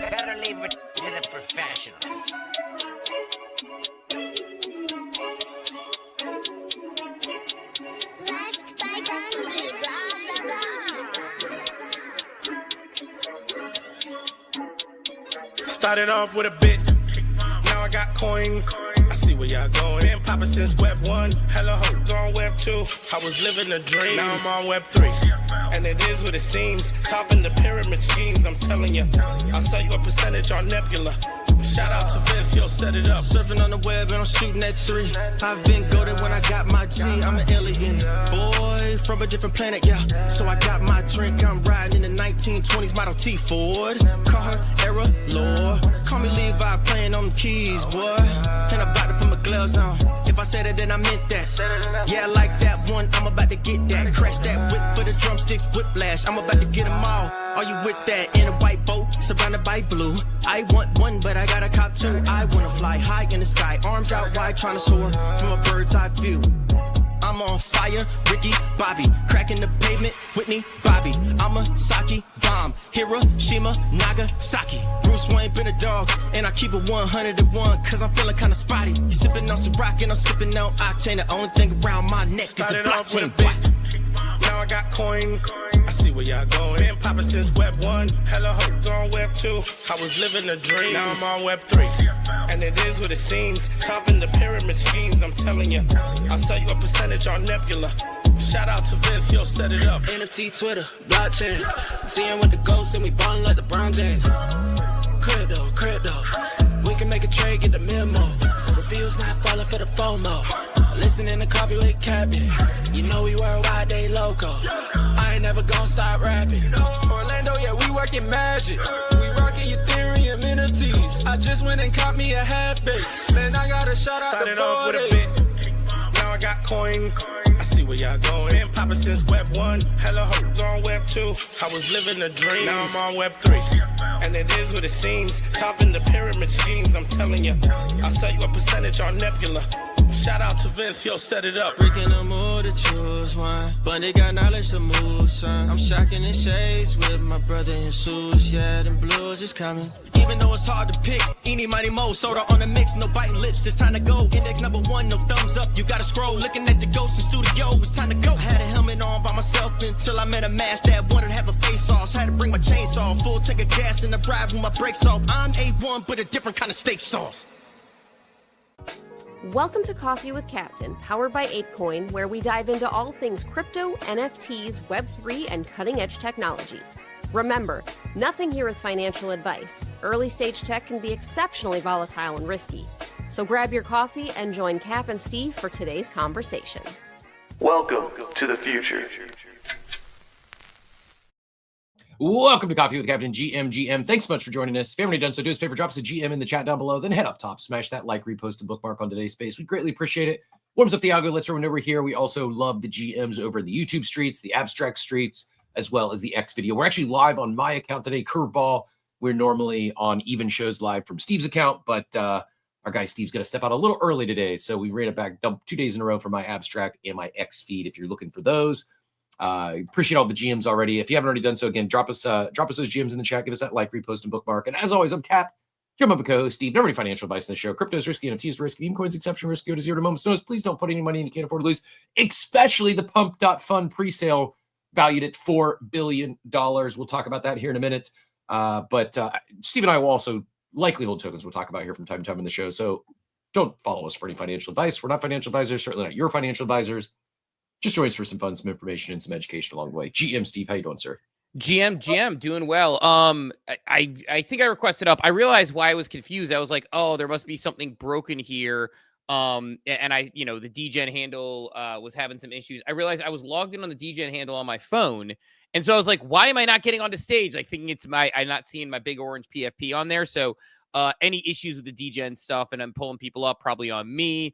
Better leave it to the professionals. Last bite on me, blah, blah, blah. Started off with a bit, now I got coin. I see where y'all going. Been poppin' since Web 1, hella hoes on Web 2. I was living a dream, now I'm on Web 3. And it is what it seems, topping the pyramid schemes, I'm telling you. I'll sell you a percentage on Nebula. Shout out to Vince, he'll set it up. Surfing on the web and I'm shooting at 3. I've been golden when I got my G. I'm an alien boy from a different planet, yeah. So I got my drink, I'm riding in the 1920s Model T Ford. Call her Era Lord. Call me Levi, playing on the keys, boy. And I'm about to put my gloves on. If I said it, then I meant that. Yeah, I like that one, I'm about to get that. Crash that whip for the drumsticks, whiplash. I'm about to get them all. Are you with that? In a white boat, surrounded by blue. I want one, but I got a cop too. I wanna fly high in the sky, arms out wide, trying to soar from a bird's eye view. I'm on fire, Ricky, Bobby, cracking the pavement, Whitney, Bobby. I'm a Saki bomb, Hiroshima, Nagasaki. Bruce Wayne been a dog, and I keep it 101, cause I'm feeling kinda spotty. You sipping on some rock, and I'm sipping on octane. The only thing around my neck is the Started off with a blockchain. bit, now I got coin. I see where y'all going. Been poppin' since Web 1, hella hoes on Web 2. I was living a dream, now I'm on Web 3. And it is what it seems, topping the pyramid schemes, I'm telling you. I'll sell you a percentage on Nebula. Shout out to Vince, he'll set it up. NFT, Twitter, blockchain. Seeing with the ghosts and we ballin' like the Brown James. Crypto. We can make a trade, get the memo. Reviews not falling for the FOMO. Listening to coffee with Captain. You know we worldwide, they loco. I ain't never gonna stop rapping. Orlando, yeah, we working magic. We rocking Ethereum entities. I just went and caught me a half base. Man, I got a shout out Started to off with a Bode. bit, now I got coin. I see where y'all going. Been poppin' since Web 1, hella hoes on Web 2. I was living a dream, now I'm on Web 3. And it is what it seems, topping the pyramid schemes, I'm telling you. I'll sell you a percentage on Nebula. Shout out to Vince, he'll set it up. Freaking the mood to choose one, but they got knowledge to move, son. I'm shocking in shades with my brother in shoes. Yeah, them blues is coming. Even though it's hard to pick, eeny, mighty, mo, soda on the mix, no biting lips, it's time to go. Index number 1, no thumbs up, you gotta scroll. Looking at the ghost in studio, it's time to go. Had a helmet on by myself until I met a mask that wanted to have a face off. Had to bring my chainsaw, full tank of gas in the drive with my brakes off. I'm A1, but a different kind of steak sauce. Welcome to Coffee with Captain, powered by ApeCoin, where we dive into all things crypto, NFTs, Web3, and cutting-edge technology. Remember, nothing here is financial advice. Early-stage tech can be exceptionally volatile and risky. So grab your coffee and join Cap and Steve for today's conversation. Welcome to the future. Welcome to Coffee with Captain GM. Thanks so much for joining us. If you haven't already done so, do us a favor, drop us a GM in the chat down below, then head up top, smash that like, repost, and bookmark on today's space. We greatly appreciate it. Warms up the algo, lets everyone know we're here. We also love the GMs over in the YouTube streets, the abstract streets, as well as the X video. We're actually live on my account today, Curveball. We're normally on even shows live from Steve's account, but our guy Steve's going to step out a little early today, so we ran it back 2 days in a row for my abstract and my X feed if you're looking for those. Appreciate all the GMs already. If you haven't already done so, again, drop us those GMs in the chat. Give us that like, repost, and bookmark. And as always, I'm Cap. Jim up a co-host, Steve. Never any financial advice in the show. Crypto is risky, NFTs are risky, meme coins exception risky. Go to 0 to moments notice. Please don't put any money in you can't afford to lose, especially the Pump.fun pre-sale valued at $4 billion. We'll talk about that here in a minute. But Steve and I will also likely hold tokens we'll talk about here from time to time in the show. So don't follow us for any financial advice. We're not financial advisors, certainly not your financial advisors. Just join us for some fun, some information, and some education along the way. GM Steve, how you doing, sir? GM, doing well. I think I requested up. I realized why I was confused. I was like, oh, there must be something broken here. And I, the DGen handle was having some issues. I realized I was logged in on the DGen handle on my phone. And so I was like, why am I not getting onto stage? Like thinking I'm not seeing my big orange PFP on there. So any issues with the DGen stuff, and I'm pulling people up probably on me.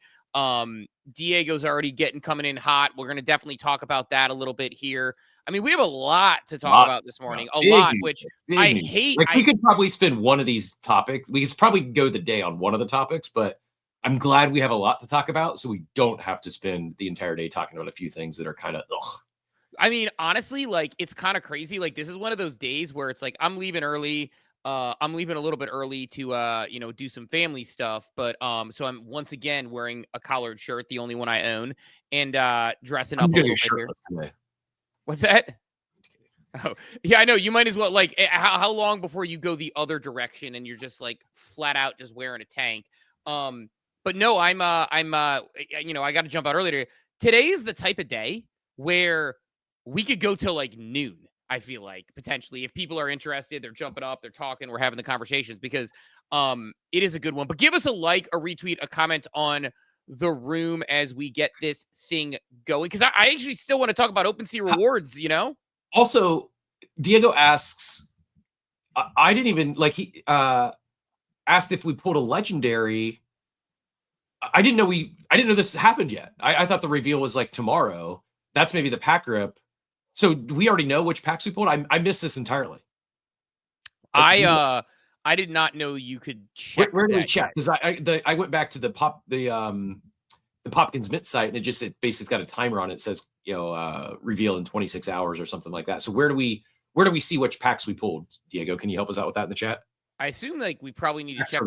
Diego's already coming in hot. We're going to definitely talk about that a little bit here. I mean, we have a lot to talk about this morning, which I hate. We could probably spend one of these topics. We could probably go the day on one of the topics, but I'm glad we have a lot to talk about, so we don't have to spend the entire day talking about a few things that are kind of ugh. I mean, honestly, like it's kind of crazy. Like this is one of those days where it's like I'm leaving early. I'm leaving a little bit early to do some family stuff, but so I'm once again wearing a collared shirt, the only one I own, and dressing up a little bit here. Today. What's that? Oh, yeah, I know. You might as well how long before you go the other direction and you're just like flat out just wearing a tank. But no, I got to jump out earlier. Today is the type of day where we could go till like noon. I feel like potentially if people are interested, they're jumping up, they're talking, we're having the conversations because it is a good one. But give us a like, a retweet, a comment on the room as we get this thing going. Because I actually still want to talk about OpenSea rewards, Also, Diego asks, I didn't even he asked if we pulled a legendary. I didn't know this happened yet. I thought the reveal was like tomorrow. That's maybe the pack rip. So do we already know which packs we pulled? I missed this entirely. I did not know you could check. Where do we check? Because I went back to the Popkins Mint site and it basically's got a timer on it. It says reveal in 26 hours or something like that. So where do we see which packs we pulled? Diego, can you help us out with that in the chat? I assume we probably need to check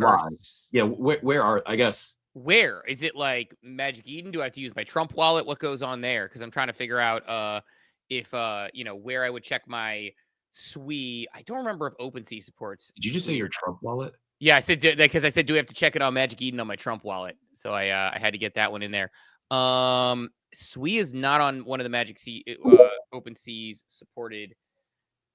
Yeah, where are I guess. Where is it? Like Magic Eden? Do I have to use my Trump wallet? What goes on there? Because I'm trying to figure out if where I would check my SWE. I don't remember if OpenSea supports. Did you just say your Trump wallet? Yeah, I said because I said do we have to check it on Magic Eden on my Trump wallet? So I had to get that one in there. SWE is not on one of the OpenSea's supported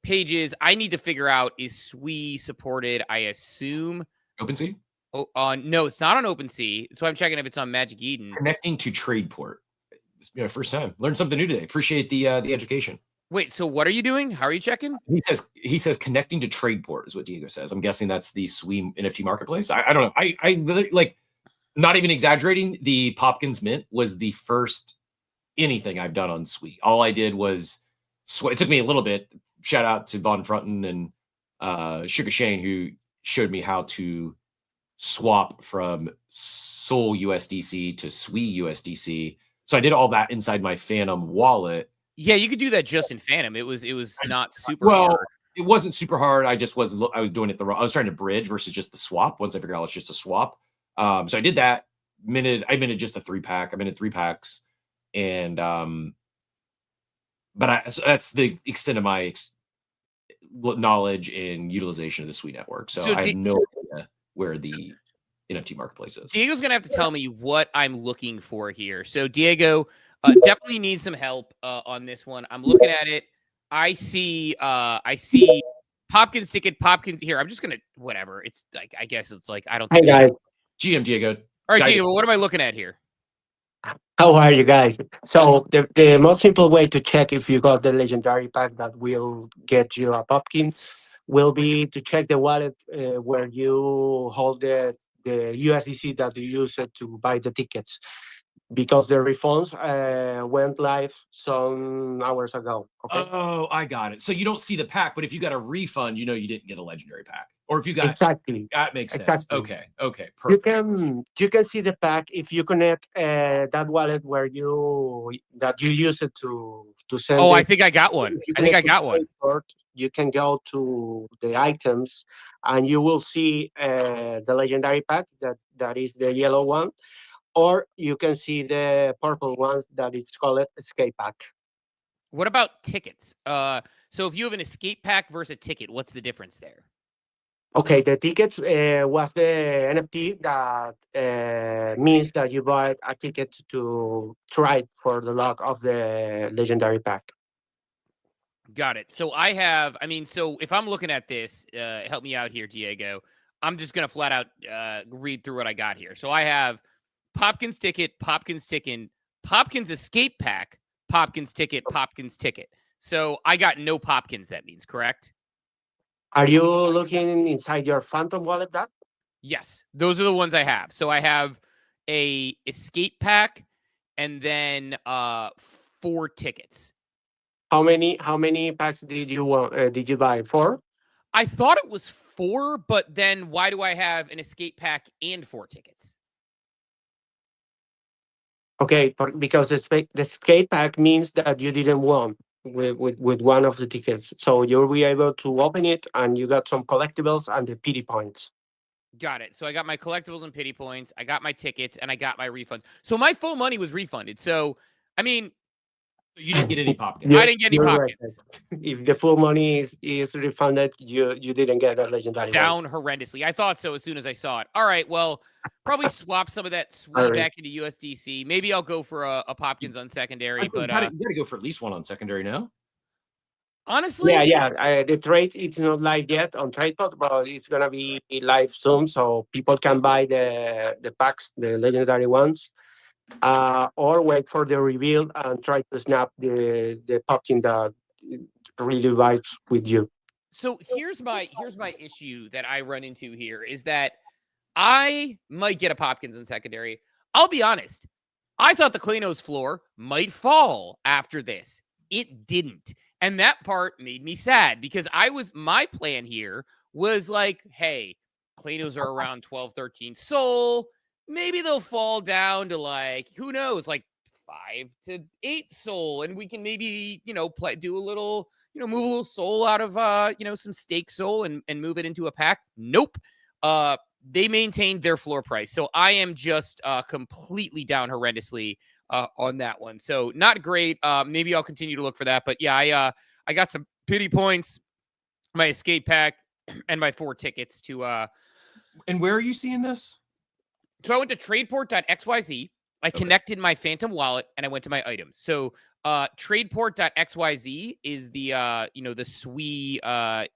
pages. I need to figure out is SWE supported. I assume OpenSea. Oh, no, it's not on OpenSea. So I'm checking if it's on Magic Eden. Connecting to Tradeport. First time. Learned something new today. Appreciate the education. Wait, so what are you doing? How are you checking? He says connecting to Tradeport is what Diego says. I'm guessing that's the SWE NFT marketplace. I don't know. I really, not even exaggerating. The Popkins Mint was the first anything I've done on SWE. All I did was it took me a little bit. Shout out to Von Frunten and Sugar Shane who showed me how to swap from Sol USDC to SWE USDC. So I did all that inside my Phantom wallet. Yeah, you could do that just in Phantom. It was not super hard. It wasn't super hard. I was doing it I was trying to bridge versus just the swap. Once I figured out it's just a swap. So I did that. I minted just a 3-pack. I minted 3 packs. And so that's the extent of my knowledge and utilization of the SWE network. So I have no idea where the NFT marketplace is. Diego's gonna have to tell me what I'm looking for here. So Diego definitely needs some help on this one. I'm looking at it. I see Popkins ticket. Popkins here. I'm just gonna whatever. It's like I guess it's like I don't. Hey guys, GM Diego. All right, Diego. What am I looking at here? how are you guys? So the most simple way to check if you got the legendary pack that will get you a Popkin will be to check the wallet where you hold the USDC that you use it to buy the tickets, because the refunds went live some hours ago. Okay? Oh, I got it. So you don't see the pack, but if you got a refund, you didn't get a legendary pack. Or if you got exactly, that makes sense. Exactly. Okay, perfect. You can see the pack if you connect that wallet where you use it to send. Oh, I think I got one. You can go to the items and you will see the legendary pack that is the yellow one, or you can see the purple ones that it's called escape pack. What about tickets? So if you have an escape pack versus a ticket, what's the difference there? Okay, the tickets was the NFT that means that you buy a ticket to try for the luck of the legendary pack. Got it. So so if I'm looking at this, help me out here, Diego. I'm just going to flat out read through what I got here. So I have Popkins ticket, Popkins ticket, Popkins escape pack, Popkins ticket, Popkins ticket. So I got no Popkins, that means, correct? Are you looking inside your Phantom wallet, Doc? Yes, those are the ones I have. So I have a escape pack and then 4 tickets. How many packs did you buy? 4? I thought it was 4, but then why do I have an escape pack and 4 tickets? Okay, because the escape pack means that you didn't won. with one of the tickets. So you'll be able to open it, and you got some collectibles and the pity points. Got it. So I got my collectibles and pity points. I got my tickets, and I got my refund. So my full money was refunded. So, I mean, You didn't get any Popkins. I didn't get any You're right. Popkins. If the full money is refunded, you didn't get a legendary one. Down horrendously. I thought so as soon as I saw it. All right, well, probably swap some of that SWE All right. back into USDC. Maybe I'll go for a Popkins on secondary, but you gotta go for at least one on secondary now. honestly, The trade it's not live yet on TradePod, but it's gonna be live soon, so people can buy the packs, the legendary ones, or wait for the reveal and try to snap the pumpkin that really vibes with you. so here's my issue that I run into here is that I might get a Popkins in secondary. I'll be honest. I thought the Klenos floor might fall after this. It didn't. And that part made me sad because my plan here was like, hey, Klenos are around 12, 13 soul. Maybe they'll fall down to like, who knows, like 5 to 8 soul. And we can maybe, do a little, move a little soul out of, some stake soul and move it into a pack. Nope. They maintained their floor price. So I am just completely down horrendously on that one. So not great. Maybe I'll continue to look for that. But yeah, I got some pity points, my escape pack, and my 4 tickets to. And where are you seeing this? So I went to tradeport.xyz. I connected my Phantom wallet and I went to my items. So tradeport.xyz is the the SWE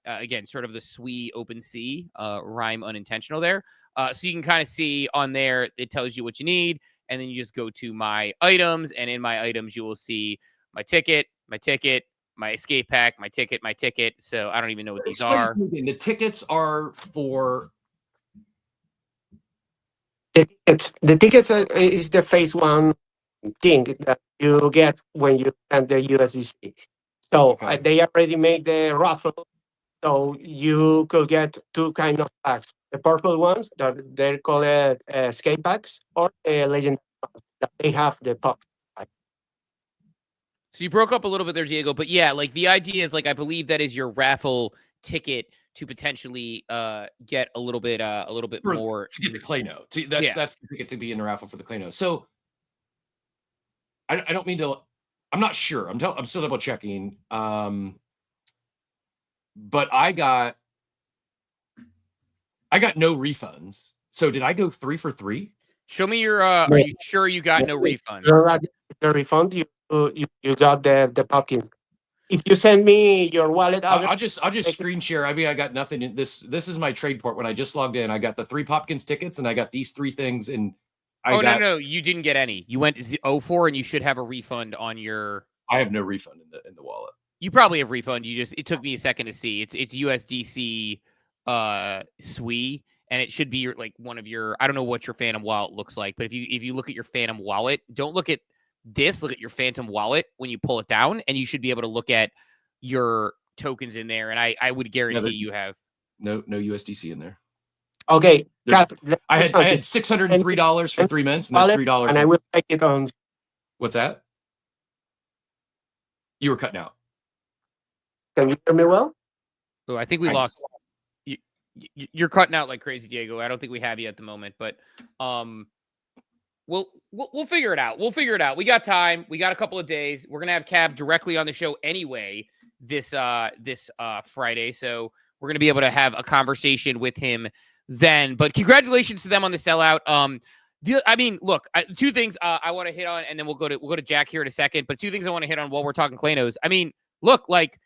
again, sort of the SWE OpenSea rhyme unintentional there. So you can kind of see on there, it tells you what you need, and then you just go to my items, and in my items you will see my ticket, my escape pack, my ticket. So I don't even know what these are. The tickets are for The tickets is the phase 1 thing that you get when you send the USDC. So they already made the raffle, so you could get 2 kind of packs: the purple ones that they're called escape packs, or legendary ones that they have the pop. So you broke up a little bit there, Diego, but yeah, like the idea is like I believe that is your raffle ticket to potentially get a little bit more to get the Kleno. That's the ticket to be in the raffle for the Kleno. So I don't mean to. I'm not sure. I'm still double checking. But I got no refunds. So did I go 3 for 3? Show me your. Are you sure you got no refunds? The refund you got the pumpkins. If you send me your wallet, I'll just screen share. I mean, I got nothing in this. This is my trade port. When I just logged in, I got the 3 Popkins tickets, and I got these 3 things. And no, you didn't get any. You went 0-4, and you should have a refund on your. I have no refund in the wallet. You probably have refund. It took me a second to see. It's USDC SWE, and it should be like one of your. I don't know what your Phantom wallet looks like, but if you look at your Phantom wallet, don't look at this. Look at your Phantom wallet when you pull it down, and you should be able to look at your tokens in there. And I would guarantee you have no USDC in there. Okay, Cap, I had $603 for 3 minutes, and that's $3. And I will take it on. What's that? You were cutting out. Can you hear me well? Oh, I think we lost. You're cutting out like crazy, Diego. I don't think we have you at the moment, but we'll figure it out. We'll figure it out. We got time. We got a couple of days. We're gonna have Cab directly on the show anyway this Friday, so we're gonna be able to have a conversation with him then. But congratulations to them on the sellout. I mean, look, 2 things I want to hit on, and then we'll go to Jack here in a second. But 2 things I want to hit on while we're talking Klenos. I mean, look, like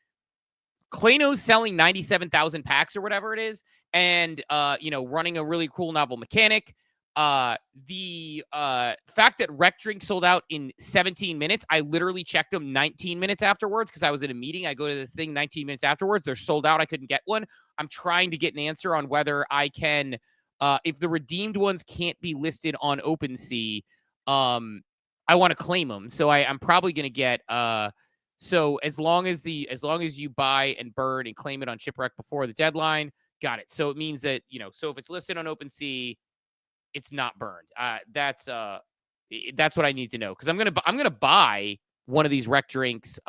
Klenos selling 97,000 packs or whatever it is, and running a really cool novel mechanic. The fact that Rekt Drinks sold out in 17 minutes, I literally checked them 19 minutes afterwards because I was at a meeting. I go to this thing 19 minutes afterwards. They're sold out. I couldn't get one. I'm trying to get an answer on whether I can, if the redeemed ones can't be listed on OpenSea, I want to claim them. So I'm probably going to get, so as long as you buy and burn and claim it on Shipwreck before the deadline, got it. So it means that, so if it's listed on OpenSea, it's not burned. That's what I need to know. Cause I'm going to buy one of these Rekt Drinks,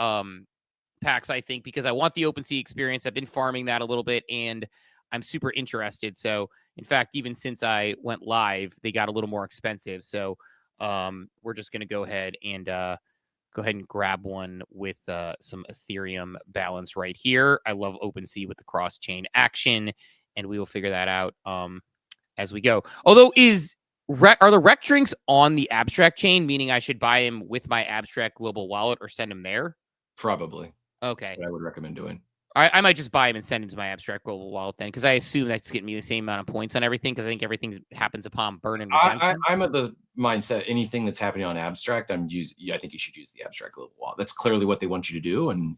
unpacks, I think, because I want the OpenSea experience. I've been farming that a little bit, and I'm super interested. So, in fact, even since I went live, they got a little more expensive. So, we're just going to go ahead and grab one with some Ethereum balance right here. I love OpenSea with the cross-chain action, and we will figure that out as we go. Although, are the Rekt Drinks on the Abstract chain, meaning I should buy him with my Abstract global wallet or send him there? Probably. Okay. That's what I would recommend doing. I might just buy him and send him to my Abstract global wallet then, because I assume that's getting me the same amount of points on everything, because I think everything happens upon burn and redemption. I'm at the mindset, anything that's happening on Abstract, I think you should use the Abstract global wallet. That's clearly what they want you to do, and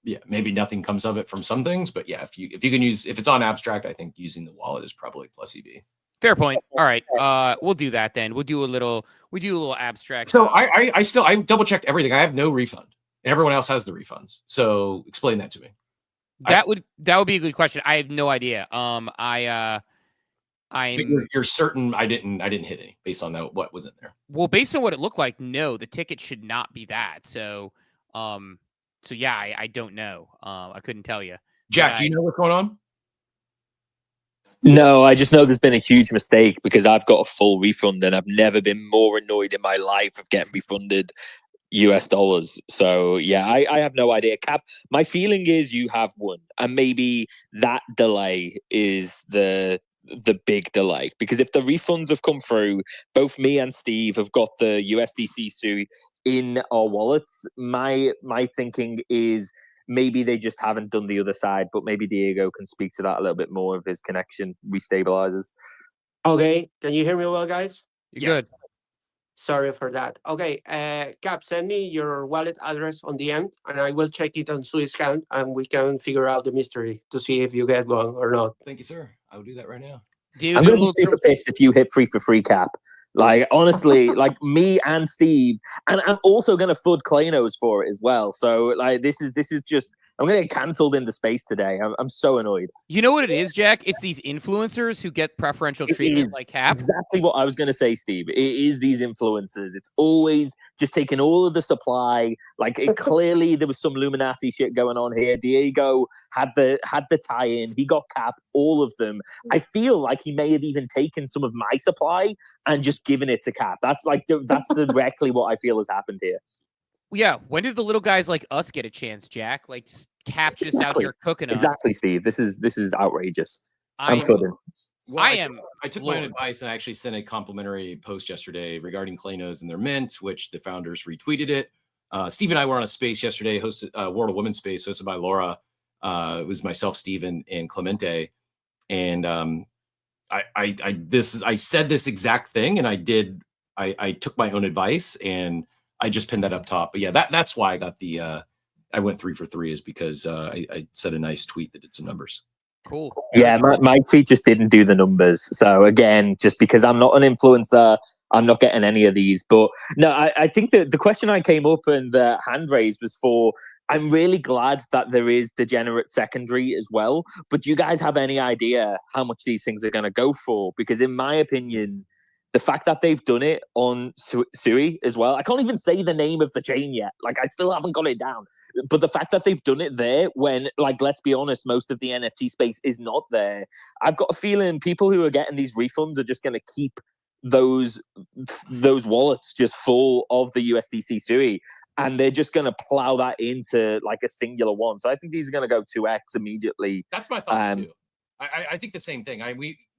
yeah, maybe nothing comes of it from some things, but yeah, if it's on Abstract, I think using the wallet is probably plus EV. Fair point. All right, we'll do that then. We'll do a little Abstract. So I double checked everything. I have no refund. Everyone else has the refunds. So explain that to me. That would be a good question. I have no idea. You're certain I didn't hit any based on that, what was in there? Well, based on what it looked like, no, the ticket should not be that. So yeah, I don't know. I couldn't tell you. Jack, do you know what's going on? No, I just know there's been a huge mistake because I've got a full refund and I've never been more annoyed in my life of getting refunded US dollars. So yeah, I have no idea. Cap, my feeling is you have won, and maybe that delay is the big delay, because if the refunds have come through, both me and Steve have got the USDC SUI in our wallets. My thinking is maybe they just haven't done the other side, but maybe Diego can speak to that a little bit more if his connection restabilizes. Okay, can you hear me well, guys? You're good. Sorry for that. Okay, Cap, send me your wallet address on the end, and I will check it on Swisscan, and we can figure out the mystery to see if you get one or not. Thank you, sir. I will do that right now. I'm going to be super pissed if you hit free, Cap. Like, honestly, like me and Steve, and I'm also going to FUD Klanos for it as well. So, like, this is just, I'm going to get cancelled into space today. I'm so annoyed. You know what it is, Jack? It's these influencers who get preferential treatment like Cap. Exactly what I was going to say, Steve. It is these influencers. It's always just taking all of the supply. Like, clearly there was some Illuminati shit going on here. Diego had the tie-in. He got Cap, all of them. I feel like he may have even taken some of my supply and just given it to Cap. That's directly what I feel has happened here. Yeah, when did the little guys like us get a chance, Jack? Like Cap's just out here cooking us. Exactly, Steve. This is outrageous. I'm Well, I took my own advice and I actually sent a complimentary post yesterday regarding Klanos and their mint, which the founders retweeted it. Steve and I were on a space yesterday, hosted World of Women space, hosted by Laura. It was myself, Steve, and Clemente, and I said this exact thing, and I took my own advice, and I just pinned that up top. But yeah, that's why I got I went 3 for 3, is because I said a nice tweet that did some numbers. Cool. Yeah, my tweet just didn't do the numbers. So again, just because I'm not an influencer, I'm not getting any of these. But no, I think that the question I came up and the hand raised was for, I'm really glad that there is degenerate secondary as well. But do you guys have any idea how much these things are going to go for? Because in my opinion, the fact that they've done it on Sui as well, I can't even say the name of the chain yet. Like, I still haven't got it down. But the fact that they've done it there when, like, let's be honest, most of the NFT space is not there. I've got a feeling people who are getting these refunds are just going to keep those wallets just full of the USDC Sui. And they're just going to plow that into, like, a singular one. So I think these are going to go 2x immediately. That's my thoughts, too. I think the same thing.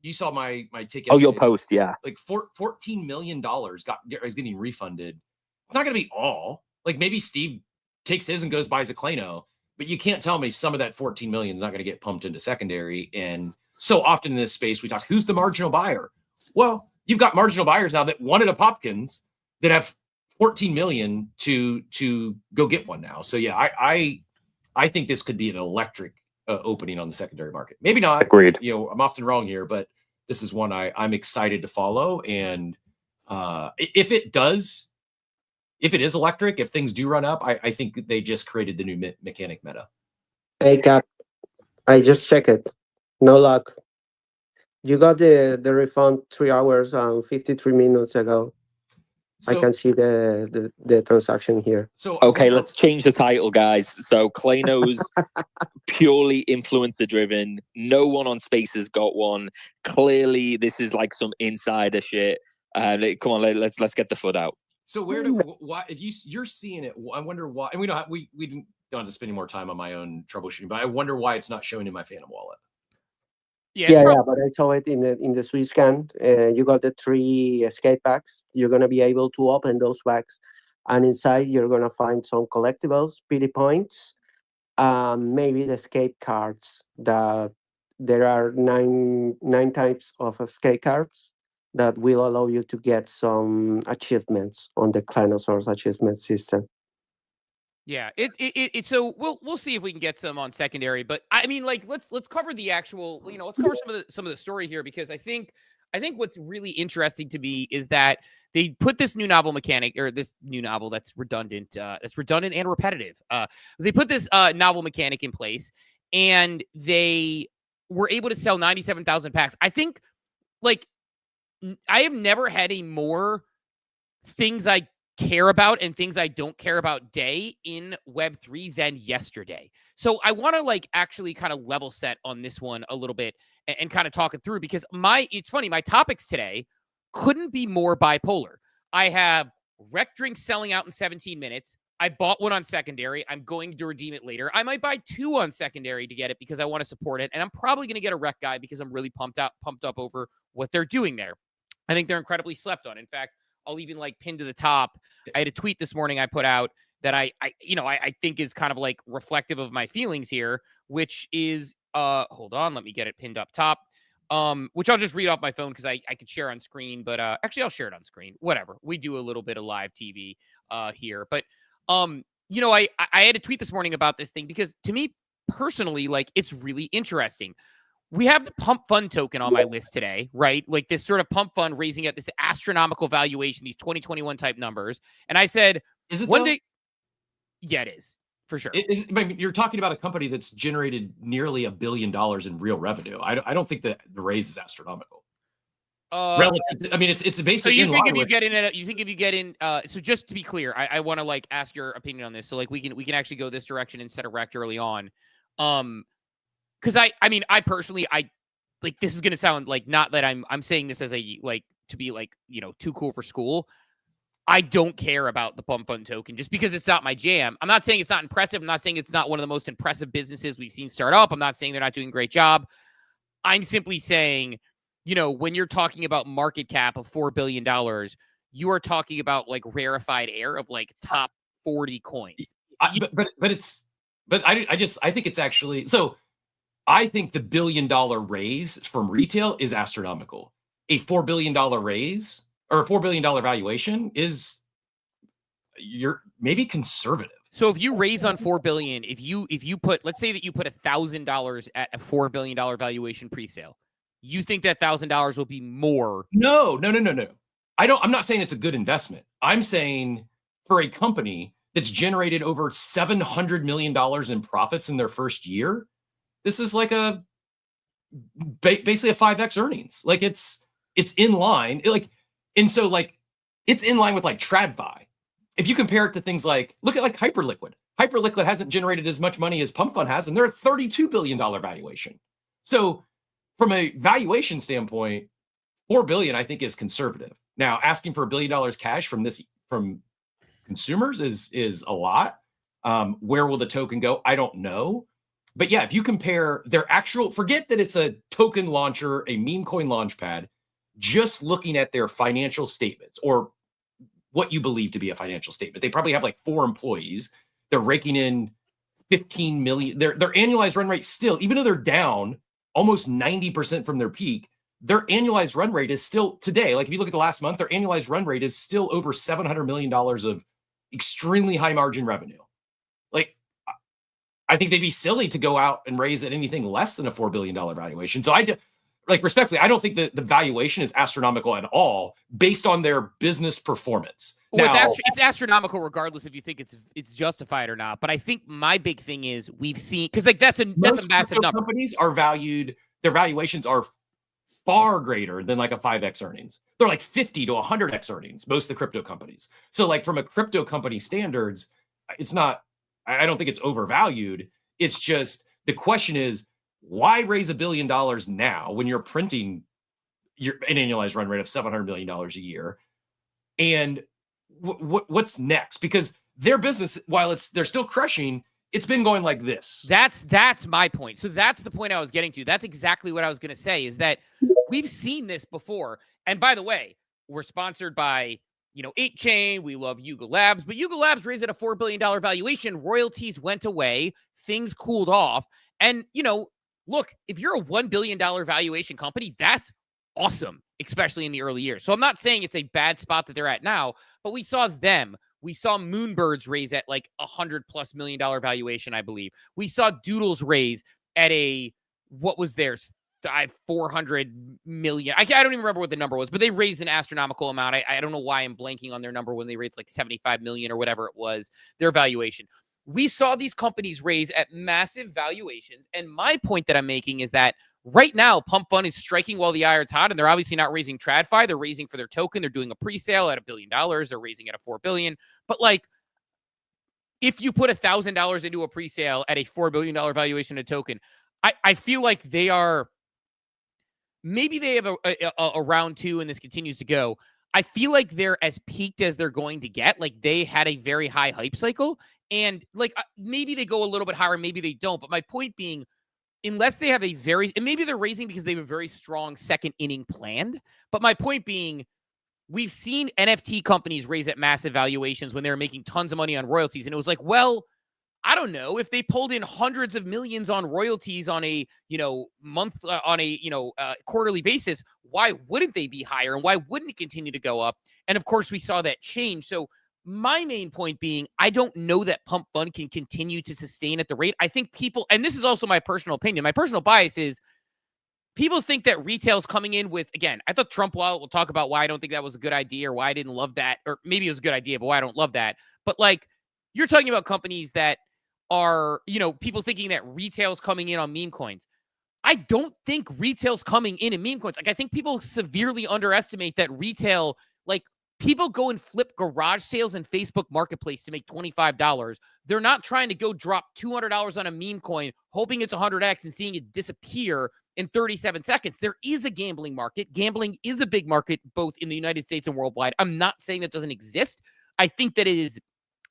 You saw my ticket. Oh, your post, yeah. Like $14 million is getting refunded. It's not going to be all. Like, maybe Steve takes his and goes buys a Klano, but you can't tell me some of that 14 million is not going to get pumped into secondary. And so often in this space, we talk, who's the marginal buyer? Well, you've got marginal buyers now that wanted a Popkins that have 14 million to go get one now. So yeah, I think this could be an electric opening on the secondary market. Maybe not. Agreed. You know, I'm often wrong here, but this is one I'm excited to follow. And if it is electric, if things do run up, I think they just created the new mechanic meta. Hey, Cap, I just checked it. No luck. You got the refund 3 hours and 53 minutes ago. I So can see the transaction here. so I Okay, wonder- let's change the title, guys. So Klano's purely influencer driven. No one on Spaces got one. Clearly, this is like some insider shit. Come on, let's get the foot out. So why if you're seeing it, I wonder why. And we don't have to spend any more time on my own troubleshooting, but I wonder why it's not showing in my Phantom wallet. Yeah, but I saw it in the Swiss scan. You got the 3 escape bags. You're gonna be able to open those bags, and inside you're gonna find some collectibles, pity points, maybe the escape cards. That there are nine types of escape cards that will allow you to get some achievements on the Clinosaurus achievement system. Yeah, so we'll see if we can get some on secondary, but I mean, like, let's cover the actual, let's cover some of the story here, because I think what's really interesting to me is that they put this new novel mechanic, or this new novel that's redundant and repetitive. They put this novel mechanic in place, and they were able to sell 97,000 packs. I think, like, I have never had a more things I care about and things I don't care about day in Web3 than yesterday. So I want to actually kind of level set on this one a little bit and kind of talk it through, because it's funny, my topics today couldn't be more bipolar. I have Rekt Drinks selling out in 17 minutes. I bought one on secondary. I'm going to redeem it later. I might buy 2 on secondary to get it because I want to support it. And I'm probably going to get a Rekt guy because I'm really pumped up over what they're doing there. I think they're incredibly slept on. In fact, I'll even pin to the top. I had a tweet this morning I put out that I think is kind of reflective of my feelings here, which is, hold on, let me get it pinned up top. Which I'll just read off my phone because I could share on screen, but actually I'll share it on screen. Whatever. We do a little bit of live TV here. But I had a tweet this morning about this thing because to me personally, it's really interesting. We have the Pump.fun token on my list today, right? Like this sort of Pump.fun raising at this astronomical valuation, these 2021 type numbers. And I said, is it one though? day? Yeah, it is for sure. I mean, you're talking about a company that's generated nearly $1 billion in real revenue. I don't think that the raise is astronomical. Relative to, I mean, it's basically. So you think if you get in, so just to be clear, I want to ask your opinion on this. So we can actually go this direction instead of Rekt early on. Because I personally, this is gonna sound not that I'm saying this as a to be too cool for school. I don't care about the Pump.fun token just because it's not my jam. I'm not saying it's not impressive. I'm not saying it's not one of the most impressive businesses we've seen start up. I'm not saying they're not doing a great job. I'm simply saying, when you're talking about market cap of $4 billion, you are talking about rarefied air of top 40 coins. I think it's actually so. I think the $1 billion raise from retail is astronomical. A $4 billion raise or a $4 billion valuation is you're maybe conservative. So if you raise on 4 billion, if you put, let's say that you put $1,000 at a $4 billion valuation pre-sale, you think that $1,000 will be more? No. I'm not saying it's a good investment. I'm saying for a company that's generated over $700 million in profits in their first year, this is basically a 5x earnings. It's in line. It's in line with TradFi. If you compare it to things look at Hyperliquid. Hyperliquid hasn't generated as much money as Pump.fun has, and they're a $32 billion valuation. So from a valuation standpoint, $4 billion I think is conservative. Now, asking for $1 billion cash from consumers is a lot. Where will the token go? I don't know. But yeah, if you compare their forget that it's a token launcher, a meme coin launchpad, just looking at their financial statements or what you believe to be a financial statement. They probably have 4 employees. They're raking in 15 million. Their annualized run rate still, even though they're down almost 90% from their peak, their annualized run rate is still today. If you look at the last month, their annualized run rate is still over $700 million of extremely high margin revenue. I think they'd be silly to go out and raise at anything less than a $4 billion valuation. So respectfully, I don't think that the valuation is astronomical at all based on their business performance. Well, it's astronomical regardless if you think it's justified or not. But I think my big thing is we've seen, because that's a massive number. Companies are valued, their valuations are far greater than like a 5x earnings. They're like 50 to 100x earnings, most of the crypto companies. So like from a crypto company standards, it's not, I don't think it's overvalued. It's just, the question is, why raise $1 billion now when you're printing an annualized run rate of $700 million a year? And what's next? Because their business, while they're still crushing, it's been going like this. That's my point. So that's the point I was getting to. That's exactly what I was going to say, is that we've seen this before. And by the way, we're sponsored by, 8chain. We love Yuga Labs, but Yuga Labs raised at a $4 billion valuation. Royalties went away. Things cooled off. And, look, if you're a $1 billion valuation company, that's awesome, especially in the early years. So I'm not saying it's a bad spot that they're at now, but we saw Moonbirds raise at like $100+ million valuation, I believe. We saw Doodles raise at what was theirs? 400 million. I don't even remember what the number was, but they raised an astronomical amount. I don't know why I'm blanking on their number when they raised like 75 million or whatever it was, their valuation. We saw these companies raise at massive valuations. And my point that I'm making is that right now, Pump.fun is striking while the iron's hot, and they're obviously not raising TradFi. They're raising for their token. They're doing a pre-sale at $1 billion. They're raising at a $4 billion. But like, if you put $1,000 into a pre-sale at a $4 billion valuation of token, I feel like they are, maybe they have a round two and this continues to go. I feel like they're as peaked as they're going to get. Like, they had a very high hype cycle, and like maybe they go a little bit higher, maybe they don't. But my point being, unless they have and maybe they're raising because they have a very strong second inning planned. But my point being, we've seen NFT companies raise at massive valuations when they were making tons of money on royalties. And it was like, well, I don't know, if they pulled in hundreds of millions on royalties on a, quarterly basis, why wouldn't they be higher? And why wouldn't it continue to go up? And of course, we saw that change. So my main point being, I don't know that Pump.fun can continue to sustain at the rate. I think people, and this is also my personal opinion, my personal bias is, people think that retail's coming in with, again, I thought Trump Wallet will talk about why I don't think that was a good idea, or why I didn't love that, or maybe it was a good idea, but why I don't love that. But like, you're talking about companies that are, people thinking that retail's coming in on meme coins. I don't think retail's coming in meme coins. Like, I think people severely underestimate that retail, like, people go and flip garage sales in Facebook Marketplace to make $25. They're not trying to go drop $200 on a meme coin, hoping it's 100x and seeing it disappear in 37 seconds. There is a gambling market. Gambling is a big market, both in the United States and worldwide. I'm not saying that doesn't exist. I think that it is.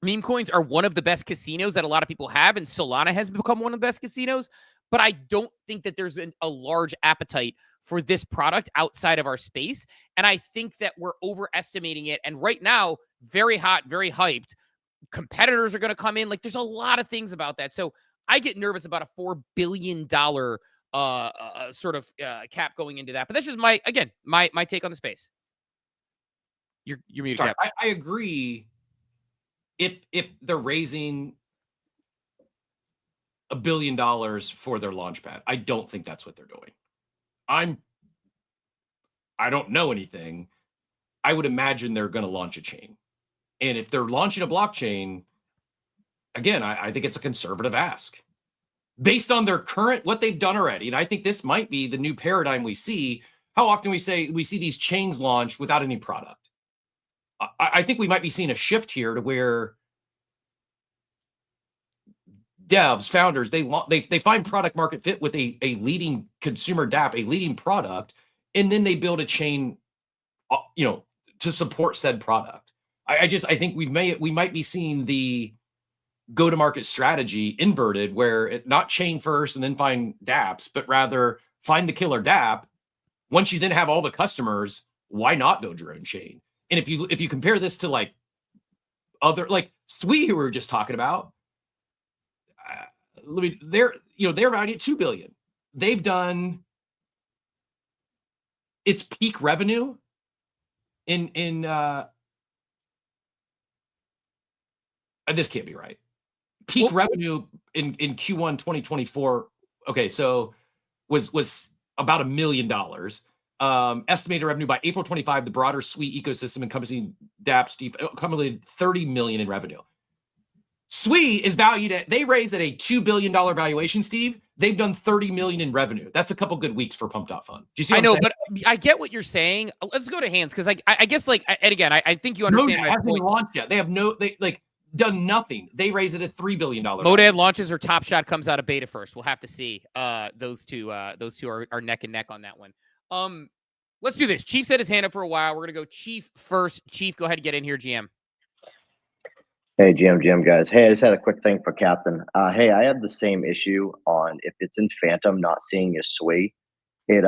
Meme coins are one of the best casinos that a lot of people have, and Solana has become one of the best casinos. But I don't think that there's a large appetite for this product outside of our space. And I think that we're overestimating it. And right now, very hot, very hyped. Competitors are going to come in. Like, there's a lot of things about that. So I get nervous about a $4 billion sort of cap going into that. But that's just my take on the space. You're muted, Sorry, Cap. I agree. If they're raising $1 billion for their launchpad, I don't think that's what they're doing. I don't know anything. I would imagine they're going to launch a chain. And if they're launching a blockchain, again, I think it's a conservative ask based on their current, what they've done already. And I think this might be the new paradigm we see. How often we see these chains launch without any product. I think we might be seeing a shift here to where devs, founders, they find product market fit with a leading consumer dApp, a leading product, and then they build a chain, to support said product. I think we might be seeing the go-to-market strategy inverted, where it not chain first and then find dApps, but rather find the killer dApp. Once you then have all the customers, why not build your own chain? And if you compare this to like other, like Sui, who we were just talking about, they're valued at $2 billion. They've done its peak revenue in this can't be right. Peak revenue in Q1 2024. Okay, so was about $1 million. Estimated revenue by April 25, the broader Sui ecosystem encompassing dApps accumulated $30 million in revenue. Sui is valued at, they raised at a $2 billion valuation, Steve. They've done 30 million in revenue. That's a couple good weeks for Pump.fun. Do you see what I know, I'm saying? but I get what you're saying. Let's go to hands because I guess like, and again, I think you understand my haven't point. launched yet. They have done nothing. They raised it at $3 billion. Modad launches or Top Shot comes out of beta first. We'll have to see. Those two are neck and neck on that one. Let's do this. Chief had his hand up for a while. We're gonna go Chief first. Chief, go ahead and get in here, GM. Hey, GM guys. Hey, I just had a quick thing for Captain. Hey, I have the same issue on if it's in Phantom, not seeing your SWI. It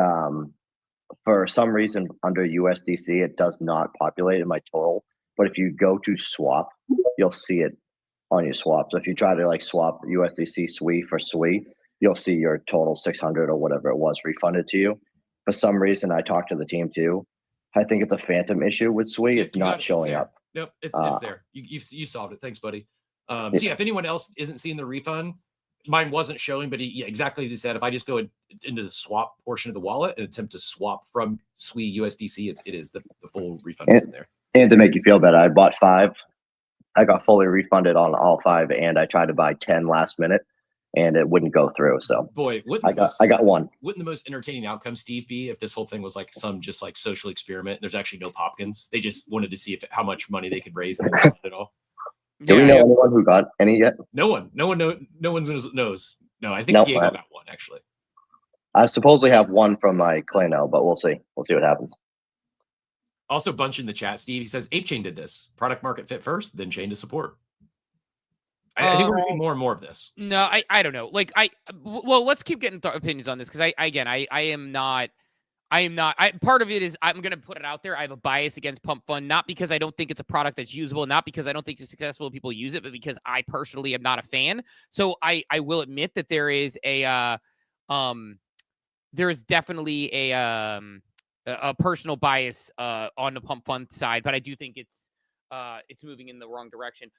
for some reason under USDC, it does not populate in my total. But if you go to swap, you'll see it on your swap. So if you try to like swap USDC SWI for SWI, you'll see your total 600 or whatever it was refunded to you. For some reason, I talked to the team too. I think it's a Phantom issue with SWI. It's not showing up. Nope, it's there. You solved it. Thanks, buddy. So yeah, if anyone else isn't seeing the refund, mine wasn't showing, but exactly as he said, if I just go into the swap portion of the wallet and attempt to swap from SWI USDC, it is the full refund is in there. And to make you feel better, I bought 5. I got fully refunded on all 5, and I tried to buy 10 last minute, and it wouldn't go through. So boy, I got 1. Wouldn't the most entertaining outcome, Steve, be if this whole thing was like some just like social experiment? There's actually no Popkins. They just wanted to see how much money they could raise and it all. Do we know anyone who got any yet? No one knows. No, I think Diego got one actually. I supposedly have one from my Klano, but we'll see. We'll see what happens. Also, Bunch in the chat, Steve. He says Ape Chain did this. Product market fit first, then chain to support. I think we're going to see more and more of this. No, I don't know. Like well, let's keep getting opinions on this because I am not. Part of it is I'm going to put it out there. I have a bias against Pump.fun, not because I don't think it's a product that's usable, not because I don't think it's successful people use it, but because I personally am not a fan. So I will admit that there is definitely a personal bias on the Pump.fun side, but I do think it's moving in the wrong direction.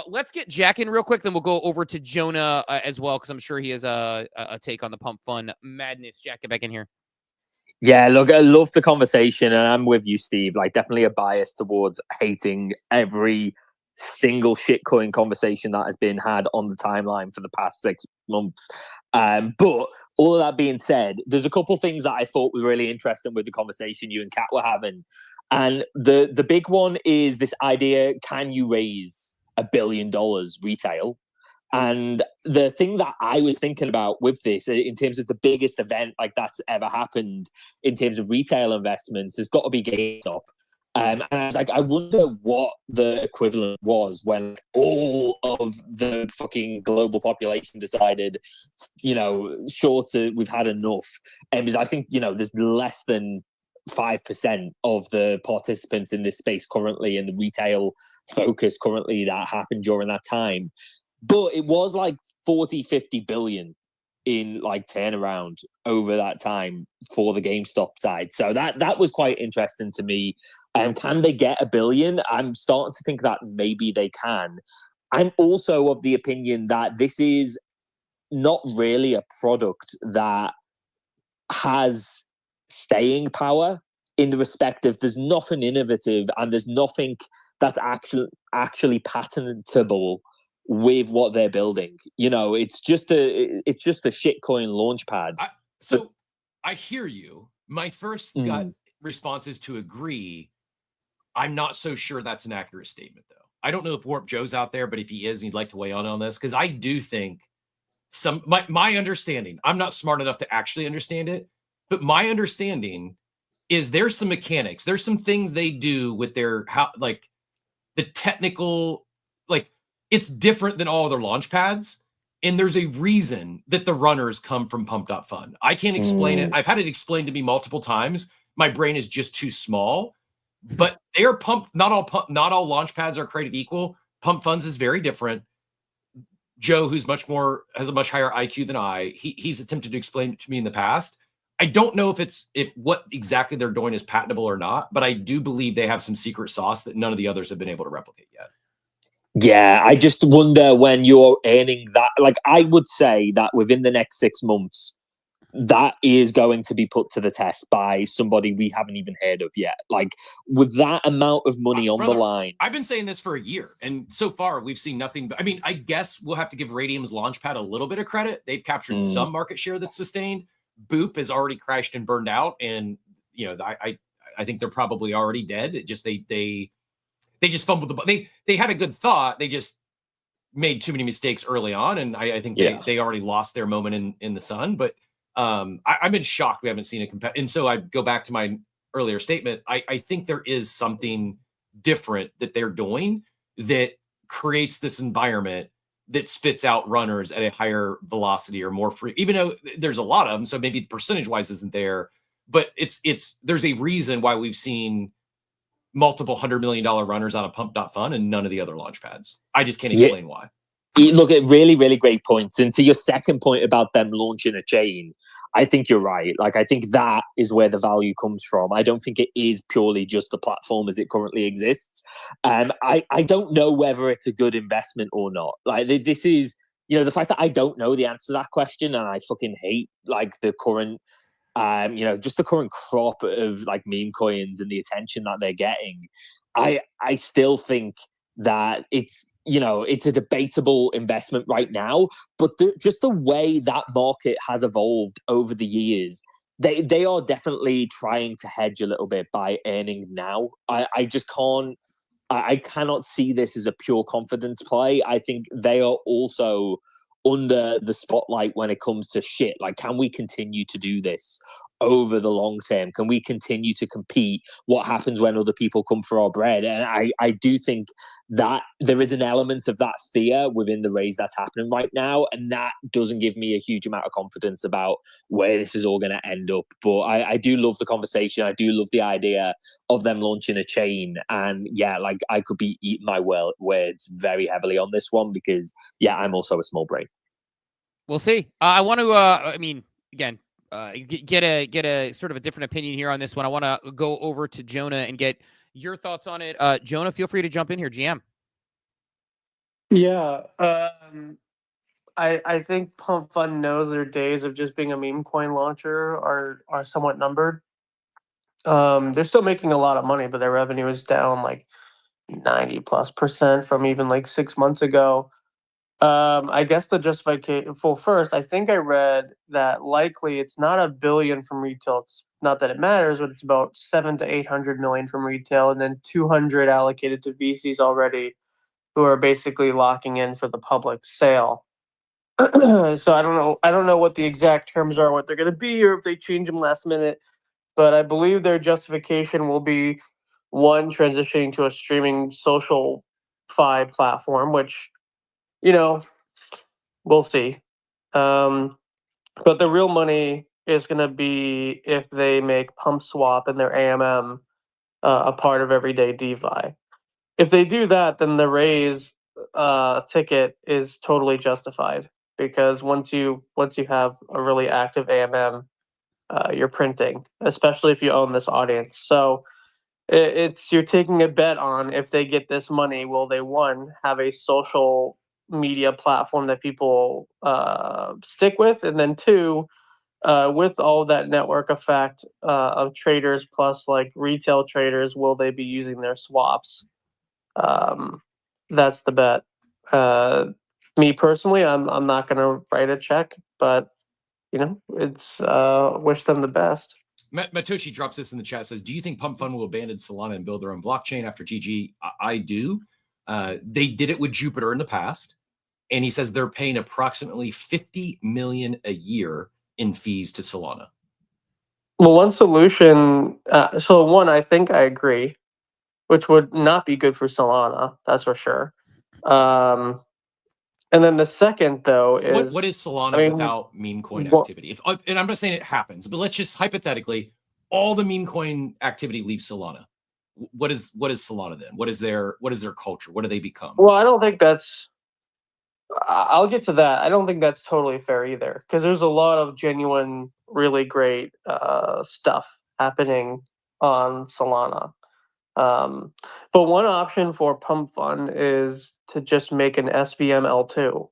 Let's get Jack in real quick, then we'll go over to Jonah as well, because I'm sure he has a take on the Pump.fun madness. Jack, get back in here. Yeah, look, I love the conversation, and I'm with you, Steve. Like, definitely a bias towards hating every single shitcoin conversation that has been had on the timeline for the past 6 months. But all of that being said, there's a couple things that I thought were really interesting with the conversation you and Kat were having. And the big one is this idea, can you raise $1 billion retail? And the thing that I was thinking about with this, in terms of the biggest event like that's ever happened in terms of retail investments, has got to be GameStop. And I was like, I wonder what the equivalent was when all of the fucking global population decided, we've had enough. Because I think, there's less than 5% of the participants in this space currently, and the retail focus currently that happened during that time. But it was like 40-50 billion in like turnaround over that time for the GameStop side. So that was quite interesting to me. Can they get $1 billion? I'm starting to think that maybe they can. I'm also of the opinion that this is not really a product that has staying power, in the respect of there's nothing innovative and there's nothing that's actually patentable with what they're building. It's just a shitcoin launchpad. So I hear you. My first gut response is to agree. I'm not so sure that's an accurate statement, though. I don't know if Warp Joe's out there, but if he is, he'd like to weigh in on this, because I do think my understanding, I'm not smart enough to actually understand it, but my understanding is there's some mechanics. There's some things they do with their the technical, it's different than all other launch pads. And there's a reason that the runners come from Pump.fun. I can't explain it. I've had it explained to me multiple times. My brain is just too small. But they're not all launch pads are created equal. Pump.fun's is very different. Joe, who's has a much higher IQ than I, he's attempted to explain it to me in the past. I don't know if what exactly they're doing is patentable or not, but I do believe they have some secret sauce that none of the others have been able to replicate yet. Yeah, I just wonder when you're earning that. Like, I would say that within the next 6 months, that is going to be put to the test by somebody we haven't even heard of yet. Like, with that amount of money on the line. I've been saying this for a year, and so far we've seen nothing. But I mean, I guess we'll have to give Radium's Launchpad a little bit of credit. They've captured some market share that's sustained. Boop has already crashed and burned out, and I think they're probably already dead. It just they just fumbled the ball. They had a good thought. They just made too many mistakes early on, and I think they already lost their moment in the sun. But I've been shocked we haven't seen a competitor. And so I go back to my earlier statement. I think there is something different that they're doing that creates this environment that spits out runners at a higher velocity or more free, even though there's a lot of them. So maybe percentage wise isn't there, but there's a reason why we've seen multiple $100 million runners on a Pump.fun and none of the other launch pads. I just can't explain why. Look, at really, really great points. And to your second point about them launching a chain, I think you're right. Like, I think that is where the value comes from. I don't think it is purely just the platform as it currently exists. I don't know whether it's a good investment or not. Like, this is, the fact that I don't know the answer to that question, and I fucking hate like the current, just the current crop of like meme coins and the attention that they're getting. I still think that it's a debatable investment right now, but just the way that market has evolved over the years, they are definitely trying to hedge a little bit by earning now. I just can't. I cannot see this as a pure confidence play. I think they are also under the spotlight when it comes to shit. Like, can we continue to do this over the long term? Can we continue to compete? What happens when other people come for our bread? And I do think that there is an element of that fear within the raise that's happening right now, and that doesn't give me a huge amount of confidence about where this is all going to end up. But I do love the conversation. I do love the idea of them launching a chain, and like, I could be eating my words very heavily on this one because I'm also a small brain. We'll see. I want to again, get a sort of a different opinion here on this one. I want to go over to Jonah and get your thoughts on it. Jonah, feel free to jump in here, GM. Yeah, I think Pump.fun knows their days of just being a meme coin launcher are somewhat numbered. They're still making a lot of money, but their revenue is down like 90+% from even like 6 months ago. I guess the justification. Well, first, I think I read that likely it's not $1 billion from retail. It's not that it matters, but it's about 700 to 800 million from retail, and then 200 allocated to VCs already, who are basically locking in for the public sale. So I don't know what the exact terms are, what they're going to be, or if they change them last minute. But I believe their justification will be, one, transitioning to a streaming social fi platform, which, we'll see. But the real money is going to be if they make Pump Swap and their AMM a part of everyday DeFi. If they do that, then the raise ticket is totally justified, because once you have a really active AMM, you're printing, especially if you own this audience. So you're taking a bet on, if they get this money, will they, one, have a social media platform that people stick with, and then two, with all that network effect of traders plus like retail traders, will they be using their swaps? That's the bet. Me personally, I'm not going to write a check, but it's wish them the best. Matoshi drops this in the chat, says, do you think Pump.fun will abandon Solana and build their own blockchain after TG? I do. They did it with Jupiter in the past, and he says they're paying approximately $50 million a year in fees to Solana. Well, one solution, one, I think I agree, which would not be good for Solana, that's for sure. And then the second, though, is what is Solana without meme coin activity? And I'm not saying it happens, but let's just hypothetically, all the meme coin activity leaves Solana. What is Solana then? What is their culture? What do they become? Well, I don't think that's. I'll get to that. I don't think that's totally fair either, because there's a lot of genuine, really great stuff happening on Solana. But one option for Pump.fun is to just make an SVM L2,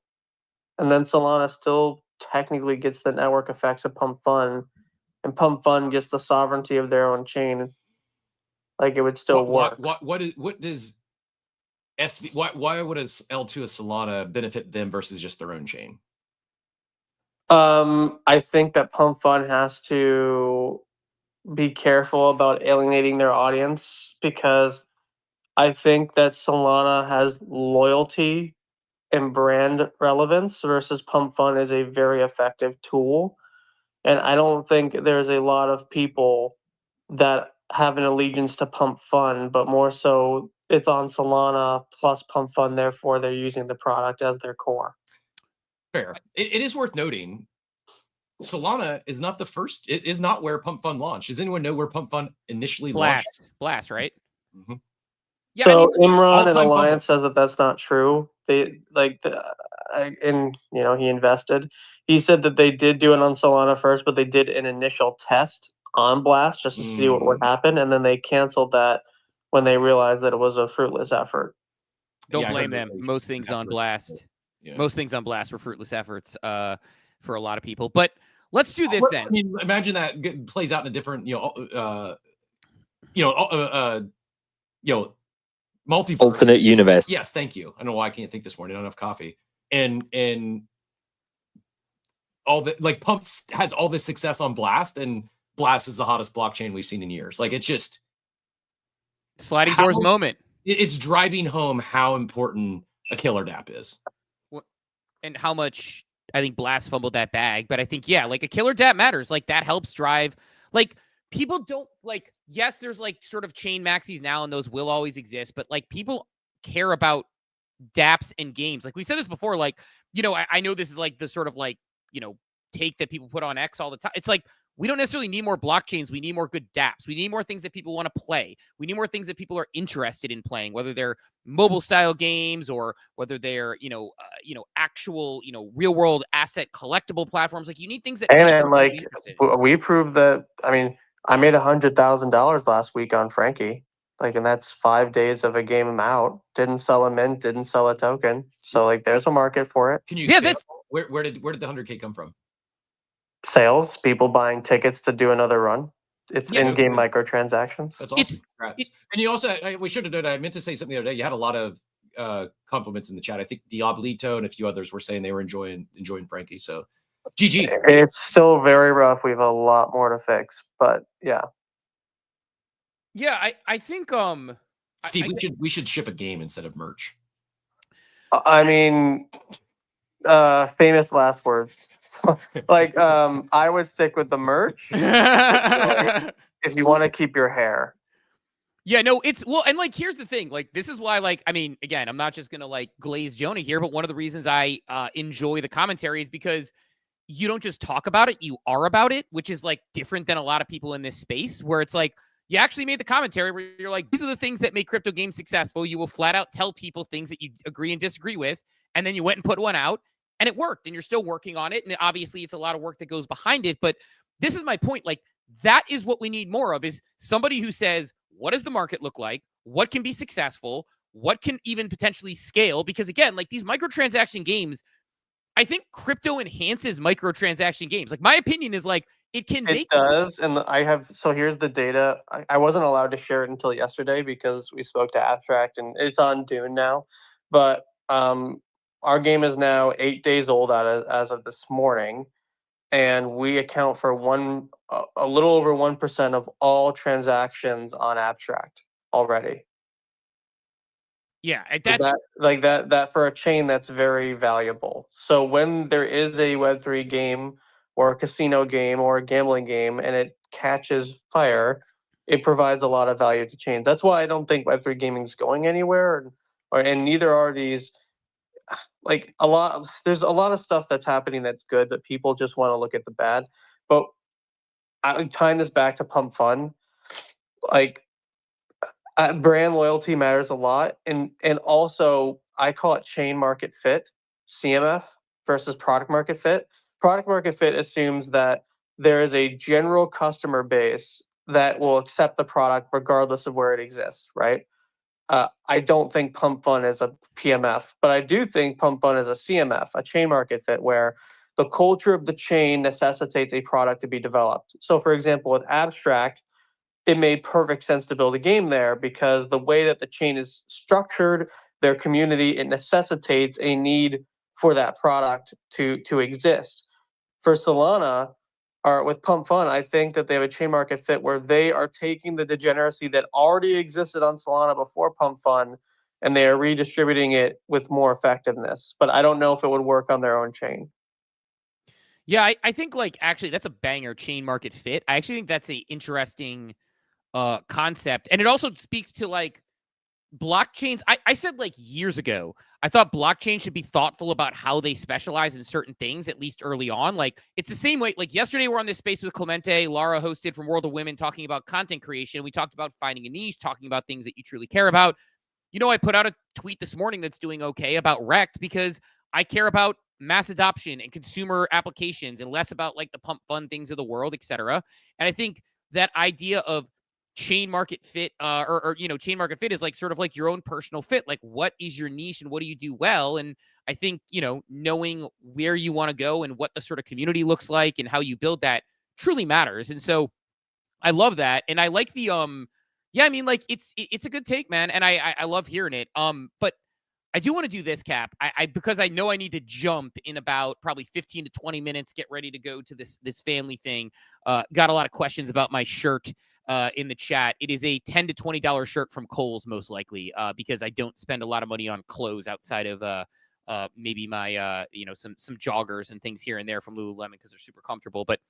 and then Solana still technically gets the network effects of Pump.fun, and Pump.fun gets the sovereignty of their own chain, like it would still work. What does SV? Why would a L2 of Solana benefit them versus just their own chain? I think that Pump.fun has to be careful about alienating their audience, because I think that Solana has loyalty and brand relevance versus Pump.fun is a very effective tool. And I don't think there's a lot of people that have an allegiance to Pump.fun, but more so it's on Solana plus Pump.fun, therefore they're using the product as their core. Fair. It is worth noting, Solana is not the first. It is not where Pump.fun launched. Does anyone know where Pump.fun initially launched? Blast, right? Mm-hmm. Yeah, So I mean, Imran and all-time Alliance says that that's not true. They and he invested. He said that they did do it on Solana first, but they did an initial test on Blast just to see what would happen, and then they canceled that when they realized that it was a fruitless effort. don't Yeah, I blame heard them. that they Most things on afterwards. Blast. Yeah. Most things on Blast were fruitless efforts for a lot of people. But let's do this then. I mean, imagine that plays out in a different, multiverse. Alternate universe. Yes, thank you. I don't know why I can't think this morning. I don't have coffee. And all the Pump has all this success on Blast, and Blast is the hottest blockchain we've seen in years. Like, it's just sliding doors moment. It's driving home how important a killer DApp is. And how much I think Blast fumbled that bag. But I think, yeah, like a killer DApp matters. Like that helps drive. Like people don't yes, there's sort of chain maxis now, and those will always exist. But people care about dApps and games. Like we said this before, I know this is the sort of take that people put on X all the time. It's we don't necessarily need more blockchains. We need more good dApps. We need more things that people want to play. We need more things that people are interested in playing, whether they're mobile style games or whether they're, actual, real world asset collectible platforms. You need things that we proved that. I mean, I made $100,000 last week on Frankie. And that's 5 days of a game out. Didn't sell a mint, didn't sell a token. So there's a market for it. Can you? Yeah, that's where did the 100K come from? Sales, people buying tickets to do another run. It's in-game microtransactions. That's awesome. Congrats. And you also, we should have done. I meant to say something the other day. You had a lot of compliments in the chat. I think Diablito and a few others were saying they were enjoying Frankie. So, GG. It's still very rough. We have a lot more to fix, but yeah. Yeah, I think Steve, we should ship a game instead of merch. I mean, famous last words. I would stick with the merch if you want to keep your hair. Yeah, no, and here's the thing. This is why, I mean, again, I'm not just gonna glaze Jonah here, but one of the reasons I enjoy the commentary is because you don't just talk about it, you are about it, which is different than a lot of people in this space where it's you actually made the commentary where you're these are the things that make crypto games successful. You will flat out tell people things that you agree and disagree with, and then you went and put one out, and it worked, and you're still working on it. And obviously, it's a lot of work that goes behind it. But this is my point. That is what we need more of, is somebody who says, what does the market look like? What can be successful? What can even potentially scale? Because again, these microtransaction games, I think crypto enhances microtransaction games. My opinion is it can make. It does, and here's the data. I wasn't allowed to share it until yesterday because we spoke to Abstract, and it's on Dune now. But our game is now 8 days old as of this morning, and we account for a little over 1% of all transactions on Abstract already. Yeah, that's that for a chain, that's very valuable. So when there is a Web3 game or a casino game or a gambling game and it catches fire, it provides a lot of value to chains. That's why I don't think Web3 gaming is going anywhere, and neither are these. There's a lot of stuff that's happening that's good, that people just want to look at the bad. But I tying this back to Pump.fun, brand loyalty matters a lot, and also I call it chain market fit, CMF, versus product market fit. Product market fit assumes that there is a general customer base that will accept the product regardless of where it exists, right? I don't think Pump.fun is a PMF, but I do think Pump.fun is a CMF, a chain market fit, where the culture of the chain necessitates a product to be developed. So, for example, with Abstract, it made perfect sense to build a game there because the way that the chain is structured, their community, it necessitates a need for that product to exist. For Solana, or with Pump.fun, I think that they have a chain market fit where they are taking the degeneracy that already existed on Solana before Pump.fun and they are redistributing it with more effectiveness. But I don't know if it would work on their own chain. Yeah, I think like actually that's a banger chain market fit. I actually think that's a interesting concept. And it also speaks to like blockchains. I said like years ago, I thought blockchain should be thoughtful about how they specialize in certain things, at least early on. Like it's the same way, like yesterday we're on this space with Clemente, Lara hosted from World of Women talking about content creation. We talked about finding a niche, talking about things that you truly care about. You know, I put out a tweet this morning that's doing okay about Rekt because I care about mass adoption and consumer applications and less about like the Pump.fun things of the world, etc. And I think that idea of chain market fit or you know, chain market fit is like sort of like your own personal fit. Like what is your niche and what do you do well? And I think, you know, knowing where you want to go and what the sort of community looks like and how you build that truly matters. And so I love that. And I like the yeah, I mean, like it's a good take, man. And I love hearing it. But I do want to do this, Cap. I because I know I need to jump in about probably 15 to 20 minutes, get ready to go to this family thing. Got a lot of questions about my shirt in the chat. It is a $10 to $20 shirt from Kohl's, most likely, because I don't spend a lot of money on clothes outside of maybe my you know, some joggers and things here and there from Lululemon because they're super comfortable. But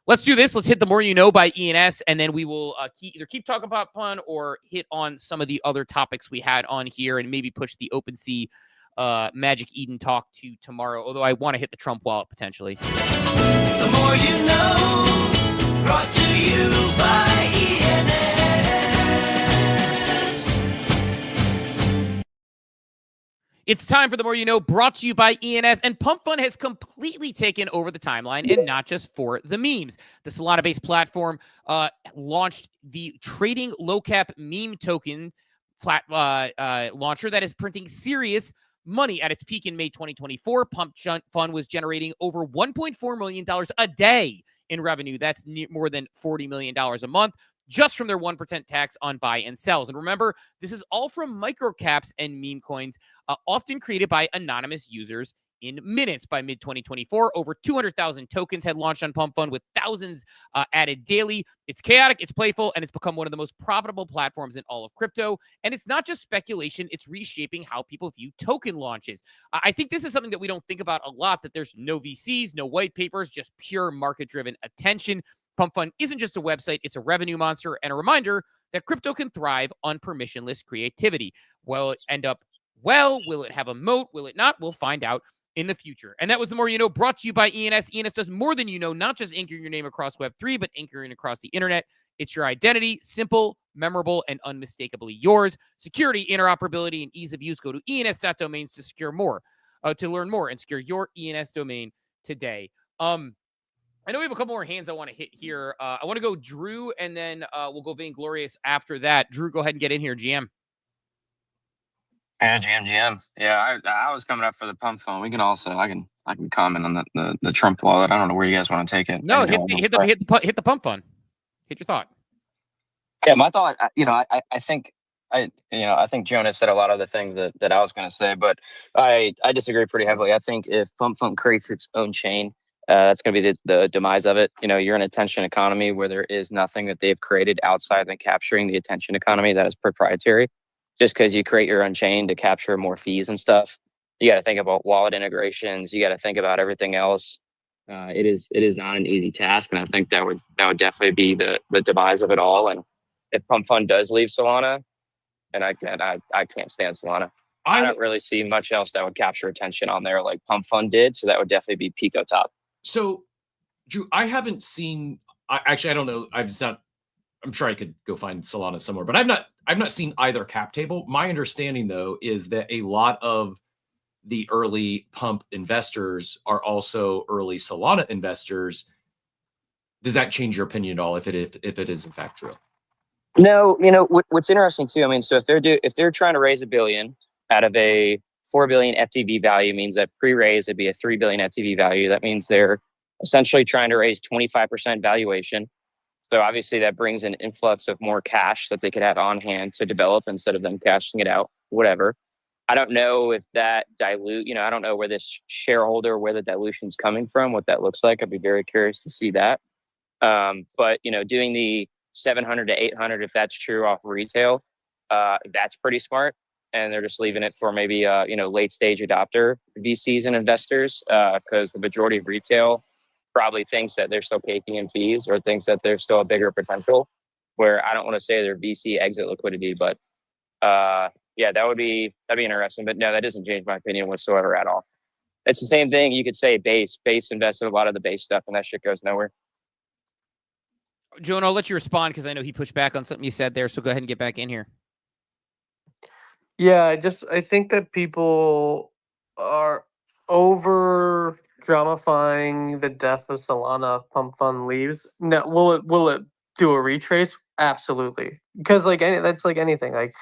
let's do this. Let's hit The More You Know by ENS, and then we will either keep talking about fun or hit on some of the other topics we had on here and maybe push the OpenSea Magic Eden talk to tomorrow, although I want to hit the Trump wallet potentially. The More You Know, brought to you by ENS. It's time for The More You Know, brought to you by ENS, and Pump.fun has completely taken over the timeline, and not just for the memes. The Solana-based platform launched the trading low-cap meme token launcher that is printing serious money. At its peak in May 2024, Pump.fun was generating over $1.4 million a day in revenue. That's more than $40 million a month, just from their 1% tax on buy and sells. And remember, this is all from microcaps and meme coins, often created by anonymous users in minutes. By mid-2024, over 200,000 tokens had launched on Pump.fun, with thousands added daily. It's chaotic, it's playful, and it's become one of the most profitable platforms in all of crypto. And it's not just speculation, it's reshaping how people view token launches. I think this is something that we don't think about a lot, that there's no VCs, no white papers, just pure market-driven attention. Pump.fun isn't just a website, it's a revenue monster and a reminder that crypto can thrive on permissionless creativity. Will it end up well? Will it have a moat? Will it not? We'll find out in the future. And that was The More You Know, brought to you by ENS. ENS does more than you know, not just anchoring your name across Web3, but anchoring across the internet. It's your identity, simple, memorable, and unmistakably yours. Security, interoperability, and ease of use. Go to ens.domains to secure more, to learn more and secure your ENS domain today. I know we have a couple more hands I want to hit here. I want to go Drew, and then we'll go Vainglorious after that. Drew, go ahead and get in here, GM. Yeah, GM. Yeah, I was coming up for the Pump.fun. We can also I can comment on the Trump wallet. I don't know where you guys want to take it. No, hit the Pump.fun. Hit your thought. Yeah, my thought. I think Jonas said a lot of the things that I was going to say, but I disagree pretty heavily. I think if Pump.fun creates its own chain, that's going to be the demise of it. You know, you're in an attention economy where there is nothing that they've created outside than capturing the attention economy that is proprietary. Just because you create your own chain to capture more fees and stuff, you got to think about wallet integrations. You got to think about everything else. It is not an easy task, and I think that would definitely be the demise of it all. And if Pump.fun does leave Solana, and I can't stand Solana. I don't really see much else that would capture attention on there like Pump.fun did. So that would definitely be Pico top. So, Drew, I haven't seen. I don't know. I'm sure I could go find Solana somewhere, but I've not seen either cap table. My understanding, though, is that a lot of the early Pump investors are also early Solana investors. Does that change your opinion at all? If it is in fact true? No, you know what's interesting too. I mean, so if they're trying to raise $1 billion out of a 4 billion FTV value means that pre-raise it'd be a 3 billion FTV value. That means they're essentially trying to raise 25% valuation. So obviously that brings an influx of more cash that they could have on hand to develop instead of them cashing it out, whatever. I don't know if that I don't know where this shareholder, where the dilution's coming from, what that looks like. I'd be very curious to see that. But doing the 700 to 800, if that's true off retail, that's pretty smart. And they're just leaving it for maybe late stage adopter VCs and investors, because the majority of retail probably thinks that they're still caking in fees or thinks that there's still a bigger potential. Where I don't want to say their VC exit liquidity, but that'd be interesting. But no, that doesn't change my opinion whatsoever at all. It's the same thing. You could say base invested a lot of the base stuff, and that shit goes nowhere. Jonah, I'll let you respond because I know he pushed back on something you said there. So go ahead and get back in here. Yeah, I think that people are over dramifying the death of Solana if Pump.fun leaves. No, will it do a retrace? Absolutely. Because that's like anything. Like,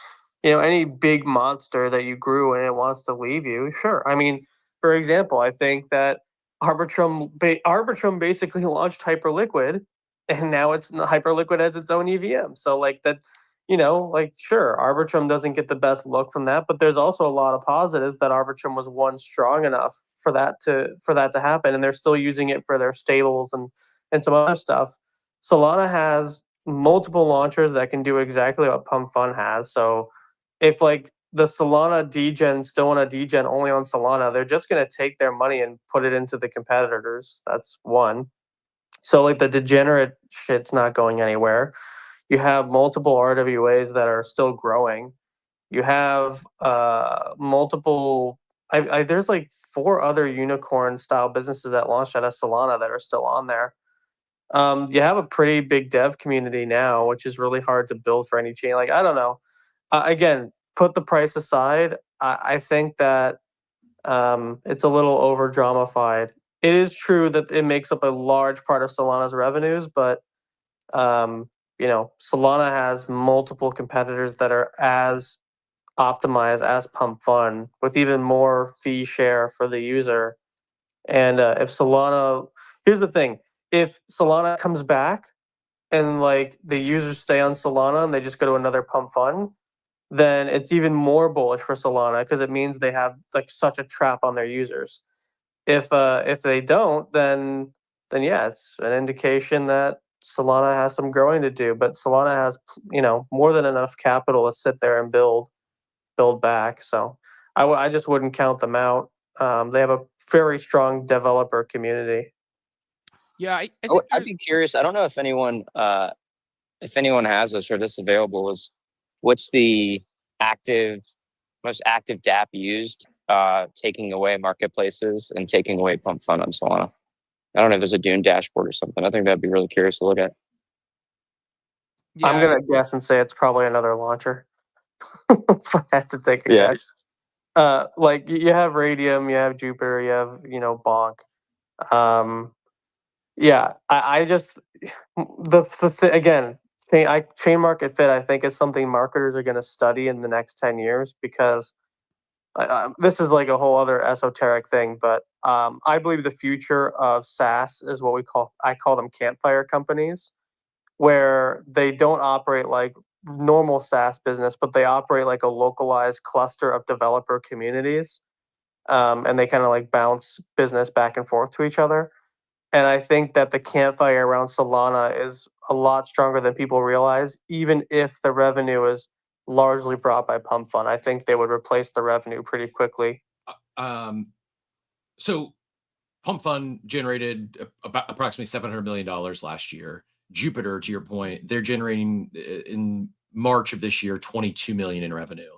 any big monster that you grew and it wants to leave you, sure. I mean, for example, I think that Arbitrum basically launched Hyperliquid, and now Hyperliquid has its own EVM. So that. Sure, Arbitrum doesn't get the best look from that, but there's also a lot of positives that Arbitrum was once strong enough for that to happen, and they're still using it for their stables and some other stuff. Solana has multiple launchers that can do exactly what Pump.fun has. So if the Solana degen still want a degen only on Solana, they're just going to take their money and put it into the competitors. That's one. So the degenerate shit's not going anywhere. You have multiple RWAs that are still growing. You have multiple. There's 4 other unicorn style businesses that launched out of Solana that are still on there. You have a pretty big dev community now, which is really hard to build for any chain. I don't know. Again, put the price aside. I think that it's a little over dramified. It is true that it makes up a large part of Solana's revenues, but Solana has multiple competitors that are as optimized as Pump.fun with even more fee share for the user. And here's the thing, if Solana comes back and the users stay on Solana and they just go to another Pump.fun, then it's even more bullish for Solana because it means they have such a trap on their users. If they don't, then yeah, it's an indication that Solana has some growing to do, but Solana has, more than enough capital to sit there and build back. So I just wouldn't count them out. They have a very strong developer community. Yeah, I'd be curious. I don't know if anyone has this or this available. Is what's the most active DApp used, taking away marketplaces and taking away Pump.fun on Solana? I don't know if there's a Dune dashboard or something. I think that'd be really curious to look at. Yeah, I'm gonna guess and say it's probably another launcher. If I had to take a guess. You have Radium, you have Jupiter, you have Bonk. I just again, chain market fit. I think is something marketers are going to study in the next 10 years because this is a whole other esoteric thing. But I believe the future of SaaS is what I call them campfire companies, where they don't operate like normal SaaS business, but they operate like a localized cluster of developer communities, and they kind of bounce business back and forth to each other. And I think that the campfire around Solana is a lot stronger than people realize, even if the revenue is largely brought by Pump.fun. I think they would replace the revenue pretty quickly. So Pump.fun generated about approximately $700 million last year. Jupiter, to your point, they're generating in March of this year 22 million in revenue.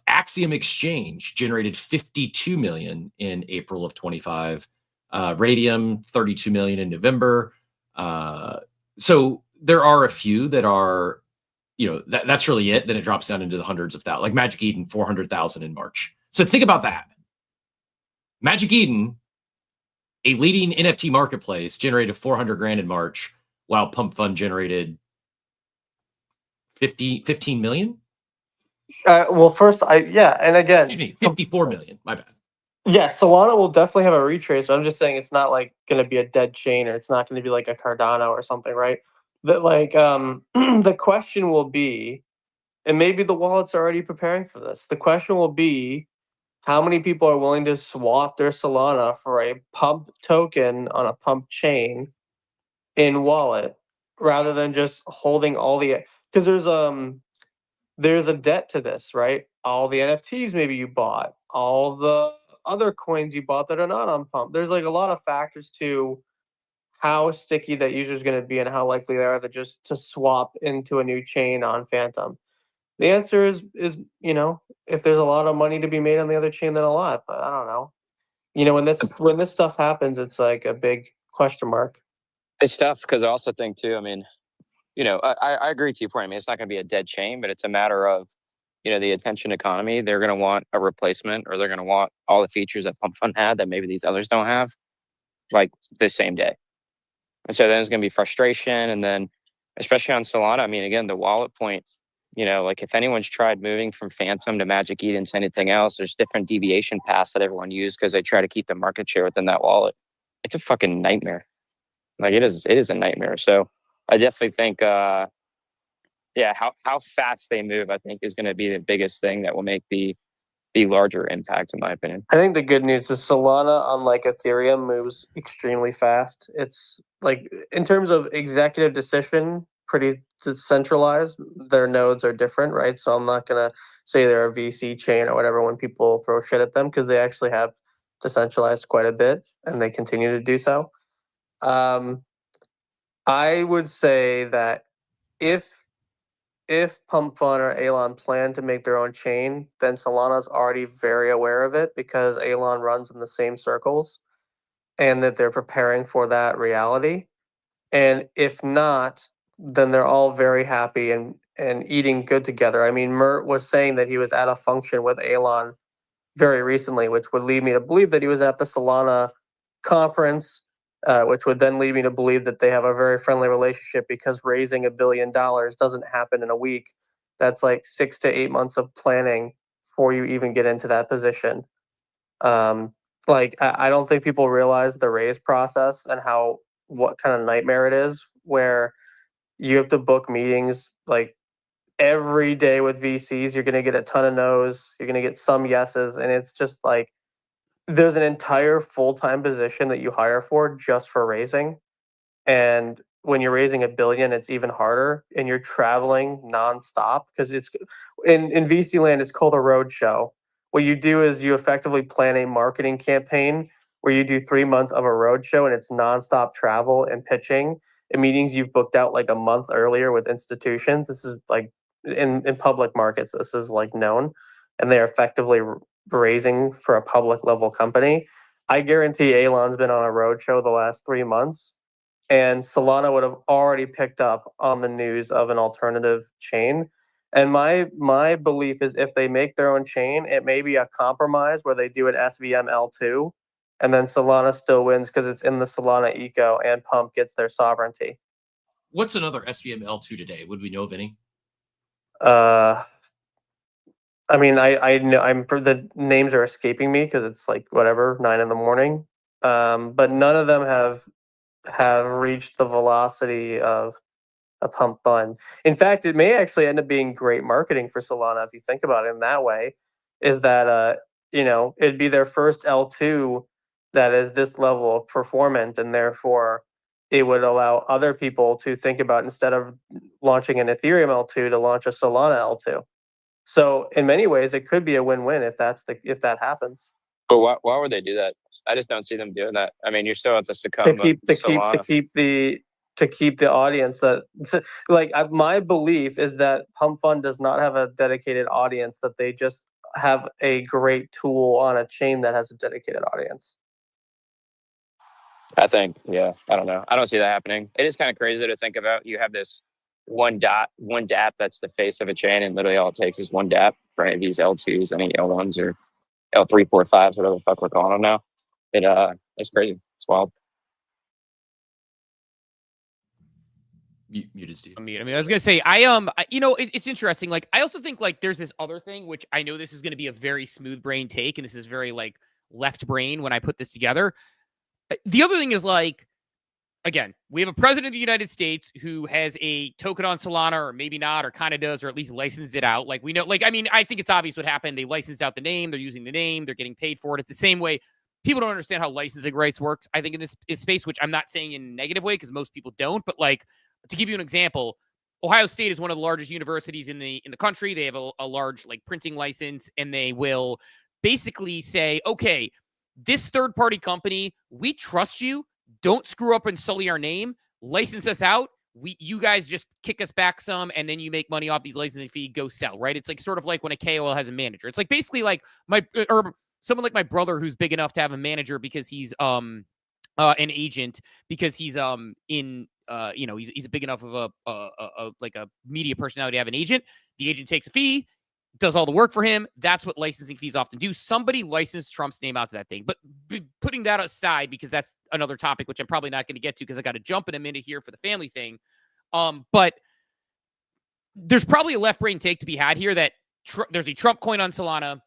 Axiom Exchange generated 52 million in April of 25. Radium 32 million in November. So there are a few that are, that's really it. Then it drops down into the hundreds of thousands, like Magic Eden, 400,000 in March. So think about that. Magic Eden, a leading NFT marketplace, generated 400 grand in March, while Pump.fun generated 15 million. Well, first, and again, Excuse me, 54 million. My bad. Yeah, Solana will definitely have a retrace. I'm just saying it's not like going to be a dead chain, or it's not going to be like a Cardano or something, right? That like the question will be, and maybe the wallets are already preparing for this. The question will be, how many people are willing to swap their Solana for a pump token on a pump chain in wallet, rather than just holding all the, because there's a debt to this, right? All the NFTs maybe you bought, all the other coins you bought that are not on pump. There's like a lot of factors to how sticky that user is going to be and how likely they are to swap into a new chain on Phantom. The answer is if there's a lot of money to be made on the other chain, then a lot. But I don't know. When this stuff happens, it's like a big question mark. It's tough because I also think too. I mean, I agree to your point. I mean, it's not going to be a dead chain, but it's a matter of, the attention economy. They're going to want a replacement, or they're going to want all the features that Pump.fun had that maybe these others don't have, like the same day. And so then there's going to be frustration. And then, especially on Solana, I mean, again, the wallet point, like if anyone's tried moving from Phantom to Magic Eden to anything else, there's different deviation paths that everyone uses because they try to keep the market share within that wallet. It's a fucking nightmare. Like it is a nightmare. So I definitely think, how fast they move, I think, is going to be the biggest thing that will make the larger impact, in my opinion. I think the good news is Solana, unlike Ethereum, moves extremely fast. It's like, in terms of executive decision, pretty decentralized. Their nodes are different, right? So I'm not gonna say they're a VC chain or whatever when people throw shit at them, because they actually have decentralized quite a bit, and they continue to do so. I would say that if Pump.fun or Elon plan to make their own chain, then Solana's already very aware of it, because Elon runs in the same circles, and that they're preparing for that reality. And if not, then they're all very happy and eating good together. I mean, Mert was saying that he was at a function with Elon very recently, which would lead me to believe that he was at the Solana conference, which would then lead me to believe that they have a very friendly relationship, because raising $1 billion doesn't happen in a week. That's like 6 to 8 months of planning before you even get into that position. I don't think people realize the raise process and what kind of nightmare it is, where you have to book meetings like every day with VCs. You're going to get a ton of no's, you're going to get some yeses, and it's just like there's an entire full-time position that you hire for just for raising. And when you're raising $1 billion, it's even harder, and you're traveling nonstop, because it's in VC land, it's called a road show. What you do is you effectively plan a marketing campaign where you do 3 months of a road show, and it's nonstop travel and pitching and meetings you've booked out like a month earlier with institutions. This is like in public markets, this is like known, and they're effectively raising for a public level company. I guarantee Elon's been on a road show the last 3 months, and Solana would have already picked up on the news of an alternative chain. And my belief is, if they make their own chain, it may be a compromise where they do an SVM L2, and then Solana still wins because it's in the Solana eco, and Pump gets their sovereignty. What's another SVM L2 today? Would we know of any? I mean, I know the names are escaping me because it's like whatever 9 a.m. But none of them have reached the velocity of a Pump.fun. In fact, it may actually end up being great marketing for Solana if you think about it in that way. Is that it'd be their first L2 that is this level of performant, and therefore it would allow other people to think about, instead of launching an Ethereum L2, to launch a Solana L2. So in many ways, it could be a win-win if that happens. But why would they do that? I just don't see them doing that. I mean, you're still at the succumb to keep the audience that my belief is that Pump.fun does not have a dedicated audience, that they just have a great tool on a chain that has a dedicated audience. I think, I don't know. I don't see that happening. It is kind of crazy to think about. You have this one dApp that's the face of a chain, and literally all it takes is one dApp for any of these L2s, any L1s or L3, 4, 5s, whatever the fuck we're calling them now. It's crazy. It's wild. Muted, Steve. I mean, I was gonna say, it's interesting. Like, I also think like there's this other thing, which I know this is going to be a very smooth brain take, and this is very like left brain when I put this together. The other thing is like, again, we have a president of the United States who has a token on Solana, or maybe not, or kind of does, or at least licensed it out. Like we know, like, I mean, I think it's obvious what happened. They licensed out the name. They're using the name. They're getting paid for it. It's the same way. People don't understand how licensing rights works, I think, in this space, which I'm not saying in a negative way because most people don't. But like, to give you an example, Ohio State is one of the largest universities in the country. They have a large like printing license, and they will basically say, okay, this third-party company, we trust you. Don't screw up and sully our name. License us out. You guys just kick us back some, and then you make money off these licensing fee. Go sell, right? It's like sort of like when a KOL has a manager. It's like basically like someone like my brother who's big enough to have a manager because he's an agent, because he's he's big enough of a media personality to have an agent. The agent takes a fee, does all the work for him. That's what licensing fees often do. Somebody licensed Trump's name out to that thing. But putting that aside, because that's another topic, which I'm probably not going to get to because I got to jump in a minute here for the family thing. But there's probably a left brain take to be had here that there's a Trump coin on Solana.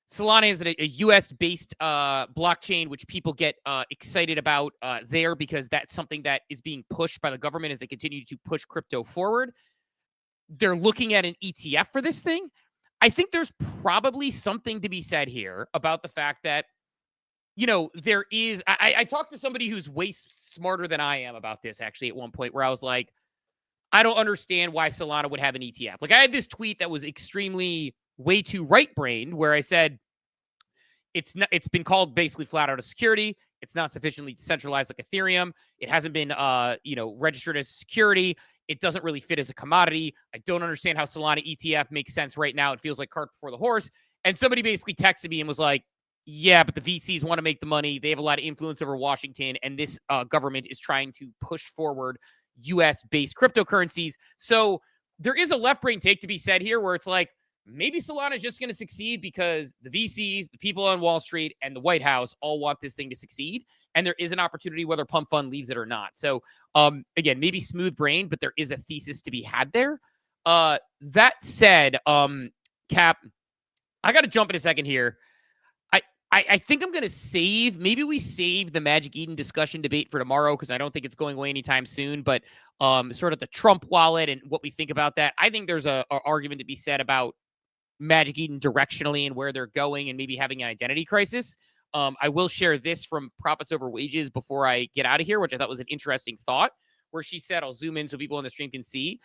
Solana is a US-based blockchain, which people get excited about there because that's something that is being pushed by the government as they continue to push crypto forward. They're looking at an ETF for this thing. I think there's probably something to be said here about the fact that, there is, I talked to somebody who's way smarter than I am about this actually at one point where I was like, I don't understand why Solana would have an ETF. Like I had this tweet that was extremely way too right-brained where I said, it's been called basically flat out a security. It's not sufficiently decentralized like Ethereum. It hasn't been, registered as security. It doesn't really fit as a commodity. I don't understand how Solana ETF makes sense right now. It feels like cart before the horse. And somebody basically texted me and was like, yeah, but the VCs want to make the money. They have a lot of influence over Washington. And this government is trying to push forward US-based cryptocurrencies. So there is a left brain take to be said here where it's like, maybe Solana is just going to succeed because the VCs, the people on Wall Street, and the White House all want this thing to succeed. And there is an opportunity whether Pump.fun leaves it or not. So, again, maybe smooth brain, but there is a thesis to be had there. That said, Cap, I got to jump in a second here. I think I'm going to maybe we save the Magic Eden discussion debate for tomorrow because I don't think it's going away anytime soon. But sort of the Trump wallet and what we think about that, I think there's a argument to be said about Magic Eden directionally and where they're going and maybe having an identity crisis. I will share this from Profits Over Wages before I get out of here, which I thought was an interesting thought, where she said, I'll zoom in so people on the stream can see.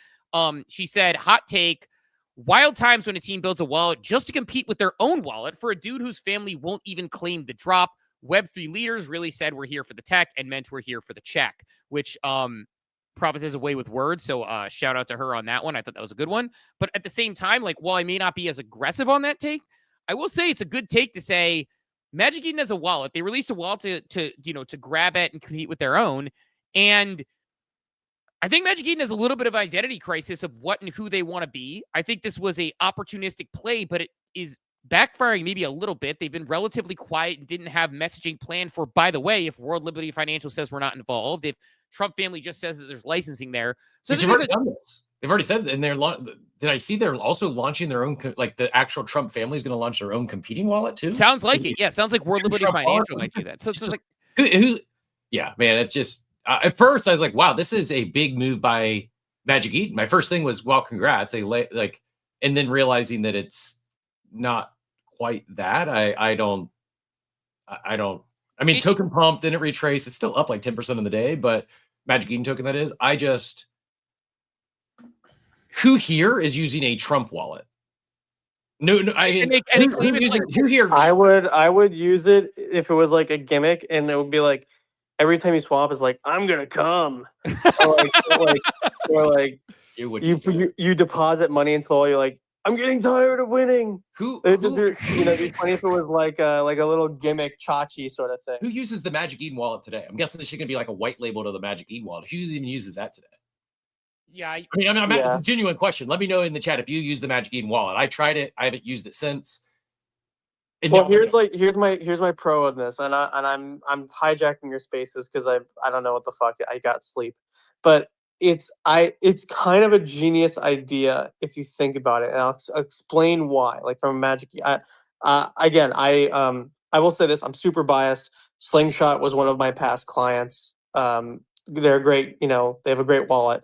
She said, hot take, wild times when a team builds a wallet just to compete with their own wallet for a dude whose family won't even claim the drop. Web3 leaders really said we're here for the tech and meant we're here for the check, which Profits has a way with words. So shout out to her on that one. I thought that was a good one. But at the same time, like, while I may not be as aggressive on that take, I will say it's a good take to say Magic Eden has a wallet. They released a wallet to grab it and compete with their own. And I think Magic Eden has a little bit of identity crisis of what and who they want to be. I think this was a opportunistic play, but it is backfiring maybe a little bit. They've been relatively quiet and didn't have messaging planned for, by the way, if World Liberty Financial says we're not involved, if Trump family just says that there's licensing there. So they've already done this. They've already said, and did I see they're also launching their own, like the actual Trump family is going to launch their own competing wallet too? Sounds like it. Yeah, sounds like World Liberty Financial might do that. So it's just like, yeah, man, it's just, at first I was like, wow, this is a big move by Magic Eden. My first thing was, well, congrats. And then realizing that it's not quite that. I mean, Token Pump didn't retrace. It's still up like 10% in the day, but Magic Eden token, that is. Who here is using a Trump wallet? No. Who here? I would use it if it was like a gimmick, and it would be like every time you swap is like, I'm gonna come, or like you deposit money into all. You're like, I'm getting tired of winning. It'd be funny if it was like a little gimmick Chachi sort of thing. Who uses the Magic Eden wallet today? I'm guessing this is gonna be like a white label to the Magic Eden wallet. Who even uses that today? Yeah, I'm a genuine question. Let me know in the chat if you use the Magic Eden wallet. I tried it. I haven't used it since. Here's my pro on this, and I'm hijacking your spaces because I don't know what the fuck, I got sleep, but it's kind of a genius idea if you think about it, and I'll explain why. Like from a Magic, again, I will say this: I'm super biased. Slingshot was one of my past clients. They're great. You know, they have a great wallet.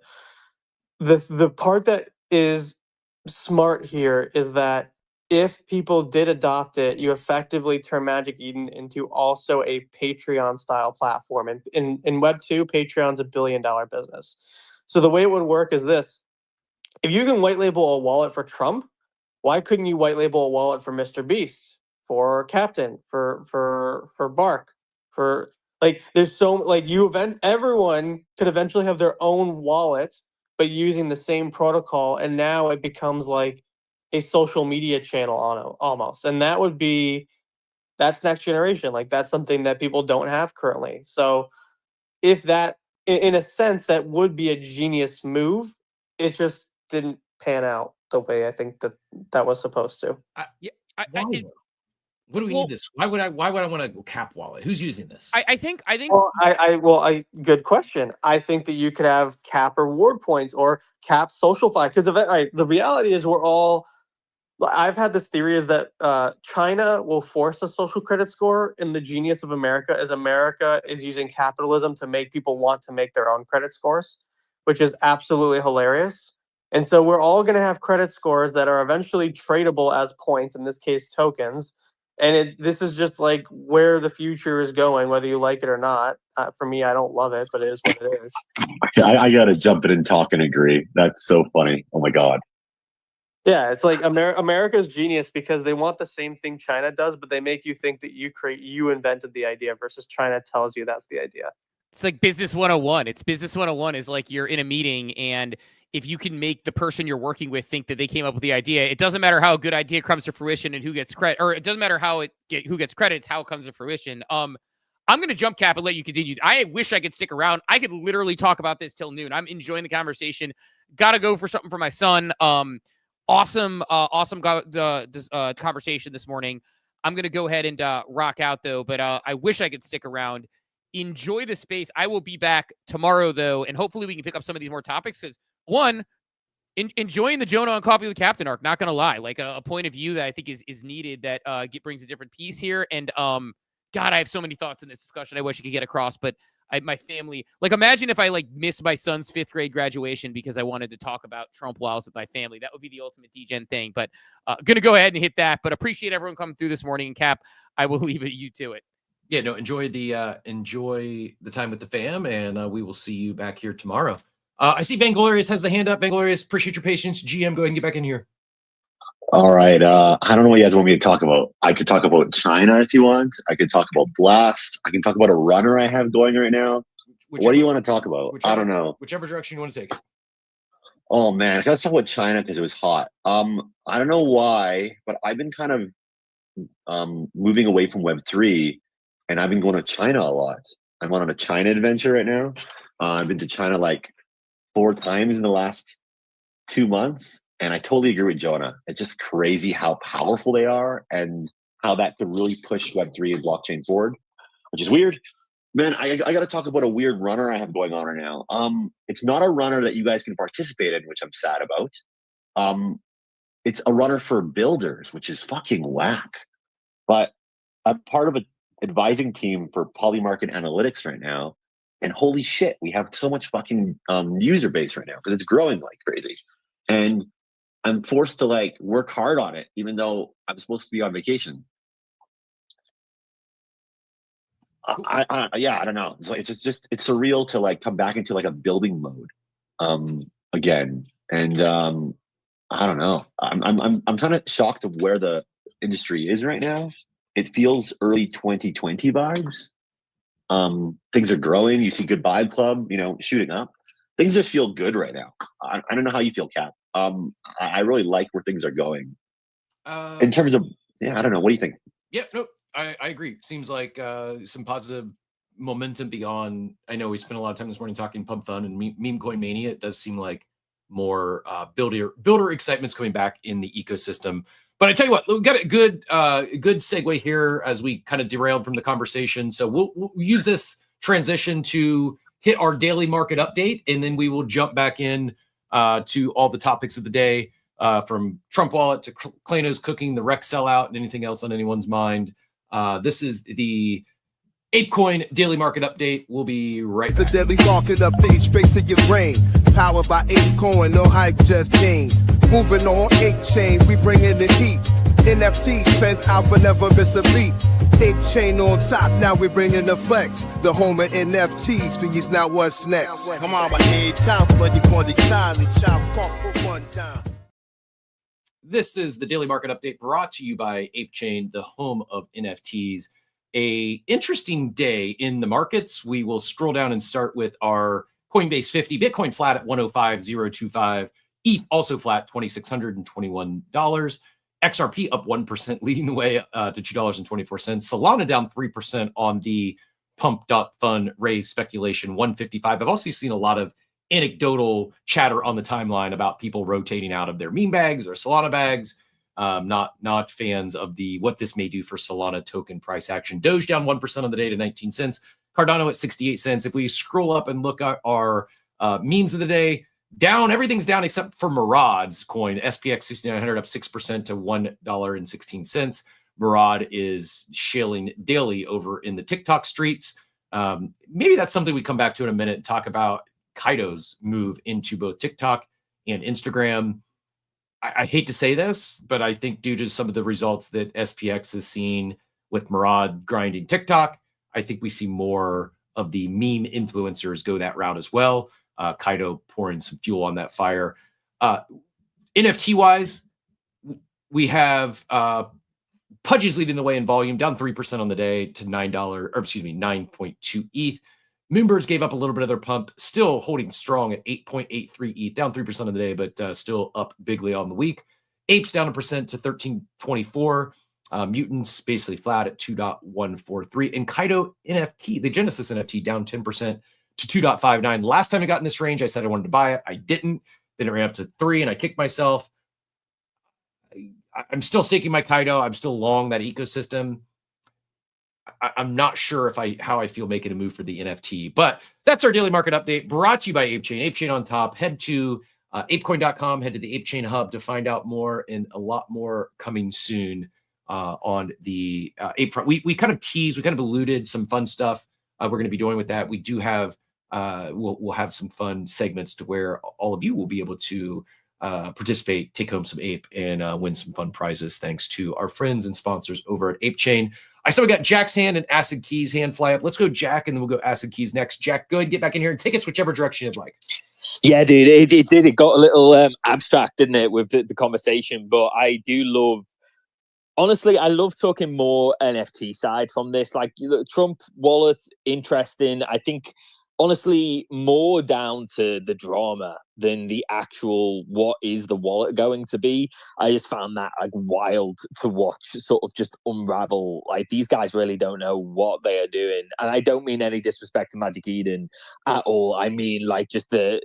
The part that is smart here is that if people did adopt it, you effectively turn Magic Eden into also a Patreon style platform. And in Web 2, Patreon's $1 billion business. So the way it would work is this: if you can white label a wallet for Trump, why couldn't you white label a wallet for Mr. Beast, for Captain, for Bark, for like there's so like everyone could eventually have their own wallet, but using the same protocol, and now it becomes like a social media channel on almost, and that's next generation. Like that's something that people don't have currently. So if that, in a sense, that would be a genius move. It just didn't pan out the way I think that was supposed to. Why? What do we need this? Why would I want a cap wallet? Who's using this? I think Good question. I think that you could have cap reward points or cap social flag, because the reality is I've had this theory is that China will force a social credit score, and the genius of America is using capitalism to make people want to make their own credit scores, which is absolutely hilarious. And so we're all going to have credit scores that are eventually tradable as points, in this case tokens. And this is just like where the future is going, whether you like it or not. For me, I don't love it, but it is what it is. I got to jump in and talk and agree. That's so funny. Oh my God. Yeah, it's like America's genius because they want the same thing China does, but they make you think that you invented the idea versus China tells you that's the idea. It's like business 101. It's business 101 is like you're in a meeting, and if you can make the person you're working with think that they came up with the idea, it doesn't matter how a good idea comes to fruition and who gets credit, or it doesn't matter who gets credit, it's how it comes to fruition. I'm going to jump cap and let you continue. I wish I could stick around. I could literally talk about this till noon. I'm enjoying the conversation. Got to go for something for my son. Awesome conversation this morning. I'm going to go ahead and rock out, though, but I wish I could stick around. Enjoy the space. I will be back tomorrow, though, and hopefully we can pick up some of these more topics because, one, enjoying the Jonah on Coffee with Captain arc, not going to lie, like a point of view that I think is needed that brings a different piece here. And, God, I have so many thoughts in this discussion I wish I could get across, but my family, like imagine if I missed my son's 5th grade graduation because I wanted to talk about Trump while I was with my family. That would be the ultimate DGen thing, but going to go ahead and hit that, but appreciate everyone coming through this morning. And Cap, I will leave you to it. Yeah, no, enjoy the time with the fam, and we will see you back here tomorrow. I see Vanglorious has the hand up. Vanglorious, appreciate your patience. GM, go ahead and get back in here. All right. I don't know what you guys want me to talk about. I could talk about China if you want. I could talk about Blast. I can talk about a runner I have going right now. What do you want to talk about? I don't know. Whichever direction you want to take it. Oh man, let's talk about China because it was hot. I don't know why, but I've been kind of moving away from Web3, and I've been going to China a lot. I'm on a China adventure right now. I've been to China like 4 times in the last 2 months. And I totally agree with Jonah. It's just crazy how powerful they are and how that could really push Web3 and blockchain forward, which is weird. Man, I got to talk about a weird runner I have going on right now. It's not a runner that you guys can participate in, which I'm sad about. It's a runner for builders, which is fucking whack. But I'm part of an advising team for Polymarket Analytics right now. And holy shit, we have so much fucking user base right now because it's growing like crazy. And I'm forced to work hard on it, even though I'm supposed to be on vacation. I don't know. It's surreal to come back into a building mode again. And I don't know. I'm kind of shocked of where the industry is right now. It feels early 2020 vibes. Things are growing. You see Good Vibe Club, shooting up. Things just feel good right now. I don't know how you feel, Cap. I really like where things are going. In terms of, I don't know. What do you think? Yeah, no, I agree. Seems like some positive momentum beyond. I know we spent a lot of time this morning talking Pump.fun and memecoin mania. It does seem like more builder excitement's coming back in the ecosystem. But I tell you what, we got a good segue here as we kind of derailed from the conversation. So we'll use this transition to hit our daily market update, and then we will jump back in to all the topics of the day, from Trump wallet to Klano's cooking, the Rekt sellout, and anything else on anyone's mind. This is the ApeCoin daily market update. We'll be right back. The daily market update straight to your brain. Powered by ApeCoin, no hype, just gains. Moving on 8chain, we bringing the heat. NFT fence alpha, never miss a beat. 8chain on top, now we bringing the flex. The home of NFTs, these now what's next? Come on, my head top, but you want the time and chop talk for one time. This is the daily market update brought to you by ApeChain, the home of NFTs. A interesting day in the markets. We will scroll down and start with our Coinbase 50. Bitcoin flat at 105,025. ETH also flat, $2,621. XRP up 1%, leading the way to $2.24. Solana down 3% on the Pump.fun raise speculation, 155. I've also seen a lot of anecdotal chatter on the timeline about people rotating out of their meme bags or Solana bags. Not fans of what this may do for Solana token price action. Doge down 1% on the day to 19 cents. Cardano at 68 cents. If we scroll up and look at our memes of the day, down, everything's down except for Murad's coin, SPX 6900 up 6% to $1.16. Murad is shilling daily over in the TikTok streets. Maybe that's something we come back to in a minute and talk about Kaido's move into both TikTok and Instagram. I hate to say this, but I think due to some of the results that SPX has seen with Murad grinding TikTok, I think we see more of the meme influencers go that route as well. Kaido pouring some fuel on that fire. NFT wise, we have Pudgy's leading the way in volume, down 3% on the day to $9.2 ETH. Moonbirds gave up a little bit of their pump, still holding strong at 8.83 ETH, down 3% on the day, but still up bigly on the week. Apes down 1% to 13.24. Mutants basically flat at 2.143. And Kaido NFT, the Genesis NFT, down 10% to 2.59. Last time I got in this range, I said I wanted to buy it. I didn't. Then it ran up to 3, and I kicked myself. I'm still staking my Kaido. I'm still long that ecosystem. I'm not sure how I feel making a move for the NFT, but that's our daily market update brought to you by ApeChain. ApeChain on top. Head to apecoin.com, head to the ApeChain hub to find out more, and a lot more coming soon on the Ape front. We kind of teased, we kind of alluded some fun stuff we're going to be doing with that. We do have, we'll have some fun segments to where all of you will be able to participate, take home some Ape, and win some fun prizes thanks to our friends and sponsors over at ApeChain. I saw we got Jack's hand and Acid Keys hand fly up. Let's go Jack, and then we'll go Acid Keys next. Jack, go ahead and get back in here and take us whichever direction you'd like. Yeah, dude, it did. It got a little abstract, didn't it, with the conversation? But I do love, honestly, I love talking more NFT side from this. Like, the Trump wallet, interesting. I think, honestly, more down to the drama than the actual what is the wallet going to be. I just found that like wild to watch, sort of just unravel. Like, these guys really don't know what they are doing, and I don't mean any disrespect to Magic Eden at all. I mean like just the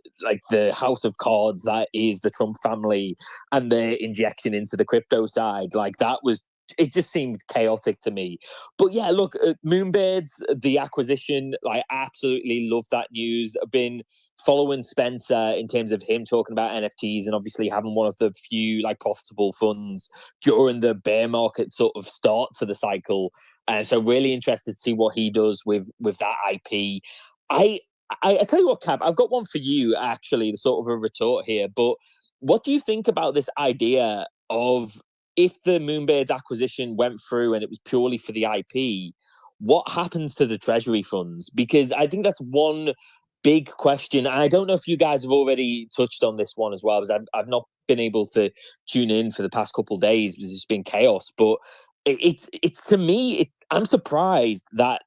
house of cards that is the Trump family and their injection into the crypto side. Like, that was, it just seemed chaotic to me. But yeah, look, Moonbirds, the acquisition, like, absolutely love that news. I've been following Spencer in terms of him talking about NFTs and obviously having one of the few like profitable funds during the bear market sort of start to the cycle. And so really interested to see what he does with that IP. I tell you what, Cap, I've got one for you, actually, sort of a retort here. But what do you think about this idea of, if the Moonbirds acquisition went through and it was purely for the IP, what happens to the treasury funds? Because I think that's one big question. I don't know if you guys have already touched on this one as well, because I've not been able to tune in for the past couple of days because it's been chaos. But it's to me, I'm surprised that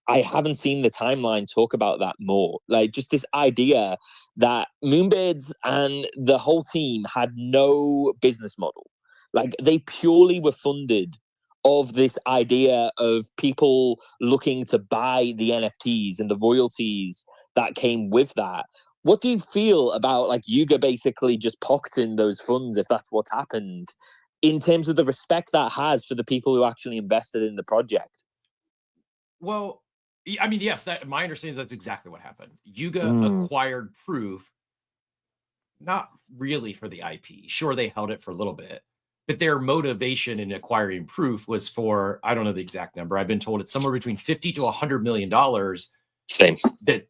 I haven't seen the timeline talk about that more. Like, just this idea that Moonbirds and the whole team had no business model. Like, they purely were funded of this idea of people looking to buy the NFTs and the royalties that came with that. What do you feel about, like, Yuga basically just pocketing those funds, if that's what happened, in terms of the respect that has for the people who actually invested in the project? Well, I mean, yes, that my understanding is that's exactly what happened. Yuga Mm. acquired Proof, not really for the IP. Sure, they held it for a little bit, but their motivation in acquiring Proof was for, I don't know the exact number. I've been told it's somewhere between $50 to $100 million. Same. That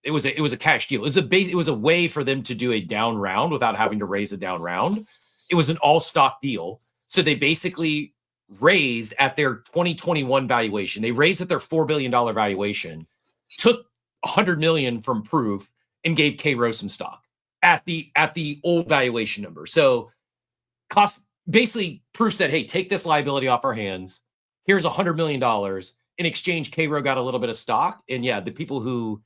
it was a cash deal. It was a way for them to do a down round without having to raise a down round. It was an all stock deal. So they basically raised at their 2021 valuation. They raised at their $4 billion valuation, took $100 million from Proof, and gave K-Row some stock at the old valuation number. So cost basically Proof said, hey, take this liability off our hands. Here's $100 million. In exchange, K-Row got a little bit of stock. And yeah, the people who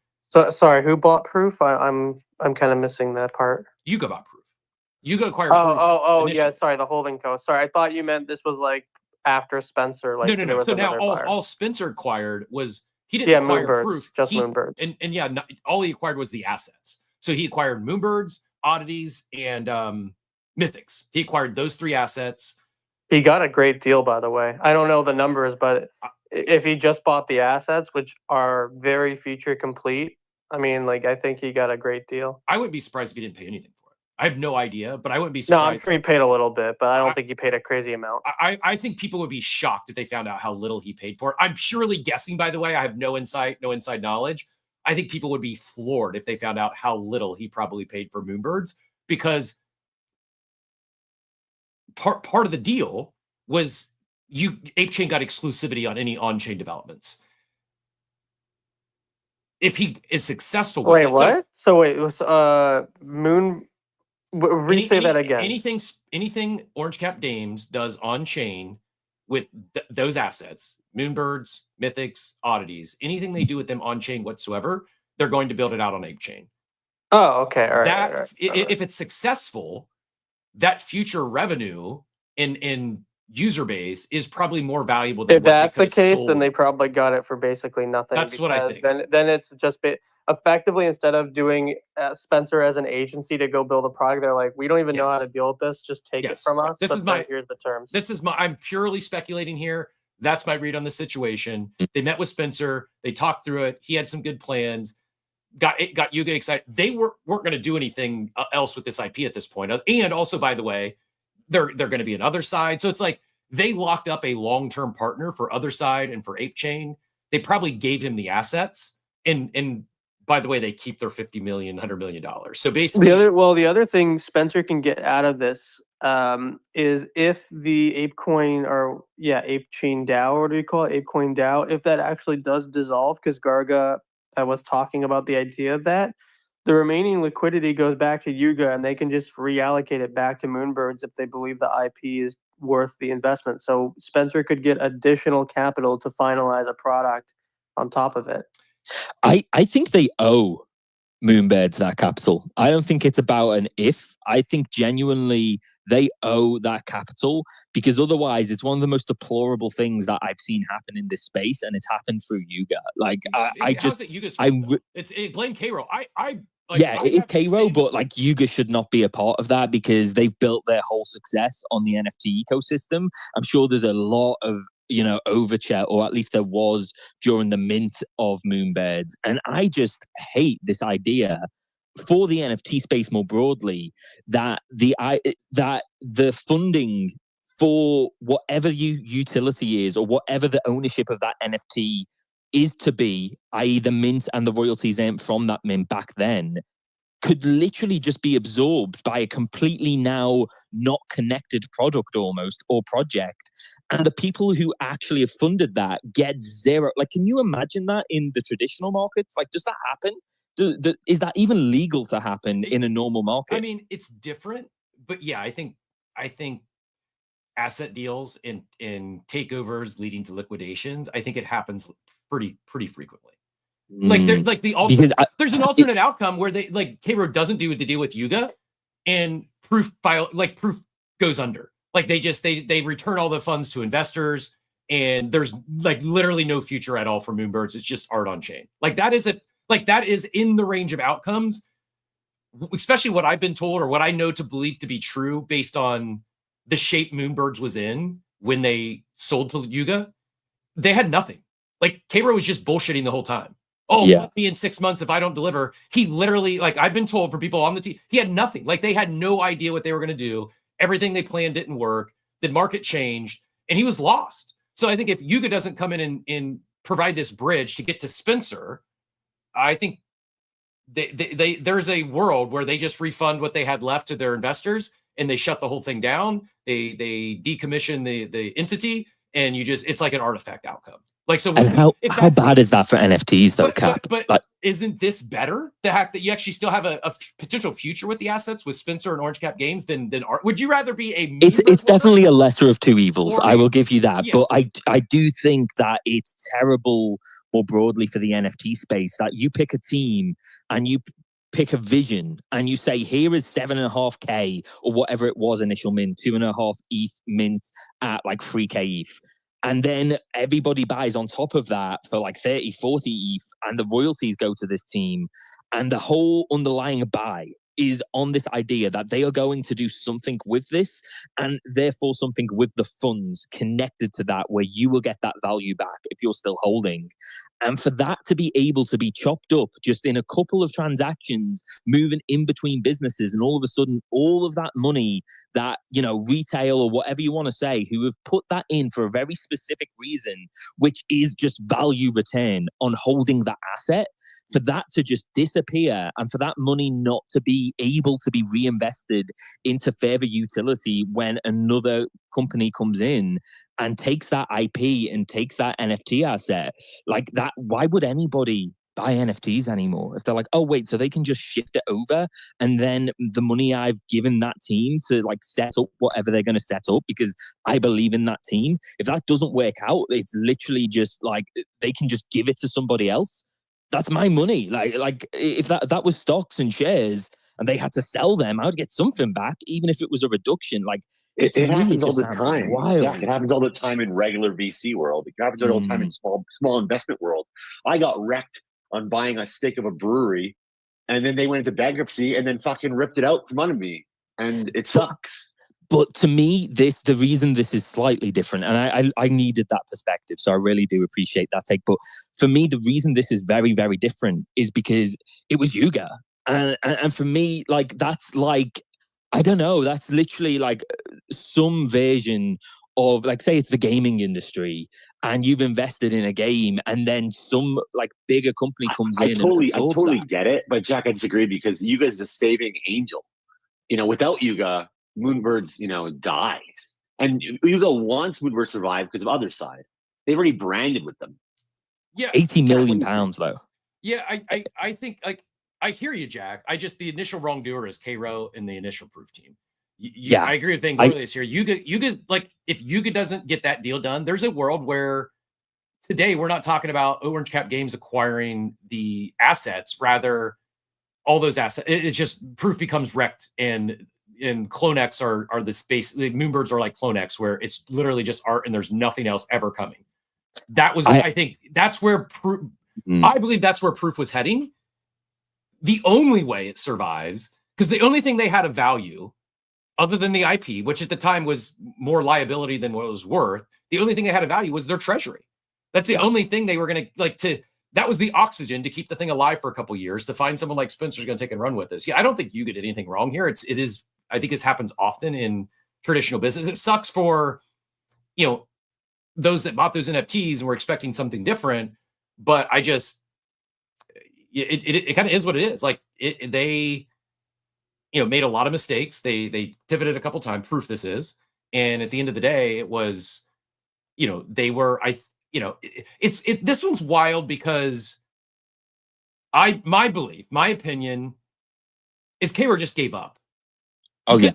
Sorry, who bought Proof? I'm kind of missing that part. Yuga bought Proof. Yuga acquired Proof. Oh, yeah. Sorry, the holding co. Sorry, I thought you meant this was like after Spencer. Like No. So now all Spencer acquired was he didn't acquire Moonbirds, Proof. just Moonbirds. And yeah, all he acquired was the assets. So he acquired Moonbirds, Oddities, and Mythics. He acquired those 3 assets. He got a great deal, by the way. I don't know the numbers, but if he just bought the assets, which are very feature complete, I mean, like, I think he got a great deal. I wouldn't be surprised if he didn't pay anything for it. I have no idea, but I wouldn't be surprised. No, I'm sure he paid a little bit, but I don't think he paid a crazy amount. I think people would be shocked if they found out how little he paid for it. I'm purely guessing, by the way. I have no inside knowledge. I think people would be floored if they found out how little he probably paid for Moonbirds, because part of the deal was ApeChain got exclusivity on any on-chain developments. If he is successful with Wait, what? So wait, it was restate that again. Anything Orange Cap Dames does on chain with those assets, Moonbirds, Mythics, Oddities, anything they do with them on chain whatsoever, they're going to build it out on ApeChain. Oh, okay. All right. If it's successful, that future revenue in user base is probably more valuable than if that's the case, sold. then they probably got it for basically nothing. That's what I think. Then it's just effectively, instead of doing Spencer as an agency to go build a product, they're like, we don't even know how to deal with this. Just take it from us. Here's the terms. I'm purely speculating here. That's my read on the situation. They met with Spencer. They talked through it. He had some good plans. Got Yuga excited. They weren't going to do anything else with this IP at this point. And also, by the way, they're going to be an other side. So it's like they locked up a long-term partner for other side and for ApeChain. They probably gave him the assets. And by the way, they keep their $50 million, $100 million. So basically, the other thing Spencer can get out of this is if the ApeCoin or ApeChain DAO, or what do you call it, ApeCoin DAO, if that actually does dissolve, because Garga was talking about the idea of that, the remaining liquidity goes back to Yuga, and they can just reallocate it back to Moonbirds if they believe the IP is worth the investment. So Spencer could get additional capital to finalize a product on top of it. I think they owe Moonbirds that capital. I don't think it's about an if. I think genuinely they owe that capital, because otherwise it's one of the most deplorable things that I've seen happen in this space, and it's happened through Yuga. Like blame K-Row. It is K-Row, but like Yuga should not be a part of that because they've built their whole success on the NFT ecosystem. I'm sure there's a lot of overchat, or at least there was during the mint of Moonbirds, and I just hate this idea for the NFT space more broadly that the funding for whatever utility is, or whatever the ownership of that NFT is to be, i.e. the mint and the royalties from that mint back then, could literally just be absorbed by a completely now not connected product almost, or project. And the people who actually have funded that get zero. Like, can you imagine that in the traditional markets? Like, does that happen? Is that even legal to happen in a normal market? I mean, it's different, but yeah, I think asset deals and takeovers leading to liquidations, I think it happens pretty frequently. Like there's an alternate outcome where they like K-Row doesn't do the deal with Yuga, and Proof goes under. Like they return all the funds to investors, and there's like literally no future at all for Moonbirds. It's just art on chain. That is in the range of outcomes, especially what I've been told or what I know to believe to be true based on the shape Moonbirds was in when they sold to Yuga. They had nothing. Like Cairo was just bullshitting the whole time. Oh, Yeah. me in 6 months if I don't deliver. He literally, like, I've been told from people on the team, he had nothing. Like, they had no idea what they were going to do. Everything they planned didn't work. The market changed, and he was lost. So I think if Yuga doesn't come in and provide this bridge to get to Spencer, I think there's a world where they just refund what they had left to their investors and they shut the whole thing down. They decommission the entity, and it's like an artifact outcome. Like, so And how bad is that for NFTs though, Cap? But Like, isn't this better? The fact that you actually still have a potential future with the assets with Spencer and Orange Cap Games than art? Would you rather be a it's definitely a lesser of two evils. I will give you that. Yeah. But I do think that it's terrible more broadly for the NFT space that you pick a team and you pick a vision and you say, here is 7.5K or whatever it was initial mint, 2.5 ETH mint at like 3K ETH. And then everybody buys on top of that for like 30, 40 ETH, and the royalties go to this team. And the whole underlying buy is on this idea that they are going to do something with this, and therefore something with the funds connected to that, where you will get that value back if you're still holding. And for that to be able to be chopped up just in a couple of transactions, moving in between businesses, and all of a sudden, all of that money that, you know, retail or whatever you want to say, who have put that in for a very specific reason, which is just value return on holding that asset, for that to just disappear and for that money not to be able to be reinvested into further utility when another company comes in and takes that IP and takes that NFT asset, like that, why would anybody buy NFTs anymore if they're like, oh wait, so they can just shift it over, and then the money I've given that team to like set up whatever they're going to set up because I believe in that team, if that doesn't work out, it's literally just like they can just give it to somebody else. That's my money. Like if that was stocks and shares and they had to sell them, I would get something back, even if it was a reduction. Like, it happens all just the sounds time. wild. Yeah, it happens all the time in regular VC world. It happens all the time in small investment world. I got wrecked on buying a stake of a brewery, and then they went into bankruptcy and then fucking ripped it out from under me, and it sucks. But to me, the reason this is slightly different, and I needed that perspective, so I really do appreciate that take. But for me, the reason this is very, very different is because it was Yuga, and for me, like, that's like, I don't know, that's literally like some version of, like, say it's the gaming industry and you've invested in a game and then some like bigger company comes in. I totally get it, but Jack, I disagree because Yuga is the saving angel. You know, without Yuga, Moonbirds, you know, dies. And Yuga wants Moonbirds to survive because of other side. They've already branded with them. Yeah, 80 million pounds though. Yeah, I think, like, I hear you, Jack. The initial wrongdoer is K-Row and the initial proof team. Yeah, I agree with Vanguardius here. Yuga's like, if Yuga doesn't get that deal done, there's a world where today we're not talking about Orange Cap Games acquiring the assets, rather all those assets. It's just proof becomes Rekt, and CloneX are the space. The Moonbirds are like CloneX, where it's literally just art and there's nothing else ever coming. That was, I think that's where proof. I believe that's where proof was heading. The only way it survives, because the only thing they had of value, other than the IP, which at the time was more liability than what it was worth, the only thing they had of value was their treasury. That's the only thing they were going to, that was the oxygen to keep the thing alive for a couple of years, to find someone like Spencer's going to take and run with this. Yeah, I don't think Yuga did anything wrong here. It is, I think this happens often in traditional business. It sucks for, you know, those that bought those NFTs and were expecting something different, but I just, it kind of is what it is. Like, they, you know, made a lot of mistakes. They pivoted a couple times. Proof this is, and at the end of the day, it was, you know, they were, this one's wild because my belief, my opinion is K-Row just gave up.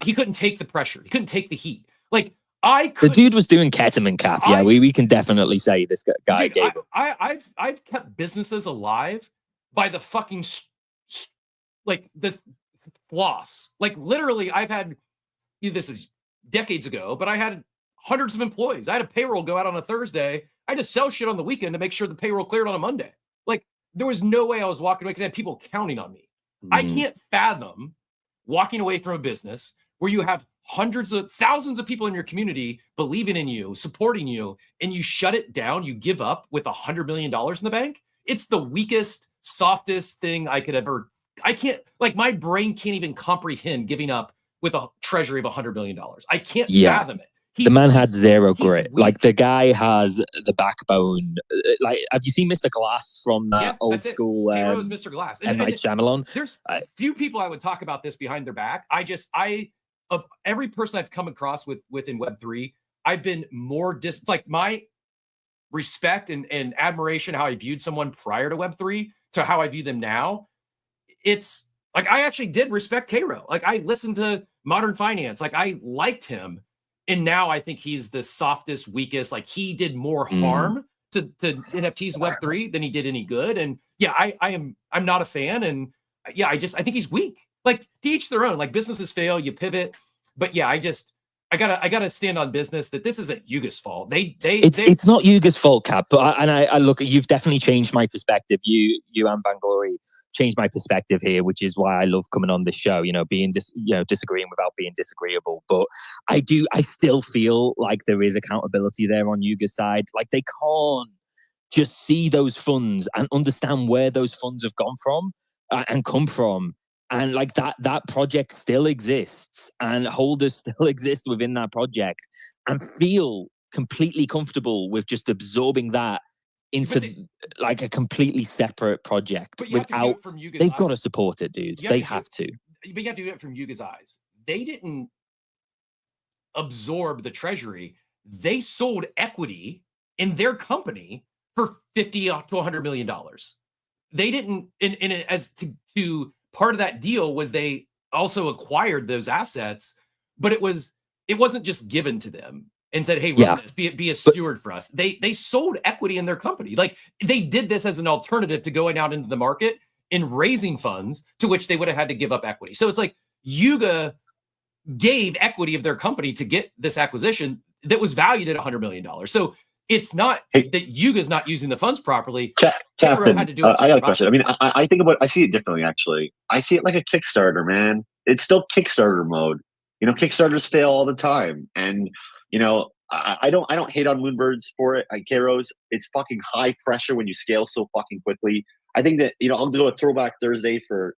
He couldn't take the pressure. He couldn't take the heat. Like, the dude was doing ketamine, Cap. Yeah, we can definitely say this guy dude, gave up. I've kept businesses alive by the fucking like the floss. Like, literally, I've had, this is decades ago, but I had hundreds of employees. I had a payroll go out on a Thursday. I had to sell shit on the weekend to make sure the payroll cleared on a Monday. Like, there was no way I was walking away because I had people counting on me. I can't fathom walking away from a business where you have hundreds of thousands of people in your community believing in you, supporting you, and you shut it down, you give up with $100 million in the bank. It's the weakest, softest thing I could ever. I can't, like, my brain can't even comprehend giving up with a treasury of $100 million. I can't fathom it. The man had zero grit. Like, the guy has the backbone. Like, have you seen Mr. Glass from that old school? K-Rose, Mr. Glass. And Night Shyamalan. There's few people I would talk about this behind their back. Of every person I've come across within Web3, I've been more like my respect and admiration, how I viewed someone prior to Web3 to how I view them now. It's like, I actually did respect K-Ro. Like, I listened to Modern Finance. Like, I liked him. And now I think he's the softest, weakest. Like, he did more harm to NFTs Web3 than he did any good. And yeah, I'm not a fan. And yeah, I think he's weak. Like, to each their own. Like, businesses fail, you pivot. But yeah, I gotta stand on business that this isn't Yuga's fault. It's not Yuga's fault, Cap. But I look, you've definitely changed my perspective. You and Vanglory changed my perspective here, which is why I love coming on this show. Being disagreeing without being disagreeable. But I still feel like there is accountability there on Yuga's side. Like, they can't just see those funds and understand where those funds have gone from and come from. And like that project still exists, and holders still exist within that project, and feel completely comfortable with just absorbing that into like a completely separate project. But you have to do it from Yuga's they've eyes. got to support it, dude. They have to. But you have to do it from Yuga's eyes. They didn't absorb the treasury. They sold equity in their company for $50 to $100 million. They didn't, to part of that deal was they also acquired those assets, but it wasn't just given to them and said, "Hey, run this, be a steward for us." They sold equity in their company. Like, they did this as an alternative to going out into the market and raising funds, to which they would have had to give up equity. So it's like Yuga gave equity of their company to get this acquisition that was valued at $100 million. So it's not that Yuga's not using the funds properly. Captain, had to do it I got a question. I mean, I see it differently, actually. I see it like a Kickstarter, man. It's still Kickstarter mode. Kickstarters fail all the time. And, I don't hate on Moonbirds for it. K-Rose, it's fucking high pressure when you scale so fucking quickly. I think that, I'll do a throwback Thursday for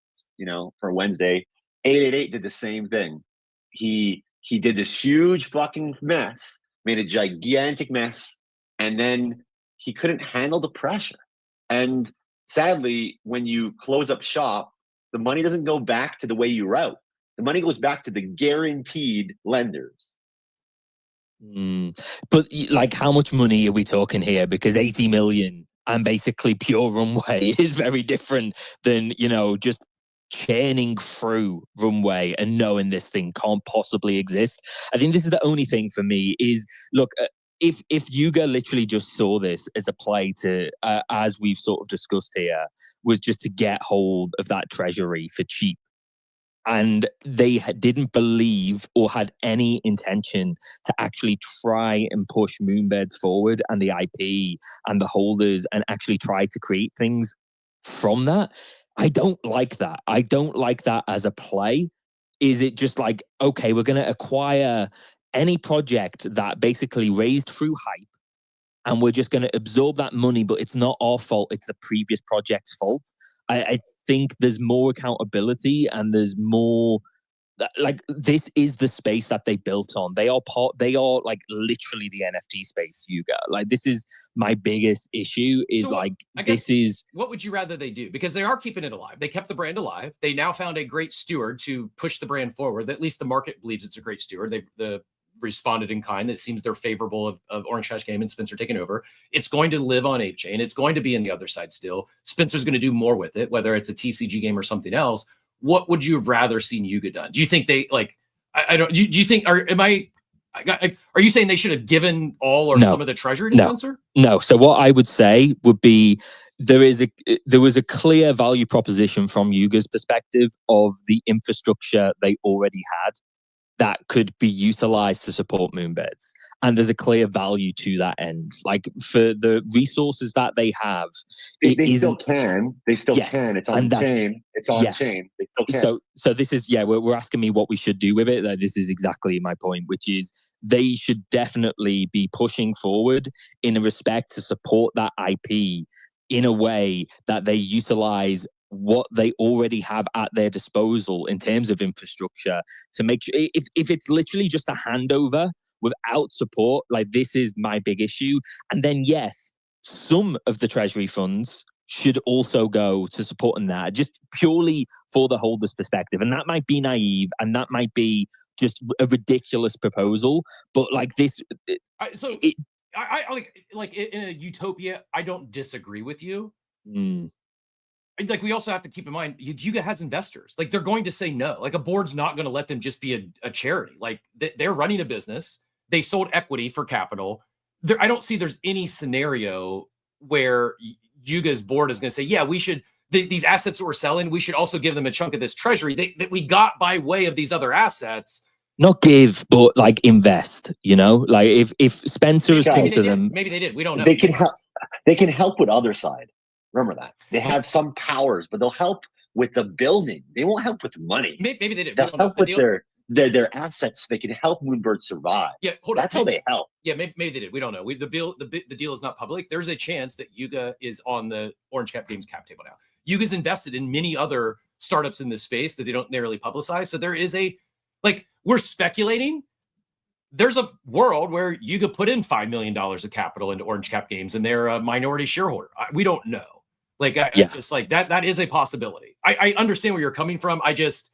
Wednesday. 888 did the same thing. He did this huge fucking mess, made a gigantic mess, and then he couldn't handle the pressure. And sadly, when you close up shop, the money doesn't go back to the way you route. The money goes back to the guaranteed lenders. But like, how much money are we talking here? Because 80 million and basically pure runway is very different than, just churning through runway and knowing this thing can't possibly exist. I think this is the only thing for me is, look, if Yuga literally just saw this as a play to, as we've sort of discussed here, was just to get hold of that treasury for cheap, and they didn't believe or had any intention to actually try and push Moonbirds forward and the IP and the holders and actually try to create things from that, I don't like that. I don't like that as a play. Is it just like, okay, we're going to acquire any project that basically raised through hype, and we're just going to absorb that money, but it's not our fault, it's the previous project's fault? I think there's more accountability, and there's more, like, this is the space that they built on. They are like literally the NFT space, Yuga. Like, this is my biggest issue is what would you rather they do? Because they are keeping it alive. They kept the brand alive. They now found a great steward to push the brand forward. At least the market believes it's a great steward. They've responded in kind. That seems they're favorable of Orange Cash Game and Spencer taking over. It's going to live on Ape Chain. It's going to be in the other side still. Spencer's going to do more with it, whether it's a TCG game or something else. What would you have rather seen Yuga done? Do you think they like? I don't. Do you think? Are you saying they should have given all or some of the treasury to Spencer? No. So what I would say would be there was a clear value proposition from Yuga's perspective of the infrastructure they already had. that could be utilized to support Moonbirds. And there's a clear value to that end. Like for the resources that they have, they still can. They still can. It's on chain. It's on yeah. chain. They still can. So this is, we're asking me what we should do with it. This is exactly my point, which is they should definitely be pushing forward in a respect to support that IP in a way that they utilize what they already have at their disposal in terms of infrastructure to make sure if it's literally just a handover without support, like this is my big issue. And then yes, some of the treasury funds should also go to supporting that just purely for the holder's perspective. And that might be naive and that might be just a ridiculous proposal, but like this. I like in a utopia, I don't disagree with you. Like we also have to keep in mind, Yuga has investors. Like they're going to say no. Like a board's not going to let them just be a charity. Like they're running a business. They sold equity for capital. I don't see there's any scenario where Yuga's board is going to say, yeah, we should, these assets that we're selling, we should also give them a chunk of this treasury that we got by way of these other assets. Not give, but like invest, like if Spencer has come to them. Maybe they did. We don't know. They can help. They can help with other side. Remember that. They have some powers, but they'll help with the building. They won't help with money. Maybe they did. They'll help with their assets. They can help Moonbirds survive. Yeah, hold That's how they help. Yeah, maybe they did. We don't know. The deal is not public. There's a chance that Yuga is on the Orange Cap Games cap table now. Yuga's invested in many other startups in this space that they don't narrowly publicize. So there is we're speculating. There's a world where Yuga put in $5 million of capital into Orange Cap Games and they're a minority shareholder. We don't know. I just like that is a possibility. I understand where you're coming from. I just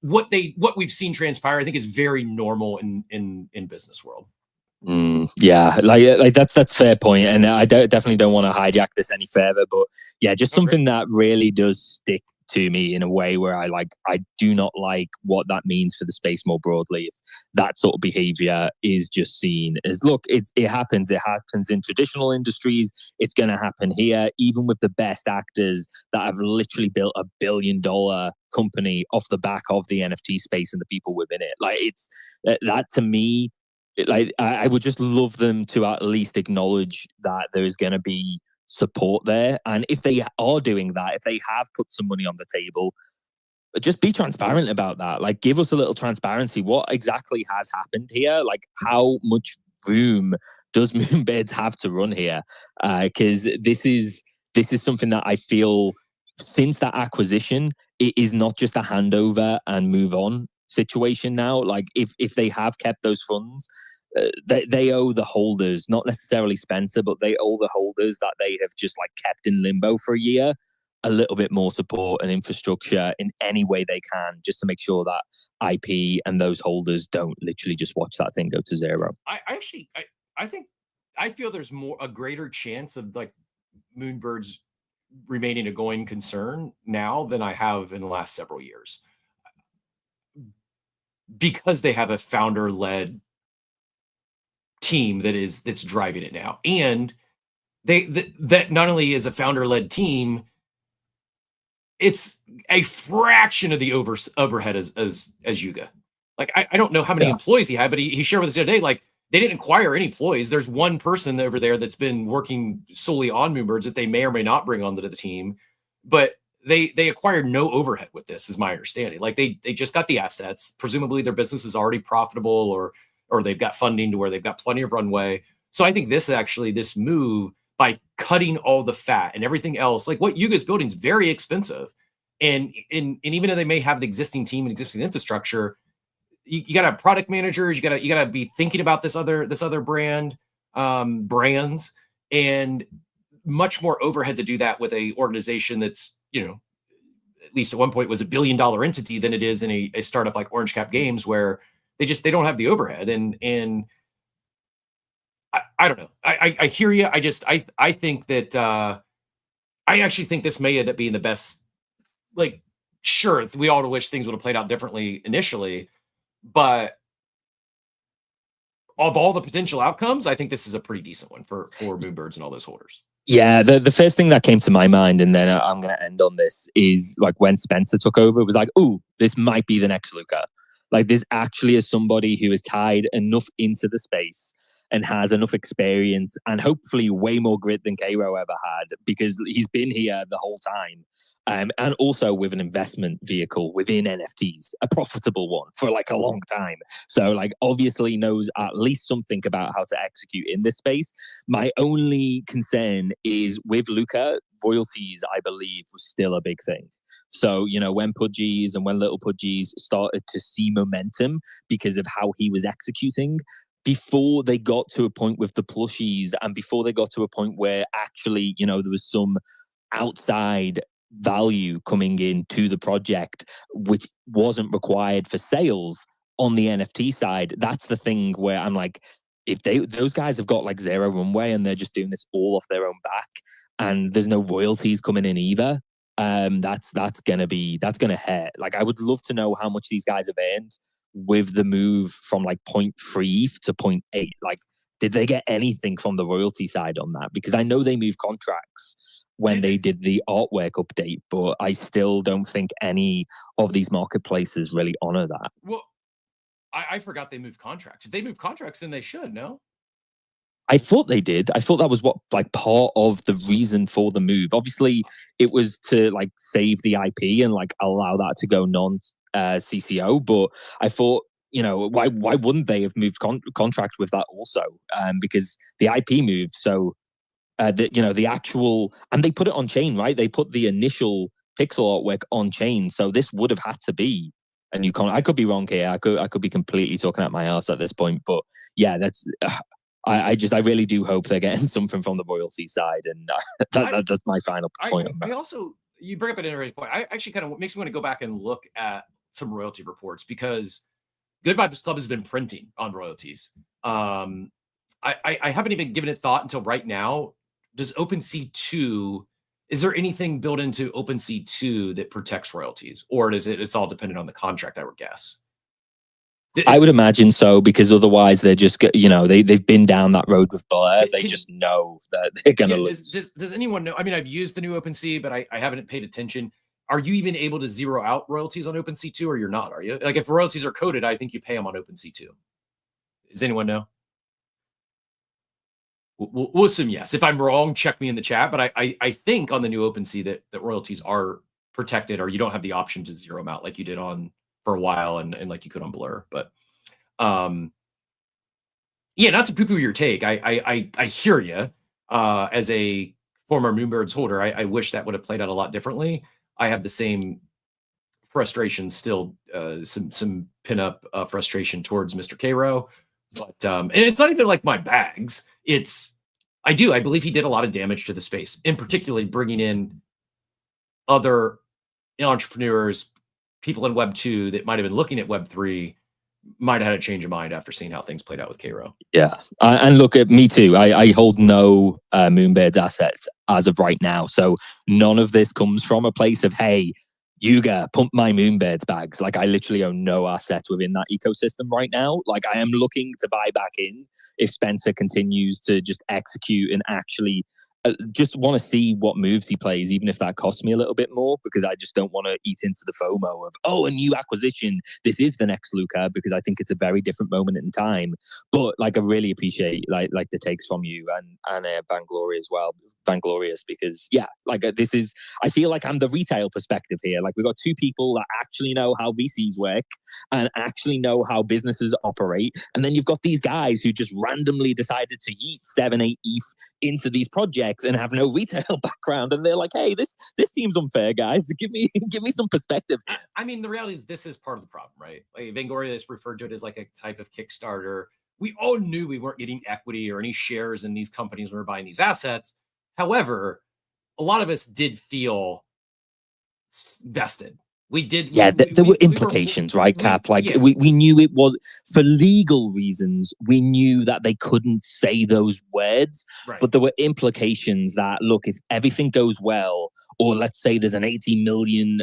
what we've seen transpire, I think is very normal in business world. Yeah, like that's fair point, and I definitely don't want to hijack this any further, but yeah, just something that really does stick to me in a way where I do not like what that means for the space more broadly. If that sort of behavior is just seen as, look, it happens in traditional industries, it's going to happen here, even with the best actors that have literally built $1 billion company off the back of the NFT space and the people within it. Like it's that to me. I would just love them to at least acknowledge that there is going to be support there. And if they are doing that, if they have put some money on the table, just be transparent about that. Like, give us a little transparency. What exactly has happened here? Like, how much room does Moonbirds have to run here? Because this is something that I feel since that acquisition, it is not just a handover and move on situation now. Like if they have kept those funds, they owe the holders, not necessarily Spencer, but they owe the holders that they have just kept in limbo for a year, a little bit more support and infrastructure in any way they can, just to make sure that IP and those holders don't literally just watch that thing go to zero. I feel there's a greater chance of Moonbirds remaining a going concern now than I have in the last several years, because they have a founder-led team that's driving it now, and that not only is a founder-led team, it's a fraction of the overhead as Yuga. I don't know how many employees he had, but he shared with us the other day, they didn't acquire any employees. There's one person over there that's been working solely on Moonbirds that they may or may not bring onto the team, but they acquired no overhead with this, is my understanding. They just got the assets. Presumably their business is already profitable, or they've got funding to where they've got plenty of runway. So I think this move, by cutting all the fat and everything else, what Yuga's building is very expensive. And even though they may have the existing team and existing infrastructure, you got to have product managers, you got to be thinking about this other brands, and much more overhead to do that with a organization that's, at least at one point was $1 billion entity than it is in a startup like Orange Cap Games, where they don't have the overhead. And I don't know. I hear you. I think that I actually think this may end up being the best. Sure, we all wish things would have played out differently initially, but of all the potential outcomes, I think this is a pretty decent one for Moonbirds and all those holders. Yeah, the first thing that came to my mind, and then I'm going to end on this, is when Spencer took over, it was ooh, this might be the next Luca. Like, this actually is somebody who is tied enough into the space and has enough experience and hopefully way more grit than Cairo ever had, because he's been here the whole time. And also with an investment vehicle within NFTs, a profitable one for like a long time. So like obviously knows at least something about how to execute in this space. My only concern is with Luca, royalties, I believe, was still a big thing. So, you know, when Pudgies and when Little Pudgies started to see momentum because of how he was executing, before they got to a point with the plushies and before they got to a point where actually, you know, there was some outside value coming in to the project, which wasn't required for sales on the NFT side, that's the thing where I'm like, if those guys have got like zero runway and they're just doing this all off their own back and there's no royalties coming in either, that's gonna hurt. Like, I would love to know how much these guys have earned with the move from like 0.3 to 0.8. Like, did they get anything from the royalty side on that? Because I know they moved contracts when they did the artwork update, but I still don't think any of these marketplaces really honor that. Well, I forgot they moved contracts. If they move contracts, then they should, no? I thought they did. I thought that was what like part of the reason for the move. Obviously, it was to like save the IP and like allow that to go non CCO. But I thought, you know, why wouldn't they have moved contract with that also? Because the IP moved. So the actual, and they put it on chain, right? They put the initial pixel artwork on chain. So this would have had to be a new I could be wrong here. I could be completely talking out my ass at this point. But yeah, that's. I really do hope they're getting something from the royalty side, and that's my final point. I also, you bring up an interesting point. I actually kind of makes me want to go back and look at some royalty reports, because Good Vibes Club has been printing on royalties. I haven't even given it thought until right now. Does OpenSea 2, is there anything built into OpenSea 2 that protects royalties, or it's all dependent on the contract, I would guess? I would imagine so, because otherwise they're just, you know, they've been down that road with Blair. They just know that they're going to lose. Does anyone know? I mean, I've used the new OpenSea, but I haven't paid attention. Are you even able to zero out royalties on OpenSea 2, or you're not? Are you? Like, if royalties are coded, I think you pay them on OpenSea 2. Does anyone know? We'll assume yes. If I'm wrong, check me in the chat. But I think on the new OpenSea that royalties are protected, or you don't have the option to zero them out like you did on for a while and like you could on Blur. But yeah, not to poo-poo your take. I hear you. As a former Moonbirds holder, I wish that would have played out a lot differently. I have the same frustration still, some pin-up frustration towards Mr. Cairo. But and it's not even like my bags. I believe he did a lot of damage to the space, in particularly bringing in other entrepreneurs, people in Web 2 that might have been looking at Web 3, might have had a change of mind after seeing how things played out with Cairo. Yeah. And look, at me too. I hold no Moonbirds assets as of right now. So none of this comes from a place of, hey, Yuga, pump my Moonbirds bags. Like, I literally own no assets within that ecosystem right now. Like, I am looking to buy back in if Spencer continues to just execute and actually just want to see what moves he plays, even if that costs me a little bit more, because I just don't want to eat into the FOMO of, oh, a new acquisition, this is the next Luca, because I think it's a very different moment in time. But like, I really appreciate like the takes from you and Vainglory as well, Vainglorious, because yeah, like this is, I feel like I'm the retail perspective here. Like, we've got two people that actually know how VCs work and actually know how businesses operate, and then you've got these guys who just randomly decided to yeet 7-8 ETH into these projects and have no retail background, and they're like, hey, this seems unfair, guys. Give me some perspective. I mean, the reality is this is part of the problem, right? Like, Vainglory has referred to it as like a type of Kickstarter. We all knew we weren't getting equity or any shares in these companies when we were buying these assets. However, a lot of us did feel vested. We did. Yeah, there were implications, right, Cap? Like, yeah. we knew it was, for legal reasons, we knew that they couldn't say those words, right. But there were implications that, look, if everything goes well, or let's say there's an $80 million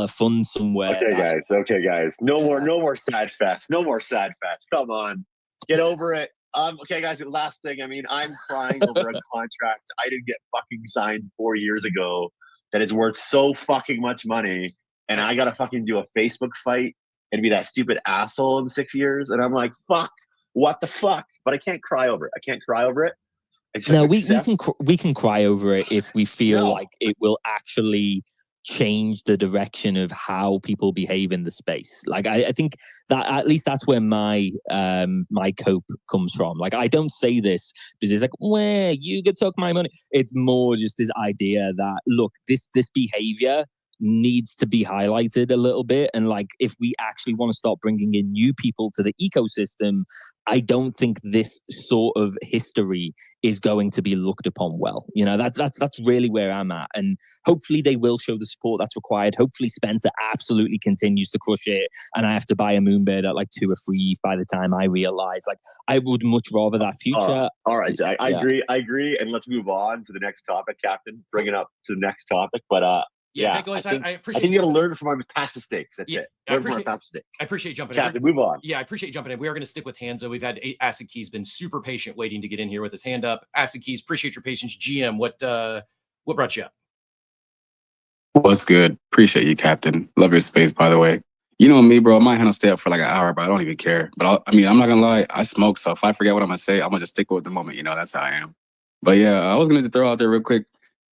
fund somewhere. Okay, guys. No more sad facts. No more sad facts. Come on. Get over it. Okay, guys, last thing. I mean, I'm crying over a contract I didn't get fucking signed 4 years ago that is worth so fucking much money. And I gotta fucking do a Facebook fight and be that stupid asshole in 6 years. And I'm like, fuck, what the fuck? But I can't cry over it. I can't cry over it. I just No, accept. we can cry over it if we feel No. like it will actually change the direction of how people behave in the space. Like I think that at least that's where my my cope comes from. Like I don't say this because it's like, where you could suck my money. It's more just this idea that look, this behavior needs to be highlighted a little bit, and like if we actually want to start bringing in new people to the ecosystem, I don't think this sort of history is going to be looked upon well. You know, that's really where I'm at, and hopefully they will show the support that's required. Hopefully Spencer absolutely continues to crush it, and I have to buy a Moonbird at like 2 or 3 by the time I realize. Like I would much rather that future. All right, Jack, I agree, and let's move on to the next topic, Captain. Bring it up to the next topic, but yeah, Nicholas, I appreciate. I think you got to learn from our past mistakes. That's it. I Learn from our appreciate, past mistakes. I appreciate jumping Captain, in. move on. Yeah, I appreciate jumping in. We are going to stick with Hanzo. We've had Acid Keys been super patient waiting to get in here with his hand up. Acid Keys, appreciate your patience. GM, what brought you up? What's good? Appreciate you, Captain. Love your space, by the way. You know me, bro. I might handle stay up for like an hour, but I don't even care. But I mean, I'm not gonna lie. I smoke, so if I forget what I'm gonna say, I'm gonna just stick with the moment. You know, that's how I am. But yeah, I was gonna throw out there real quick.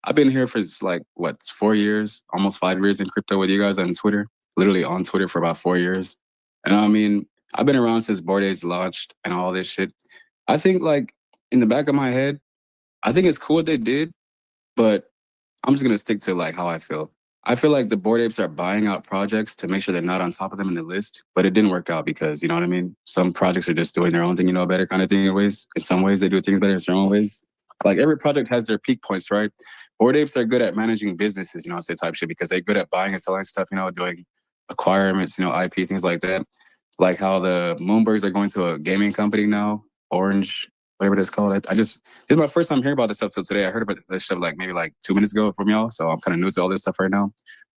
I've been here for like 4 years, almost 5 years in crypto with you guys on Twitter. Literally on Twitter for about 4 years. And I mean, I've been around since Bored Apes launched and all this shit. I think like in the back of my head, I think it's cool what they did, but I'm just gonna stick to like how I feel. I feel like the Bored Apes are buying out projects to make sure they're not on top of them in the list, but it didn't work out because, you know what I mean? Some projects are just doing their own thing, you know, better kind of thing in ways. In some ways, they do things better in certain ways. Like every project has their peak points, right? Bored Apes are good at managing businesses, you know, say type shit, because they're good at buying and selling stuff, you know, doing acquirements, you know, IP, things like that. Like how the Moonbirds are going to a gaming company now, Orange, whatever it's called. This is my first time hearing about this stuff till today. I heard about this stuff like maybe like 2 minutes ago from y'all, so I'm kind of new to all this stuff right now.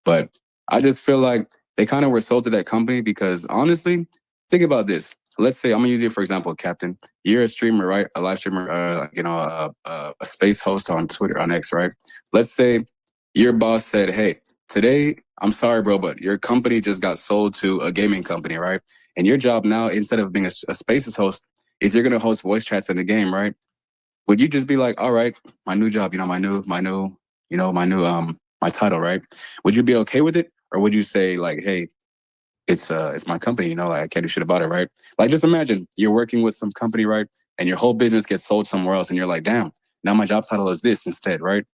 But I just feel like they kind of were sold to that company because honestly, think about this. Let's say I'm gonna use you for example, Captain. You're a streamer, right? A live streamer, you know, a space host on Twitter, on X, right? Let's say your boss said, "Hey, today, I'm sorry, bro, but your company just got sold to a gaming company, right? And your job now, instead of being a spaces host, is you're gonna host voice chats in the game, right? Would you just be like, all right, my new job, you know, my title, right? Would you be okay with it, or would you say like, hey, it's my company, you know, like I can't do shit about it, right? Like just imagine you're working with some company, right? And your whole business gets sold somewhere else, and you're like, damn, now my job title is this instead, right?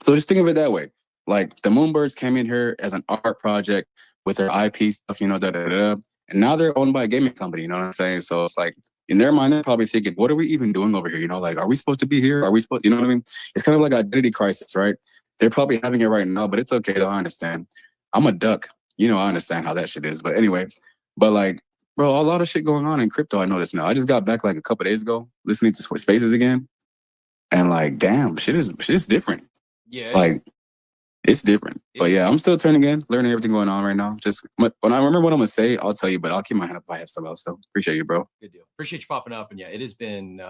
So just think of it that way. Like the Moonbirds came in here as an art project with their IP stuff, you know, and now they're owned by a gaming company, you know what I'm saying? So it's like in their mind, they're probably thinking, what are we even doing over here? You know, like, are we supposed to be here? Are we supposed, you know what I mean? It's kind of like identity crisis, right? They're probably having it right now, but it's okay though. I understand. I'm a duck. You know, I understand how that shit is. But anyway, but like, bro, a lot of shit going on in crypto. I noticed now. I just got back like a couple days ago, listening to Spaces again, and like, damn, shit is different. Yeah, like it's different. But yeah, I'm still turning in, learning everything going on right now. Just when I remember what I'm gonna say, I'll tell you. But I'll keep my hand up if I have something else. So appreciate you, bro. Good deal. Appreciate you popping up. And yeah, it has been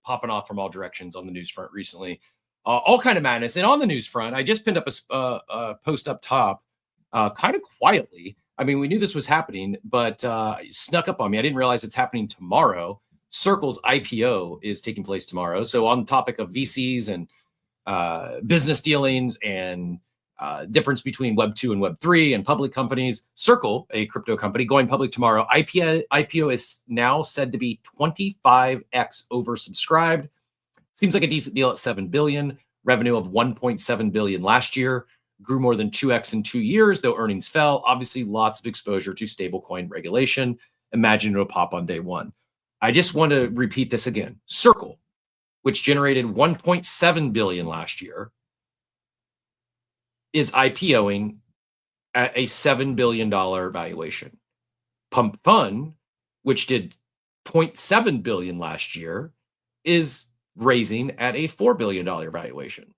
popping off from all directions on the news front recently. All kind of madness. And on the news front, I just pinned up a post up top, kind of quietly. I mean, we knew this was happening, but it snuck up on me. I didn't realize it's happening tomorrow. Circle's IPO is taking place tomorrow. So on the topic of VCs and business dealings and difference between Web 2 and Web 3 and public companies, Circle, a crypto company, going public tomorrow. IPO is now said to be 25x oversubscribed. Seems like a decent deal at $7 billion. Revenue of $1.7 billion last year. Grew more than 2x in 2 years, though earnings fell. Obviously, lots of exposure to stablecoin regulation. Imagine it'll pop on day one. I just want to repeat this again. Circle, which generated $1.7 billion last year, is IPOing at a $7 billion valuation. Pump.fun, which did $0.7 billion last year, is raising at a $4 billion valuation.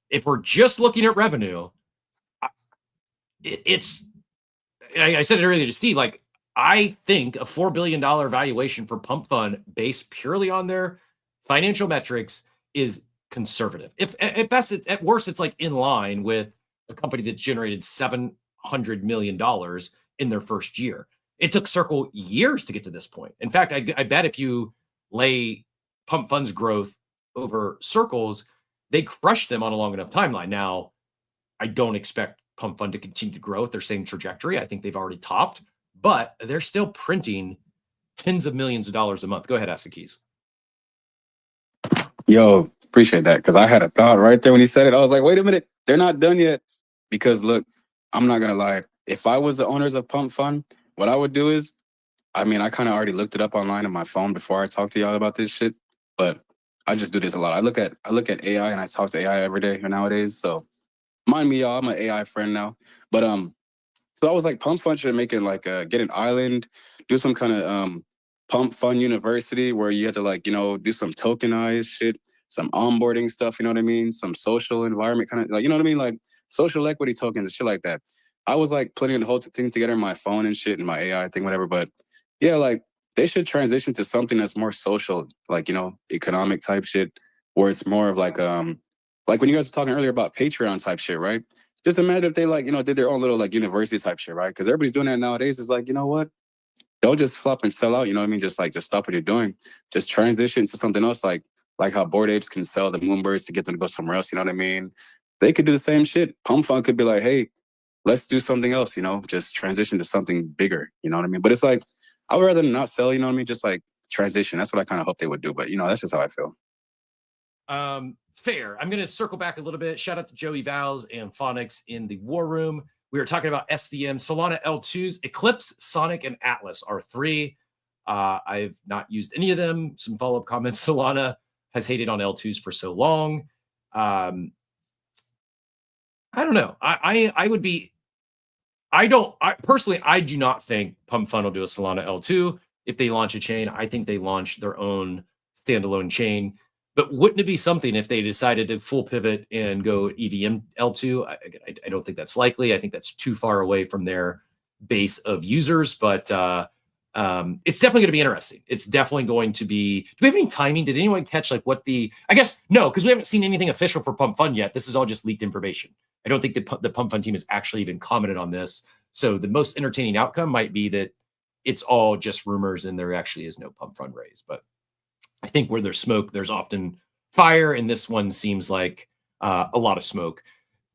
If we're just looking at revenue, I said it earlier to Steve, like, I think a $4 billion valuation for Pump.fun based purely on their financial metrics is conservative. If at best, at worst, it's like in line with a company that generated $700 million in their first year. It took Circle years to get to this point. In fact, I bet if you lay Pump Fun's growth over Circle's, they crushed them on a long enough timeline. Now, I don't expect Pump Fun to continue to grow at their same trajectory. I think they've already topped, but they're still printing tens of millions of dollars a month. Go ahead, Asa Keys. Yo, appreciate that. Because I had a thought right there when he said it. I was like, wait a minute, they're not done yet. Because look, I'm not gonna lie. If I was the owners of Pump Fun, what I would do is, I mean, I kind of already looked it up online on my phone before I talked to y'all about this shit. But I just do this a lot. I look at AI and I talk to AI every day nowadays. So mind me, y'all, I'm an AI friend now. But so I was like, Pump Fun should make it like get an island, do some kind of Pump Fun University where you have to like, do some tokenized shit, some onboarding stuff, you know what I mean? Some social environment kind of like, you know what I mean? Like social equity tokens and shit like that. I was like putting the whole thing together in my phone and shit and my AI thing, whatever. But yeah, like they should transition to something that's more social, like, economic type shit, where it's more of like when you guys were talking earlier about Patreon type shit, right? Just imagine if they like, did their own little like university type shit, right? Because everybody's doing that nowadays. It's like, you know what? Don't just flop and sell out, you know what I mean? Just stop what you're doing. Just transition to something else, like how Bored Apes can sell the Moonbirds to get them to go somewhere else, you know what I mean? They could do the same shit. Pump Fun could be like, hey, let's do something else, just transition to something bigger, you know what I mean? But it's like, I would rather not sell, you know what I mean? Just like transition. That's what I kind of hope they would do. But, that's just how I feel. Fair. I'm going to circle back a little bit. Shout out to Joey Vowles and Phonics in the War Room. We were talking about SVM, Solana L2s, Eclipse, Sonic, and Atlas are 3. I've not used any of them. Some follow-up comments. Solana has hated on L2s for so long. I don't know. I personally, I do not think Pump Fun will do a Solana L2. If they launch a chain, I think they launch their own standalone chain. But wouldn't it be something if they decided to full pivot and go EVM L2? I don't think that's likely. I think that's too far away from their base of users, but it's definitely going to be interesting. It's definitely going to be. Do we have any timing? Did anyone catch like what the? I guess no, because we haven't seen anything official for Pump Fun yet. This is all just leaked information. I don't think the Pump Fun team has actually even commented on this. So the most entertaining outcome might be that it's all just rumors and there actually is no Pump Fun raise. But I think where there's smoke, there's often fire, and this one seems like a lot of smoke.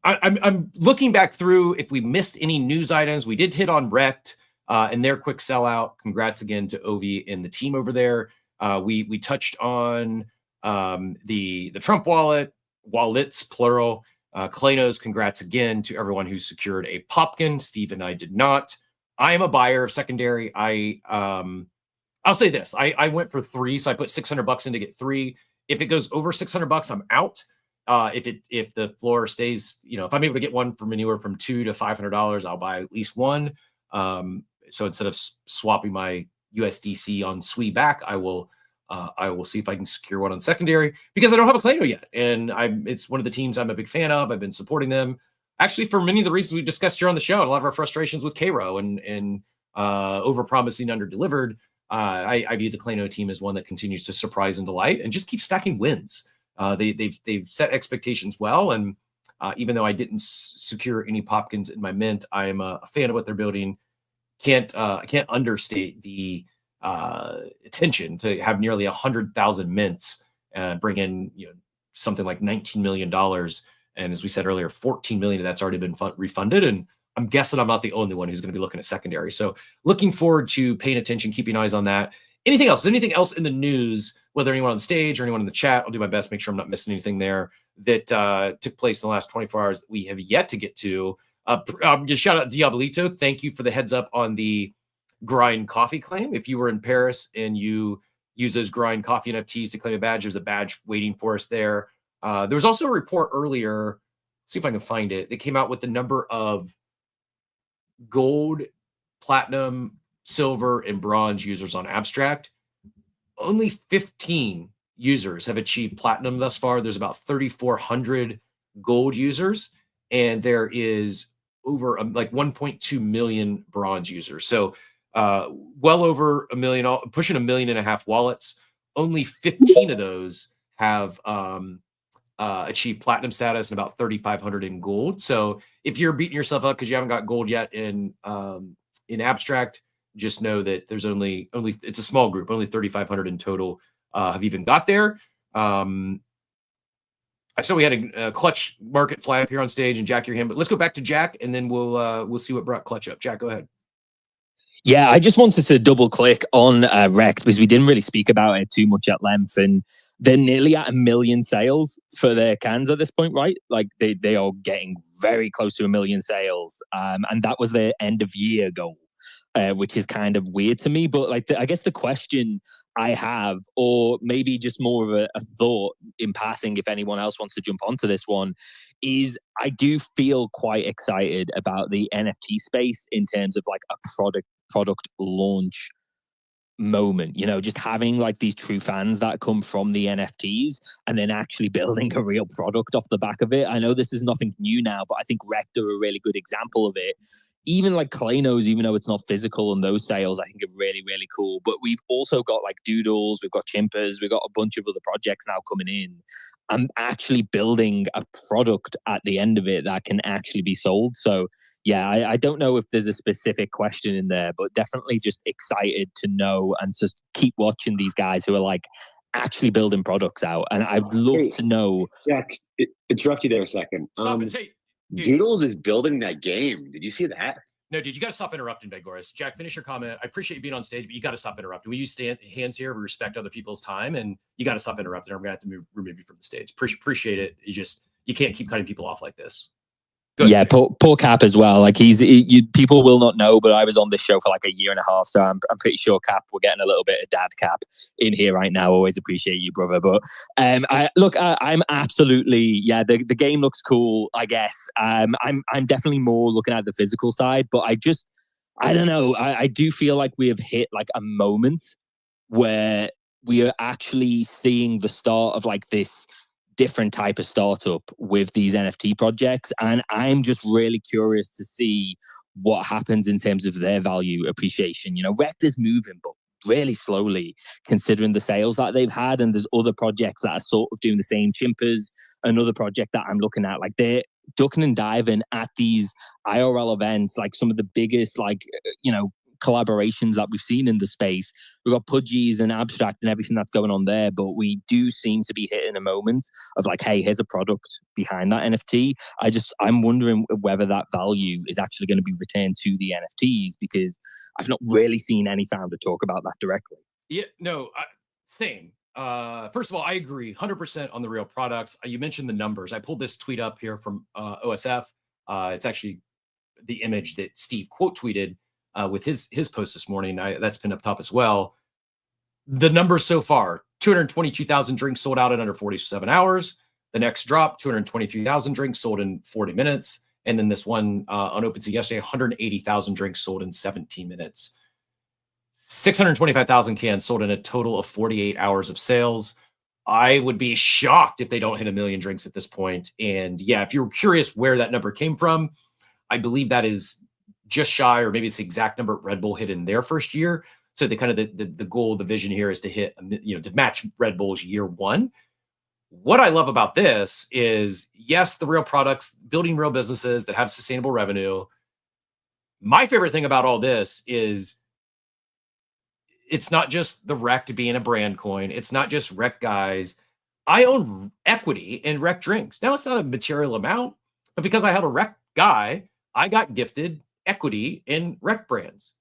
I'm looking back through if we missed any news items. We did hit on Rekt and their quick sellout. Congrats again to Ovi and the team over there. We touched on the Trump wallets plural. Klaynos, congrats again to everyone who secured a Popkin. Steve and I did not. I am a buyer of secondary. I'll say this. I went for 3, so I put $600 in to get 3. If it goes over $600, I'm out. If the floor stays, if I'm able to get one from anywhere from $200 to $500, I'll buy at least one. So instead of swapping my USDC on SWE back, I will see if I can secure one on secondary because I don't have a Klayno yet, and it's one of the teams I'm a big fan of. I've been supporting them actually for many of the reasons we discussed here on the show, and a lot of our frustrations with Cairo and over promising, under delivered. I view the Klayno team as one that continues to surprise and delight and just keep stacking wins. They've set expectations well, and even though I didn't secure any Popkins in my mint, I am a fan of what they're building. I can't understate the attention to have nearly 100,000 mints and bring in something like $19 million. And as we said earlier, 14 million of that's already been refunded. And I'm guessing I'm not the only one who's going to be looking at secondary. So looking forward to paying attention, keeping eyes on that. Anything else? Anything else in the news, whether anyone on the stage or anyone in the chat? I'll do my best, make sure I'm not missing anything there that took place in the last 24 hours that we have yet to get to. Just shout out Diabolito. Thank you for the heads up on the Grind Coffee claim. If you were in Paris and you use those Grind Coffee NFTs to claim a badge, there's a badge waiting for us there. There was also a report earlier, see if I can find it, that came out with the number of gold, platinum, silver, and bronze users on Abstract. Only 15 users have achieved platinum thus far. There's about 3,400 gold users, and there is over like 1.2 million bronze users. So well over a million, pushing 1.5 million wallets. Only 15 of those have achieved platinum status and about 3,500 in gold. So if you're beating yourself up because you haven't got gold yet in in abstract, just know that there's only it's a small group, only 3,500 in total have even got there. I saw we had a Clutch market fly up here on stage and Jack your hand, but let's go back to Jack and then we'll see what brought Clutch up. Jack, go ahead. Yeah, I just wanted to double click on Rekt because we didn't really speak about it too much at length, and they're nearly at 1 million sales for their cans at this point, right? Like they are getting very close to 1 million sales, and that was their end of year goal, which is kind of weird to me. But like, I guess the question I have, or maybe just more of a thought in passing, if anyone else wants to jump onto this one, is I do feel quite excited about the NFT space in terms of like a product launch moment, you know, just having like these true fans that come from the NFTs and then actually building a real product off the back of it. I know this is nothing new now, but I think Rekt are a really good example of it. Even like Kleinos, even though it's not physical, and those sales I think are really, really cool. But we've also got like Doodles, we've got Chimpers, we've got a bunch of other projects now coming in. I'm actually building a product at the end of it that can actually be sold. So yeah, I don't know if there's a specific question in there, but definitely just excited to know and just keep watching these guys who are like actually building products out. And I'd love to know. Jack, interrupt you there a second. Doodles is building that game. Did you see that? No, dude, you got to stop interrupting, Begoris. Jack, finish your comment. I appreciate you being on stage, but you got to stop interrupting. We use hands here. We respect other people's time, and you got to stop interrupting. I'm going to have to remove you from the stage. Appreciate it. You can't keep cutting people off like this. Yeah, poor Cap as well. Like people will not know, but I was on this show for like 1.5 years, so I'm pretty sure Cap, we're getting a little bit of dad Cap in here right now. Always appreciate you, brother. But I'm absolutely the game looks cool. I guess I'm definitely more looking at the physical side, but I don't know. I do feel like we have hit like a moment where we are actually seeing the start of like this different type of startup with these NFT projects, and I'm just really curious to see what happens in terms of their value appreciation. You know, Rekt is moving, but really slowly considering the sales that they've had, and there's other projects that are sort of doing the same. Chimpers, another project that I'm looking at, like they're ducking and diving at these IRL events, like some of the biggest collaborations that we've seen in the space. We've got Pudgies and Abstract and everything that's going on there, but we do seem to be hitting a moment of like, hey, here's a product behind that NFT. I'm wondering whether that value is actually going to be returned to the NFTs, because I've not really seen any founder talk about that directly. Yeah, no, same. First of all, I agree 100% on the real products. You mentioned the numbers. I pulled this tweet up here from OSF. It's actually the image that Steve quote tweeted with his post this morning. That's pinned up top as well. The numbers so far: 222,000 drinks sold out in under 47 hours. The next drop, 223,000 drinks sold in 40 minutes. And then this one on OpenSea yesterday, 180,000 drinks sold in 17 minutes. 625,000 cans sold in a total of 48 hours of sales. I would be shocked if they don't hit 1 million drinks at this point. And yeah, if you're curious where that number came from, I believe that is just shy, or maybe it's the exact number Red Bull hit in their first year. So the goal, the vision here is to hit, to match Red Bull's year one. What I love about this is, yes, the real products, building real businesses that have sustainable revenue. My favorite thing about all this is it's not just the Rekt being a brand coin. It's not just Rekt guys. I own equity in Rekt Drinks. Now, it's not a material amount, but because I have a Rekt guy, I got gifted equity in Rekt brands,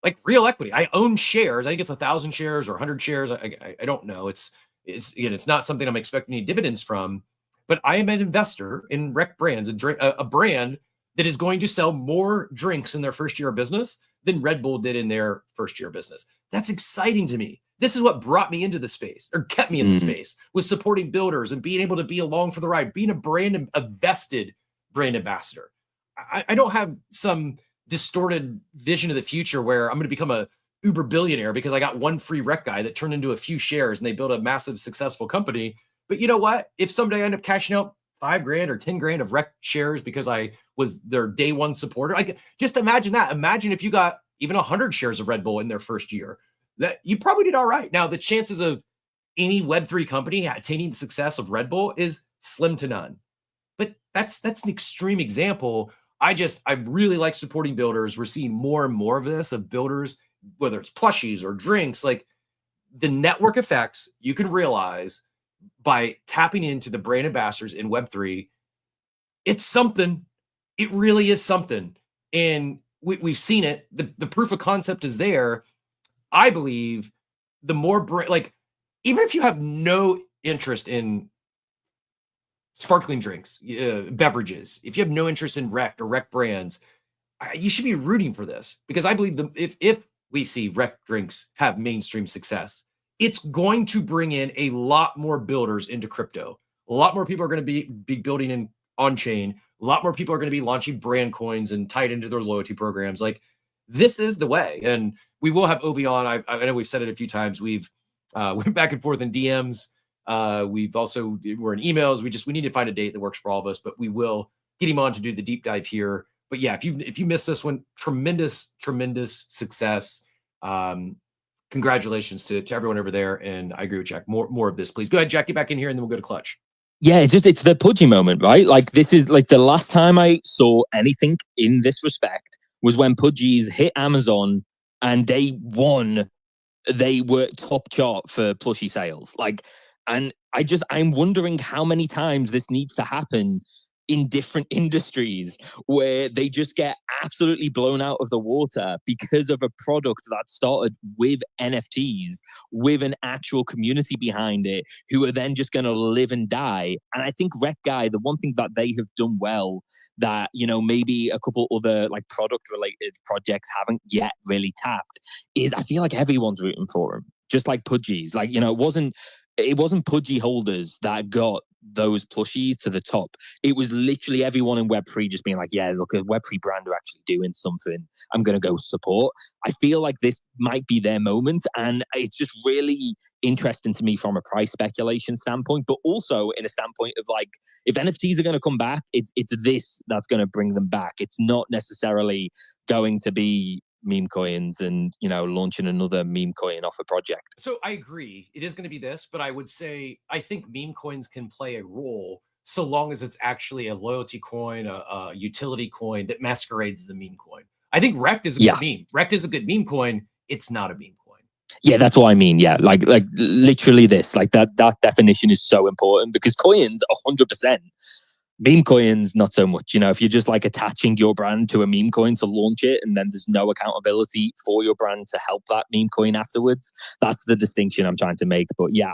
like real equity. I own shares. I think it's 1,000 shares or 100 shares. I don't know. It's not something I'm expecting any dividends from, but I am an investor in Rekt brands, a brand that is going to sell more drinks in their first year of business than Red Bull did in their first year of business. That's exciting to me. This is what brought me into the space, or kept me in the space, was supporting builders and being able to be along for the ride, being a vested brand ambassador. I don't have some distorted vision of the future where I'm going to become a uber billionaire because I got one free Rekt guy that turned into a few shares and they built a massive successful company. But you know what? If someday I end up cashing out $5,000 or $10,000 of Rekt shares because I was their day one supporter, just imagine that. Imagine if you got even 100 shares of Red Bull in their first year, that you probably did all right. Now, the chances of any Web3 company attaining the success of Red Bull is slim to none. But that's an extreme example I really like supporting builders. We're seeing more and more of this, of builders, whether it's plushies or drinks, like the network effects you can realize by tapping into the brand ambassadors in Web3. It's something. It really is something. And we've seen it. The proof of concept is there. I believe the more like, even if you have no interest in sparkling drinks, beverages, if you have no interest in Rekt or Rekt brands, you should be rooting for this, because I believe if we see Rekt Drinks have mainstream success, it's going to bring in a lot more builders into crypto. A lot more people are going to be building in on chain. A lot more people are going to be launching brand coins and tied into their loyalty programs. Like, this is the way. And we will have Ovi on. I know we've said it a few times. We've went back and forth in DMs. We're in emails. We need to find a date that works for all of us, but we will get him on to do the deep dive here. But yeah, if you missed this one, tremendous success. Congratulations to everyone over there. And I agree with Jack. More of this, please. Go ahead, Jack, get back in here, and then we'll go to Clutch. Yeah, it's the pudgy moment, right? Like, this is like the last time I saw anything in this respect was when pudgies hit Amazon, and day one they were top chart for plushie sales. Like, and I'm wondering how many times this needs to happen in different industries where they just get absolutely blown out of the water because of a product that started with NFTs, with an actual community behind it, who are then just going to live and die. And I think Rekt Guy, the one thing that they have done well that, maybe a couple other like product related projects haven't yet really tapped, is I feel like everyone's rooting for them, just like pudgies. Like, it wasn't pudgy holders that got those plushies to the top. It was literally everyone in Web3 just being like, yeah, look, a Web3 brand are actually doing something. I'm going to go support. I feel like this might be their moment. And it's just really interesting to me from a price speculation standpoint, but also in a standpoint of like, if NFTs are going to come back, it's this that's going to bring them back. It's not necessarily going to be meme coins and launching another meme coin off a project. So I agree, it is going to be this, but I would say I think meme coins can play a role so long as it's actually a loyalty coin, a utility coin that masquerades as a meme coin. I think Rekt is a good meme. Rekt is a good meme coin. It's not a meme coin. Yeah, that's what I mean. Yeah, like literally this, like that definition is so important, because coins 100%. Meme coins, not so much. If you're just like attaching your brand to a meme coin to launch it, and then there's no accountability for your brand to help that meme coin afterwards, that's the distinction I'm trying to make. But yeah,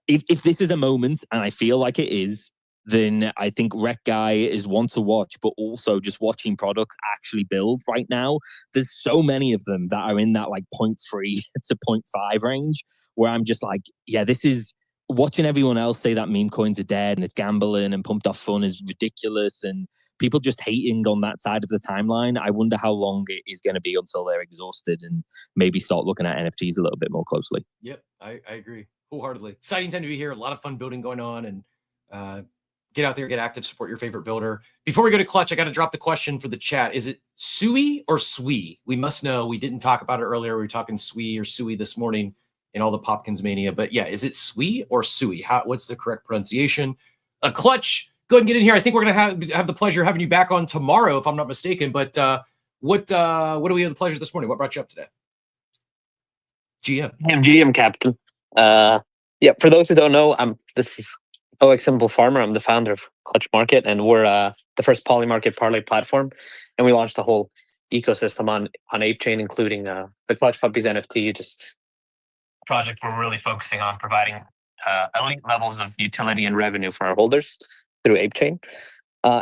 if this is a moment, and I feel like it is, then I think Rekt Guy is one to watch, but also just watching products actually build right now. There's so many of them that are in that like 0.3 to 0.5 range, where I'm just like, yeah, this is watching everyone else say that meme coins are dead and it's gambling and Pump.fun is ridiculous and people just hating on that side of the timeline. I wonder how long it is going to be until they're exhausted and maybe start looking at NFTs a little bit more closely. Yep, I agree wholeheartedly. Exciting time to be here. A lot of fun building going on, and get out there, get active, support your favorite builder. Before we go to Clutch, I got to drop the question for the chat. Is it Sui or Sui? We must know. We didn't talk about it earlier. We were talking Sui or Sui this morning in all the Popkins mania, but yeah, is it Sui or Sui? What's the correct pronunciation? A Clutch, go ahead and get in here. I think we're gonna have the pleasure of having you back on tomorrow, if I'm not mistaken. But what do we have the pleasure this morning? What brought you up today? GM. I'm GM captain. Yeah, for those who don't know, this is OX Simple Farmer. I'm the founder of Clutch Market, and we're the first polymarket parlay platform. And we launched a whole ecosystem on ApeChain, including the Clutch Puppies NFT, just project we're really focusing on providing elite levels of utility and revenue for our holders through ApeChain.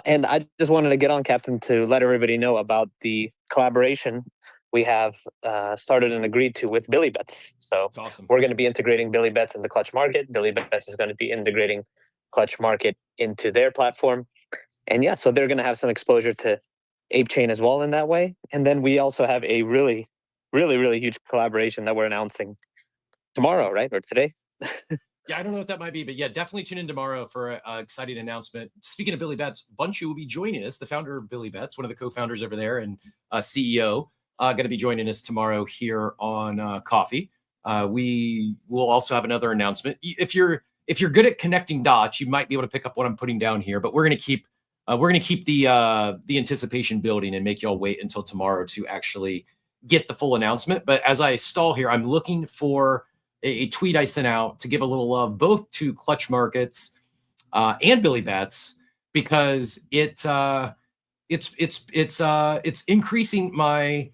And I just wanted to get on, Captain, to let everybody know about the collaboration we have started and agreed to with Billy Bets. So awesome. We're going to be integrating Billy Bets in the Clutch Market. Billy Bets is going to be integrating Clutch Market into their platform. And yeah, so they're going to have some exposure to ApeChain as well in that way. And then we also have a really, really, really huge collaboration that we're announcing tomorrow, right? Or today? Yeah, I don't know what that might be, but yeah, definitely tune in tomorrow for an exciting announcement. Speaking of Billy Bets, Bunchy will be joining us, the founder of Billy Bets, one of the co-founders over there and CEO, going to be joining us tomorrow here on Coffee. We will also have another announcement. If you're good at connecting dots, you might be able to pick up what I'm putting down here, but we're going to keep we're going to keep the anticipation building and make y'all wait until tomorrow to actually get the full announcement. But as I stall here, I'm looking for a tweet I sent out to give a little love both to Clutch Markets and Billy Bets, because it's increasing my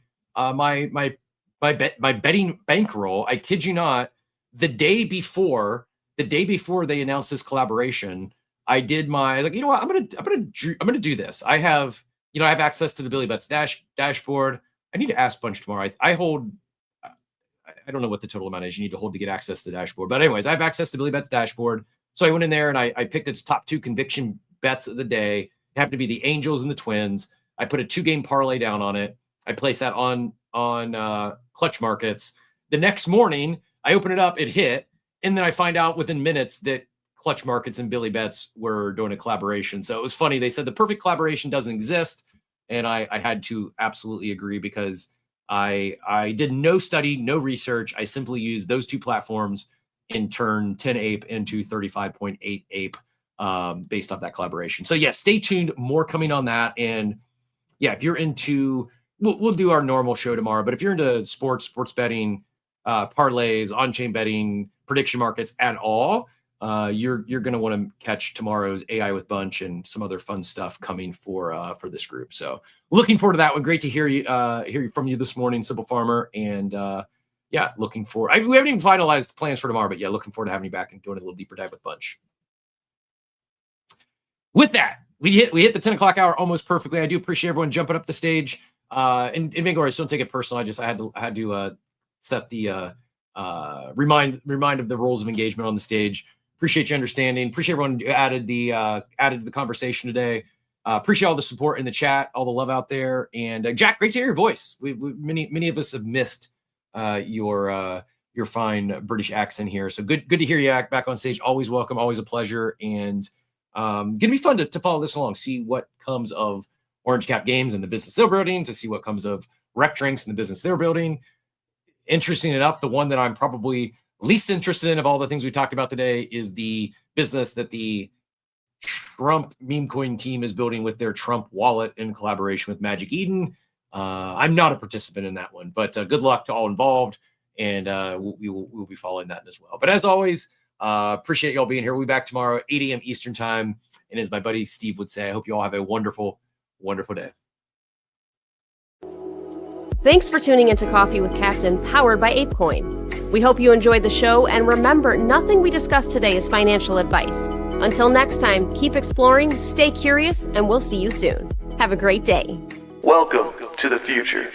betting bankroll. I kid you not. The day before they announced this collaboration, I did my, like, you know what, I'm gonna do this. I have access to the Billy Bets dashboard. I need to ask Bunch tomorrow. I hold, I don't know what the total amount is you need to hold to get access to the dashboard. But anyways, I have access to Billy Bets dashboard. So I went in there and I picked its top 2 conviction bets of the day. It happened to be the Angels and the Twins. I put a 2-game parlay down on it. I placed that on Clutch Markets. The next morning, I open it up, it hit, and then I find out within minutes that Clutch Markets and Billy Bets were doing a collaboration. So it was funny. They said the perfect collaboration doesn't exist. And I had to absolutely agree, because I did no study, no research. I simply used those 2 platforms and turned 10 ape into 35.8 ape based off that collaboration. So yeah, stay tuned. More coming on that. And yeah, if you're into, we'll do our normal show tomorrow, but if you're into sports betting, parlays, on-chain betting, prediction markets at all, you're going to want to catch tomorrow's AI with Bunch and some other fun stuff coming for this group. So looking forward to that one. Great to hear from you this morning, Simple Farmer. And yeah, looking forward. We haven't even finalized the plans for tomorrow, but yeah, looking forward to having you back and doing a little deeper dive with Bunch. With that, we hit the 10 o'clock hour almost perfectly. I do appreciate everyone jumping up the stage. And Vanguard, don't take it personal. I had to set the remind of the rules of engagement on the stage. Appreciate you understanding. Appreciate everyone who added to the conversation today. Appreciate all the support in the chat, all the love out there. And Jack, great to hear your voice. Many of us have missed your fine British accent here. So good to hear you back on stage. Always welcome, always a pleasure. And gonna be fun to follow this along, see what comes of Orange Cap Games and the business they're building, to see what comes of Rekt Drinks and the business they're building. Interesting enough, the one that I'm probably least interested in of all the things we talked about today is the business that the Trump meme coin team is building with their Trump wallet in collaboration with Magic Eden. I'm not a participant in that one, but good luck to all involved, and we'll be following that as well. But as always, appreciate y'all being here. We'll be back tomorrow, 8 a.m. Eastern time. And as my buddy Steve would say, I hope you all have a wonderful, wonderful day. Thanks for tuning into Coffee with Captain, powered by ApeCoin. We hope you enjoyed the show, and remember, nothing we discussed today is financial advice. Until next time, keep exploring, stay curious, and we'll see you soon. Have a great day. Welcome to the future.